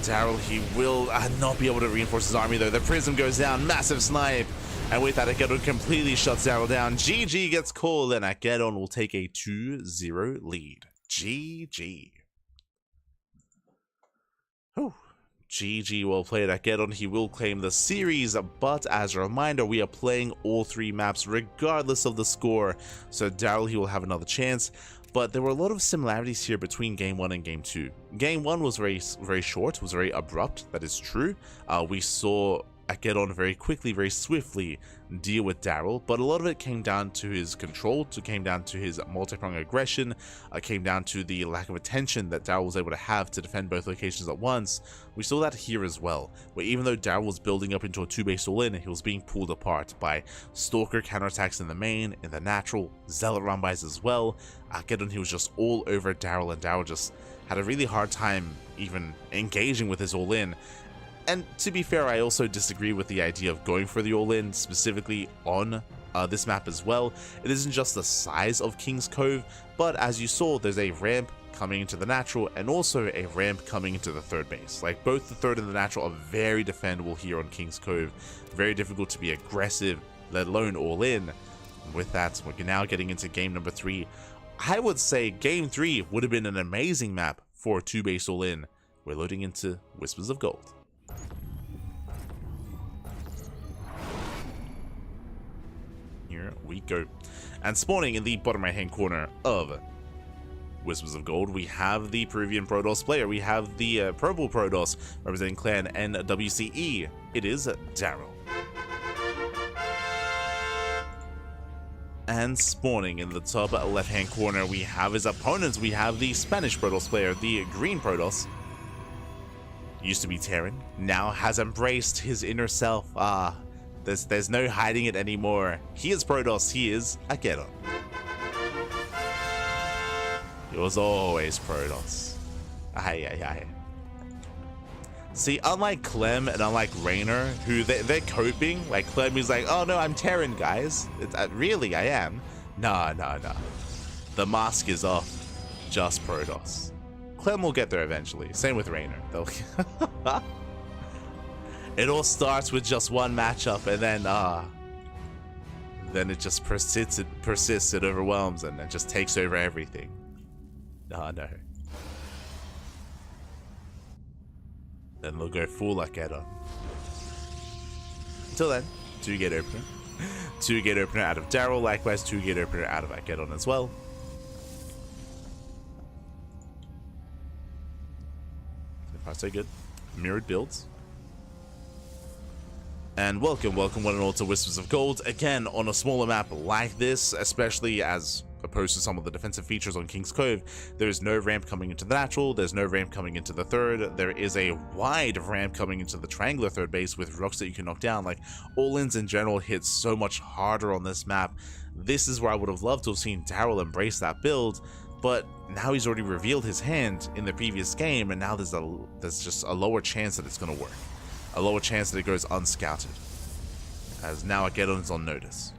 Daryl, he will not be able to reinforce his army though. The prism goes down, massive snipe. And with that, AqueroN completely shuts Daryl down. GG gets called, and AqueroN will take a 2-0 lead. GG. Whew. GG, well played AqueroN. He will claim the series, but as a reminder, we are playing all 3 maps regardless of the score. So Daryl, he will have another chance. but there were a lot of similarities here between Game 1 and Game 2. Game 1 was very short, was very abrupt, that is true. We saw AqueroN very quickly, very swiftly deal with Daryl, but a lot of it came down to his control, came down to his multi-pronged aggression, came down to the lack of attention that Daryl was able to have to defend both locations at once. We saw that here as well, where even though Daryl was building up into a 2-base all-in, he was being pulled apart by Stalker counterattacks in the main, in the natural, Zealot run-bys as well. AqueroN, he was just all over Daryl, and Daryl just had a really hard time even engaging with his all-in. And to be fair, I also disagree with the idea of going for the all-in, specifically on this map as well. It isn't just the size of King's Cove, but as you saw, there's a ramp coming into the natural and also a ramp coming into the 3rd base. Like, both the 3rd and the natural are very defendable here on King's Cove. Very difficult to be aggressive, let alone all-in. With that, we're now getting into game number 3. I would say game 3 would have been an amazing map for a 2-base all-in. We're loading into Whispers of Gold. Here we go. And spawning in the bottom right hand corner of Whispers of Gold, we have the Peruvian Protoss player. We have the Purple Protoss representing clan NWCE. It is Daryl. And spawning in the top left hand corner, we have his opponents. We have the Spanish Protoss player, the Green Protoss. Used to be Terran, now has embraced his inner self. There's no hiding it anymore. He is Protoss, he is AqueroN. He was always Protoss. Aye. See, unlike Clem and unlike Raynor, who they're coping, like Clem is like, oh no, I'm Terran, guys. Really, I am. Nah. The mask is off. Just Protoss. Clem will get there eventually. Same with Raynor. It all starts with just one matchup, and then it just persists, it overwhelms, and it just takes over everything. No. Then they'll go full AqueroN. Until then, 2-gate opener. 2-gate opener out of Daryl, likewise 2-gate opener out of AqueroN as well. So far so good. Mirrored builds. And welcome one and all to Whispers of Gold, again on a smaller map like this, especially as opposed to some of the defensive features on King's Cove. There is no ramp coming into the natural, there's no ramp coming into the 3rd, there is a wide ramp coming into the triangular 3rd base with rocks that you can knock down. Like, all-ins in general hit so much harder on this map. This is where I would have loved to have seen Daryl embrace that build, but now he's already revealed his hand in the previous game, and now there's just a lower chance that it's going to work. A lower chance that it goes unscouted, as now AqueroN is on notice.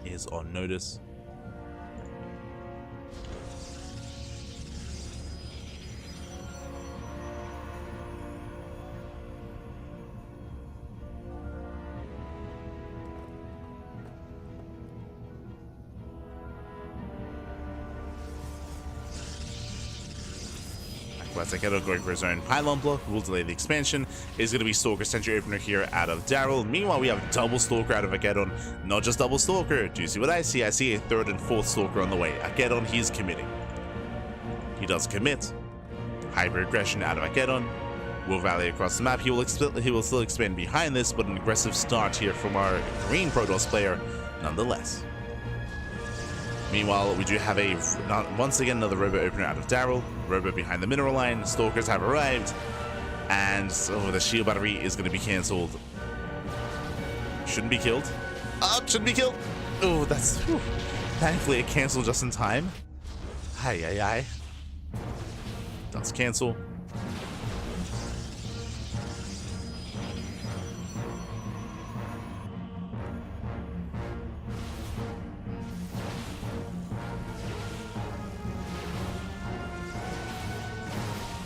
Is on notice. AqueroN going for his own pylon block, will delay the expansion. Is going to be Stalker Sentry opener here out of Daryl. Meanwhile, we have double Stalker out of AqueroN. Not just double Stalker. Do you see what I see? I see a 3rd and 4th Stalker on the way. AqueroN, he's committing. He does commit. Hyper aggression out of AqueroN. Will rally across the map. He will still expand behind this, but an aggressive start here from our Green Protoss player nonetheless. Meanwhile, we do have once again another Robo opener out of Daryl. Robo behind the mineral line. Stalkers have arrived. And the shield battery is going to be cancelled. Shouldn't be killed. Shouldn't be killed. Oh, that's... Whew. Thankfully, it canceled just in time. Aye. Does cancel.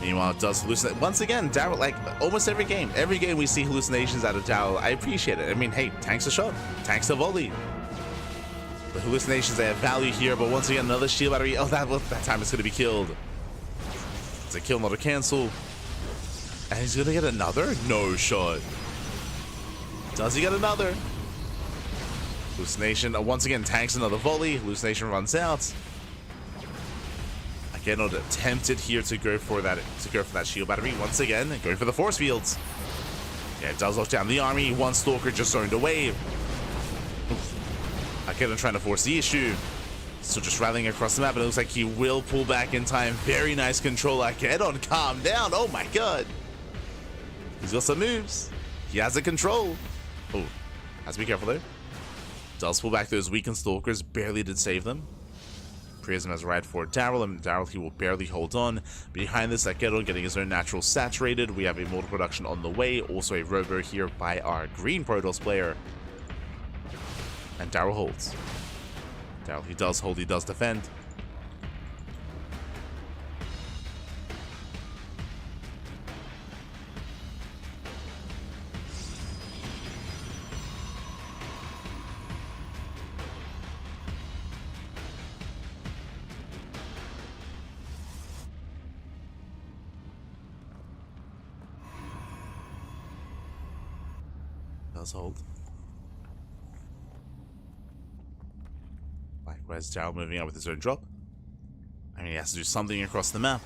Meanwhile, it does hallucinate. Once again, Daryl, like almost every game we see hallucinations out of Daryl. I appreciate it. I mean, hey, tanks a shot, tanks a volley. The hallucinations, they have value here, but once again, another shield battery. Oh, that time it's going to be killed. It's a kill, not a cancel. And he's gonna get another? No shot. Does he get another? Hallucination once again tanks another volley. Hallucination runs out. Again, not attempted here to go for that shield battery. Once again, going for the force fields. Yeah, it does lock down the army. One stalker just zoned away. Again, trying to force the issue. So just rallying across the map, and it looks like he will pull back in time. Very nice control. AqueroN, calm down. Oh my god. He's got some moves. He has the control. Oh, has to be careful though. Does pull back those weakened stalkers. Barely did save them. Prism has right for Daryl, and Daryl, he will barely hold on. Behind this, AqueroN getting his own natural saturated. We have a mortal production on the way. Also a robo here by our green Protoss player. And Daryl holds. Daryl, he does hold, he does defend. Does hold. Likewise, Daryl moving out with his own drop. I mean, he has to do something across the map.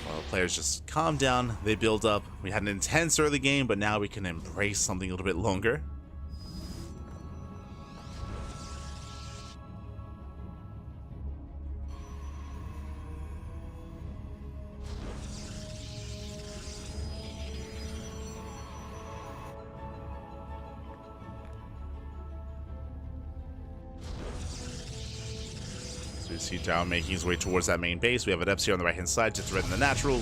Well, players just calm down, they build up. We had an intense early game, but now we can embrace something a little bit longer. So you see Daryl making his way towards that main base. We have an Eps here on the right hand side to threaten the natural.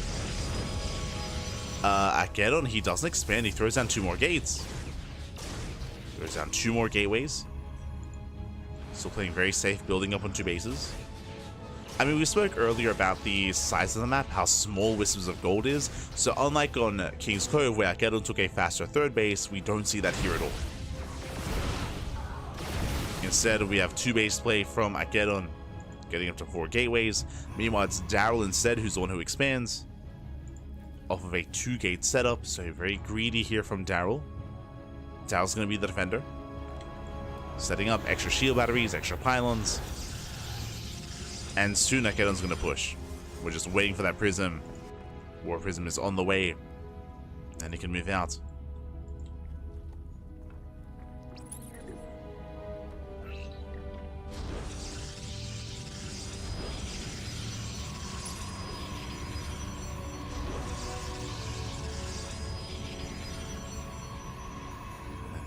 AqueroN, he doesn't expand, he throws down 2 more gates. Throws down 2 more gateways. Still playing very safe, building up on 2 bases. I mean, we spoke earlier about the size of the map, how small Wisps of Gold is. So unlike on King's Cove, where AqueroN took a faster 3rd base, we don't see that here at all. Instead, we have 2 base play from AqueroN, getting up to 4 gateways. Meanwhile, it's Daryl instead who's the one who expands off of a 2-gate setup. So very greedy here from Daryl. Daryl's going to be the defender, setting up extra shield batteries, extra pylons, and soon AqueroN's going to push. We're just waiting for that prism. War Prism is on the way, and he can move out.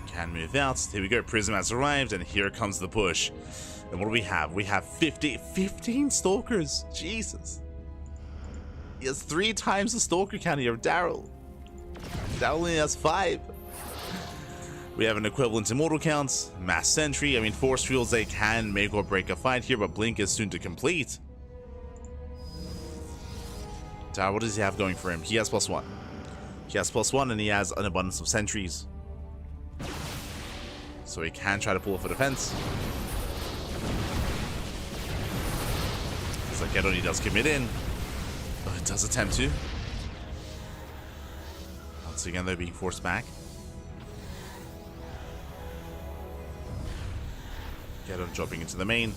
Can move out. Here we go. Prism has arrived, and here comes the push. And what do we have? We have 15 stalkers. Jesus. He has 3 times the stalker count here of Daryl. Daryl only has 5. We have an equivalent immortal count, mass sentry. I mean, force fields, they can make or break a fight here, but blink is soon to complete. Daryl, what does he have going for him? He has +1. He has +1, and he has an abundance of sentries. So he can try to pull off a defense. It's like AqueroN, he does commit in. Oh, it does attempt to. Once again, they're being forced back. AqueroN dropping into the main.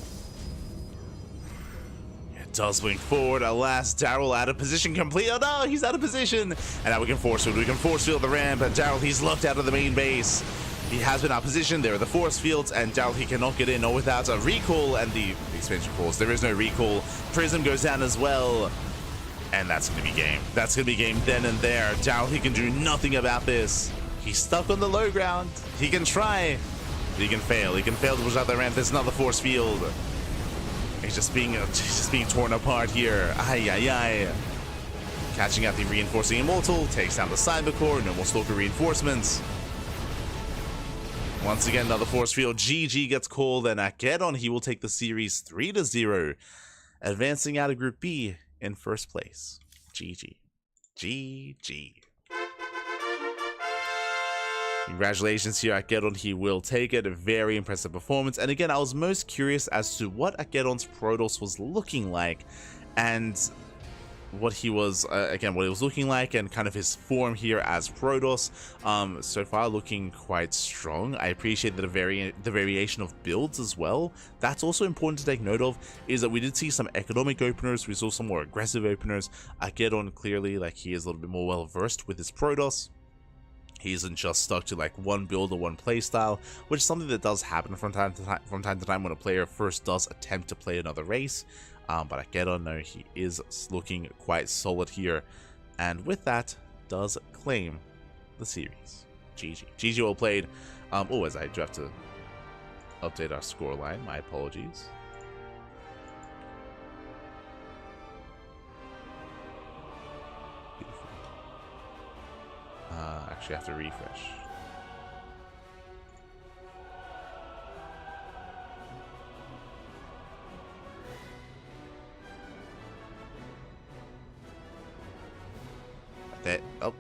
It does blink forward. Alas, Daryl out of position complete. Oh no, he's out of position. And now we can force field. We can force field the ramp. And Daryl, he's left out of the main base. He has been out of position. There are the force fields, and Daryl, he cannot get in or without a recall, and the expansion falls. There is no recall. Prism goes down as well, and that's going to be game. That's going to be game then and there. Daryl, he can do nothing about this. He's stuck on the low ground. He can try, but he can fail. He can fail to push out the ramp. There's another force field. He's just being torn apart here. Ay, ay, ay. Catching out the reinforcing immortal, takes down the cyber core. No more stalker reinforcements. Once again, another force field. GG gets called, and AqueroN, he will take the series 3-0, advancing out of Group B in 1st place. GG. GG. Congratulations here, AqueroN. He will take it. A very impressive performance. And again, I was most curious as to what AqueroN's Protoss was looking like and what he was again, what he was looking like, and kind of his form here as Protoss. So far looking quite strong. I appreciate that the variation of builds as well. That's also important to take note of, is that we did see some economic openers, we saw some more aggressive openers. AqueroN clearly, like, he is a little bit more well versed with his Protoss. He isn't just stuck to like one build or one playstyle, which is something that does happen from time to time when a player first does attempt to play another race. But AqueroN, no, he is looking quite solid here, and with that, does claim the series. GG. GG well played. As I do have to update our scoreline, my apologies. Beautiful. Actually, I have to refresh. There, oh,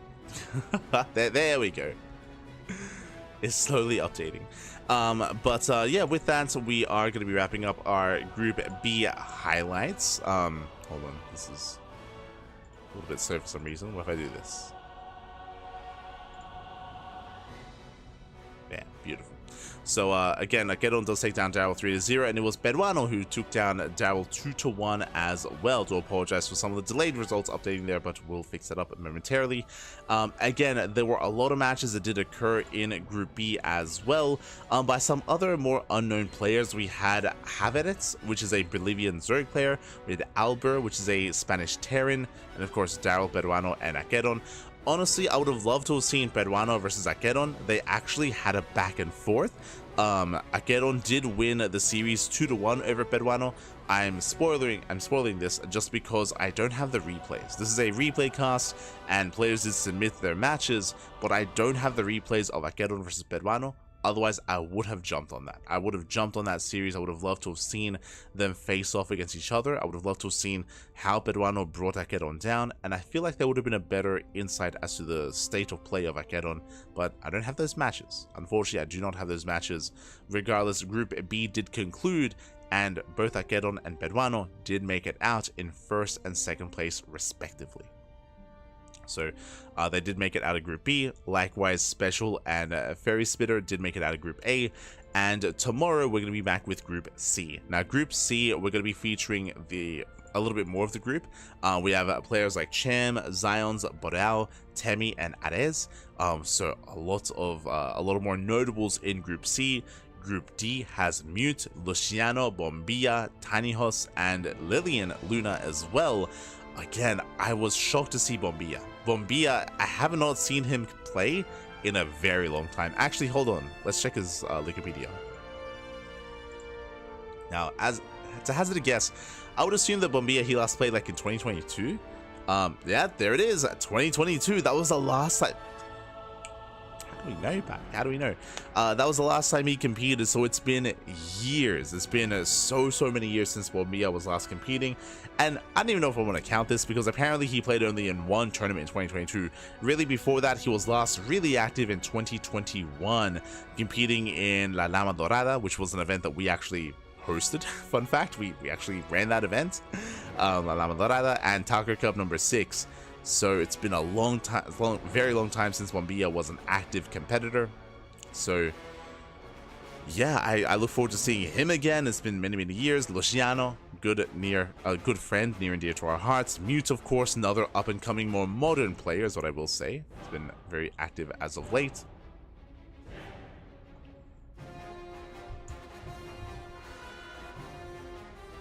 there we go. It's slowly updating. Yeah, with that, we are going to be wrapping up our Group B highlights. Hold on, this is a little bit slow for some reason. What if I do this? Yeah, beautiful. So again, AqueroN does take down Daryl 3-0, and it was Peruano who took down Daryl 2-1 as well. Do apologize for some of the delayed results updating there, but we'll fix that up momentarily. Again, there were a lot of matches that did occur in Group B as well. By some other more unknown players, we had Havertz, which is a Bolivian Zerg player. We had Albert, which is a Spanish Terran, and of course Daryl, Peruano, and AqueroN. Honestly, I would have loved to have seen Peruano versus AqueroN. They actually had a back and forth. AqueroN did win the series 2-1 over Peruano. I'm spoiling this just because I don't have the replays. This is a replay cast, and players did submit their matches, but I don't have the replays of AqueroN versus Peruano. Otherwise, I would have jumped on that. I would have jumped on that series. I would have loved to have seen them face off against each other. I would have loved to have seen how Peruano brought AqueroN down, and I feel like there would have been a better insight as to the state of play of AqueroN, but I don't have those matches. Unfortunately, I do not have those matches. Regardless, Group B did conclude, and both AqueroN and Peruano did make it out in first and second place, respectively. So they did make it out of Group B. Likewise, SpeCial and Fairy Spitter did make it out of Group A. And tomorrow we're going to be back with Group C. Now, Group C, we're going to be featuring a little bit more of the group. We have players like Chem, Zions, Boreal, Temi, and Ares. So a lot more notables in Group C. Group D has Mute, Luciano, Bombilla, Tanihos, and Lillian Luna as well. Again, I was shocked to see Bombilla. Bombilla, I have not seen him play in a very long time. Actually, hold on. Let's check his Wikipedia. Now, as to hazard a guess, I would assume that Bombilla, he last played like in 2022. Yeah, there it is, 2022. That was the last time. How do we know, Pat? How do we know? That was the last time he competed, so it's been years. It's been so many years since Bombilla was last competing. And I don't even know if I want to count this, because apparently he played only in one tournament in 2022. Really, before that, he was last really active in 2021, competing in La Llama Dorada, which was an event that we actually hosted. Fun fact, we actually ran that event, La Llama Dorada, and Taco Cup number 6. So it's been a long time, very long time since Bombilla was an active competitor. So yeah, I look forward to seeing him again. It's been many years. Luciano, good friend, near and dear to our hearts. Mute, of course, another up and coming, more modern player is what I will say. He's been very active as of late.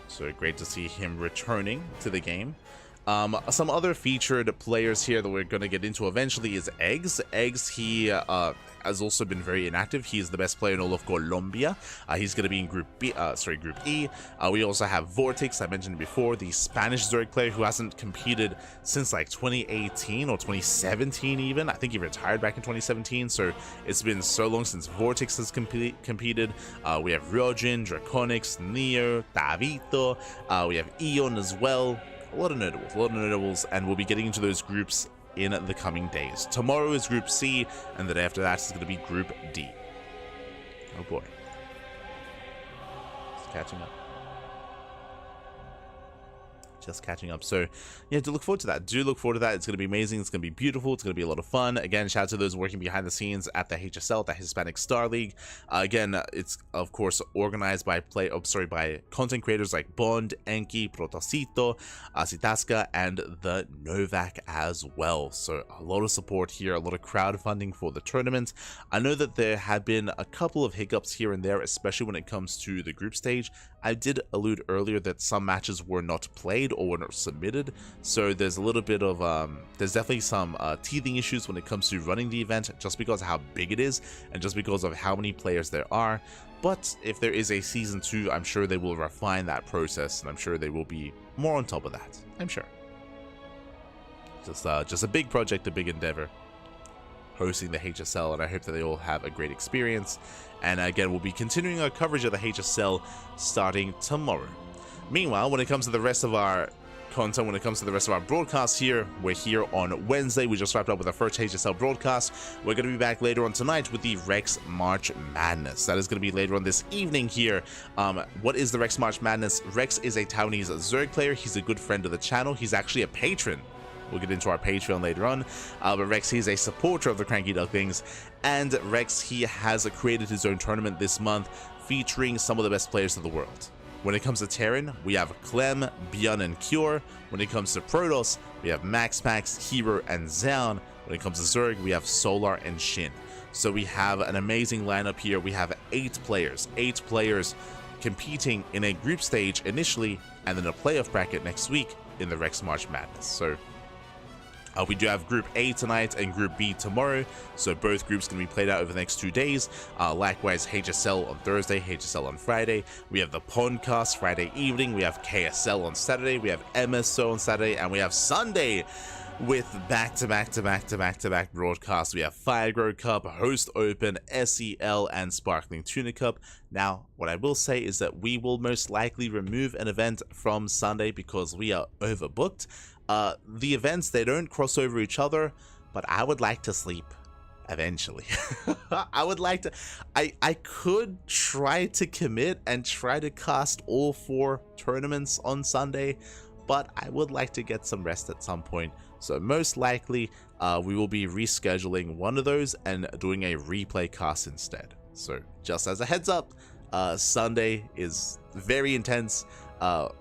So great to see him returning to the game. Some other featured players here that we're going to get into eventually is Eggs. Eggs, he has also been very inactive. He is the best player in all of Colombia. He's going to be in Group E. We also have Vortex, I mentioned before, the Spanish Zerg player who hasn't competed since like 2018 or 2017 even. I think he retired back in 2017, so it's been so long since Vortex has competed. We have Ryojin, Draconix, Neo, Tavito. We have Eon as well. A lot of notables, and we'll be getting into those groups in the coming days. Tomorrow is Group C, and the day after that is going to be Group D. Oh boy. It's catching up. just catching up. So yeah, do look forward to that. Do look forward to that. It's going to be amazing. It's going to be beautiful. It's going to be a lot of fun. Again, shout out to those working behind the scenes at the HSL, the Hispanic Star League. Again, it's of course organized by by content creators like Bond, Enki, Protosito, Asitasca, and the Novak as well. So a lot of support here, a lot of crowdfunding for the tournament. I know that there have been a couple of hiccups here and there, especially when it comes to the group stage. I did allude earlier that some matches were not played or were not submitted, so there's a little bit of there's definitely some teething issues when it comes to running the event, just because of how big it is and just because of how many players there are. But if there is a season 2, I'm sure they will refine that process, and I'm sure they will be more on top of that. I'm sure. Just a big project, a big endeavor, hosting the HSL, and I hope that they all have a great experience. And again, we'll be continuing our coverage of the HSL starting tomorrow. Meanwhile, when it comes to the rest of our content, when it comes to the rest of our broadcasts here, we're here on Wednesday. We just wrapped up with our first HSL broadcast. We're going to be back later on tonight with the Rex March Madness. That is going to be later on this evening here. What is the Rex March Madness? Rex is a Taiwanese Zerg player. He's a good friend of the channel. He's actually a patron. We'll get into our Patreon later on, but Rex, he's a supporter of the CranKy Ducklings, and Rex, he has created his own tournament this month featuring some of the best players in the world. When it comes to Terran, we have Clem, Bjorn, and Cure. When it comes to Protoss, we have Max, Hero, and Zaun. When it comes to Zerg, we have Solar and Shin. So we have an amazing lineup here. We have 8 players competing in a group stage initially, and then a playoff bracket next week in the Rex March Madness. So we do have Group A tonight and Group B tomorrow, so both groups can be played out over the next 2 days. Likewise, HSL on Thursday, HSL on Friday. We have the Podcast Friday evening. We have KSL on Saturday. We have MSO on Saturday, and we have Sunday with back-to-back broadcasts. We have Firegrow Cup, Host Open, SEL, and Sparkling Tuna Cup. Now, what I will say is that we will most likely remove an event from Sunday because we are overbooked. The events, they don't cross over each other, but I would like to sleep eventually. I would like to, I could try to commit and try to cast all 4 tournaments on Sunday, but I would like to get some rest at some point. So most likely, we will be rescheduling one of those and doing a replay cast instead. So just as a heads up, Sunday is very intense.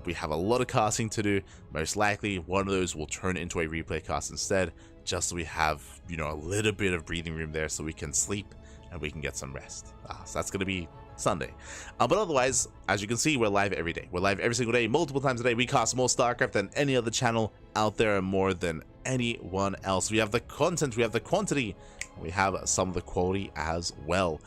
We have a lot of casting to do. Most likely one of those will turn into a replay cast instead, just so we have, you know, a little bit of breathing room there so we can sleep and we can get some rest. So that's going to be Sunday. But otherwise, as you can see, we're live every day. We're live every single day, multiple times a day. We cast more StarCraft than any other channel out there, and more than anyone else. We have the content, we have the quantity, we have some of the quality as well.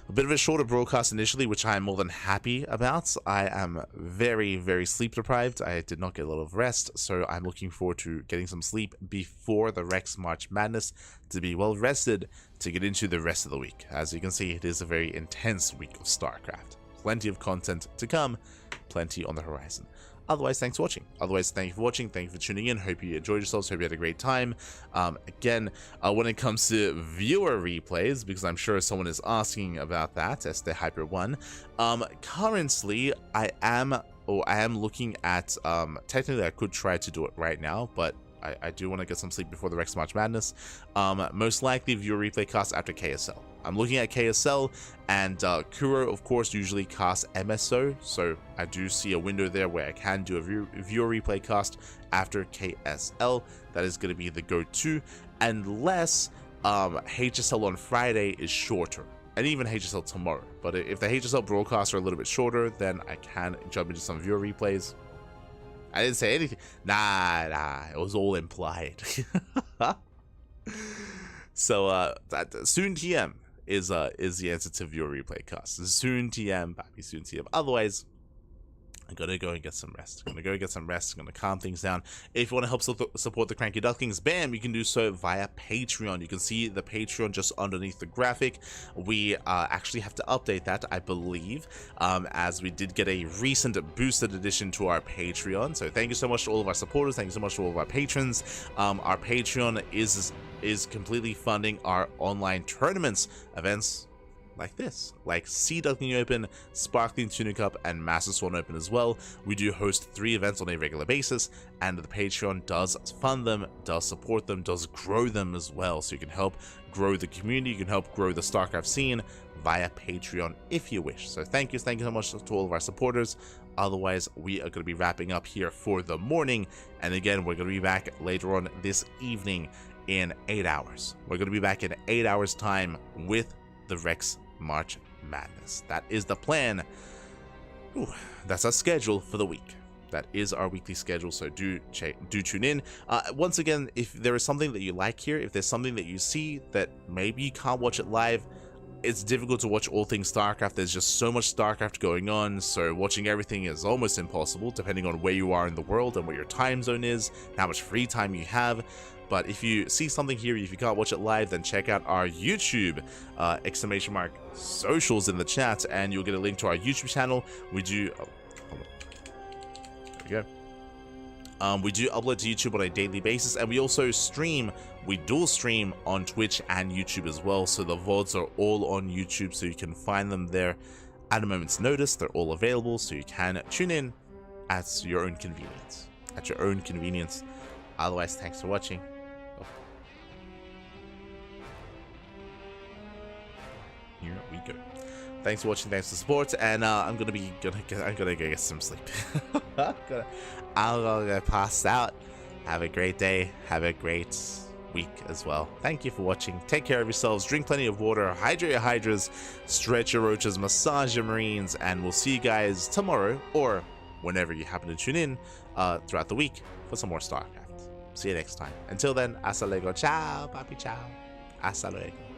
A bit of a shorter broadcast initially, which I am more than happy about. I am very, very sleep deprived. I did not get a lot of rest, so I'm looking forward to getting some sleep before the Rex March Madness to be well rested to get into the rest of the week. As you can see, it is a very intense week of StarCraft. Plenty of content to come, plenty on the horizon. Otherwise, thanks for watching. Otherwise, thank you for watching. Thank you for tuning in. Hope you enjoyed yourselves. Hope you had a great time. Again, when it comes to viewer replays, because I'm sure someone is asking about that, as the Hyper One. Currently, I am looking at. Technically, I could try to do it right now, but I do want to get some sleep before the Rex March Madness. Most likely, viewer replay cast after KSL. I'm looking at KSL, and Kuro, of course, usually casts MSO, so I do see a window there where I can do a viewer replay cast after KSL. That is going to be the go-to, unless HSL on Friday is shorter, and even HSL tomorrow. But if the HSL broadcasts are a little bit shorter, then I can jump into some viewer replays. I didn't say anything. Nah, it was all implied. So soon TM is the answer to viewer replay cast. Soon TM, Pappy, soon TM. Otherwise, I'm gonna go and get some rest. I'm gonna calm things down. If you want to help support the CranKy Ducklings, bam, you can do so via Patreon. You can see the Patreon just underneath the graphic. We actually have to update that, I believe, as we did get a recent boosted addition to our Patreon. So thank you so much to all of our supporters. Thank you so much to all of our patrons. Our Patreon is completely funding our online tournaments, events, like this, like Sea Duckling Open, Sparkling Tuna Cup, and Master Swan Open as well. We do host 3 events on a regular basis, and the Patreon does fund them, does support them, does grow them as well, so you can help grow the community, you can help grow the StarCraft scene via Patreon if you wish. So thank you so much to all of our supporters. Otherwise, we are going to be wrapping up here for the morning, and again, we're going to be back later on this evening in 8 hours. We're going to be back in 8 hours time with the Rex March Madness. That is the plan. Ooh, that's our schedule for the week. That is our weekly schedule, so do tune in. Once again, if there is something that you like here, if there's something that you see that maybe you can't watch it live, it's difficult to watch all things StarCraft. There's just so much StarCraft going on, so watching everything is almost impossible, depending on where you are in the world and where your time zone is, how much free time you have. But if you see something here, if you can't watch it live, then check out our YouTube, !socials in the chat, and you'll get a link to our YouTube channel. We do, there we go. We do upload to YouTube on a daily basis, and we also stream. We dual stream on Twitch and YouTube as well, so the VODs are all on YouTube, so you can find them there at a moment's notice. They're all available, so you can tune in at your own convenience. Otherwise, thanks for watching. Here we go. Thanks for watching, thanks for the support, and I'm gonna go get some sleep. I'm gonna go pass out. Have a great day, have a great week as well. Thank you for watching. Take care of yourselves, drink plenty of water, hydrate your hydras, stretch your roaches, massage your marines, and we'll see you guys tomorrow or whenever you happen to tune in throughout the week for some more StarCraft. See you next time. Until then, hasta luego. Ciao, papi, ciao. Hasta luego.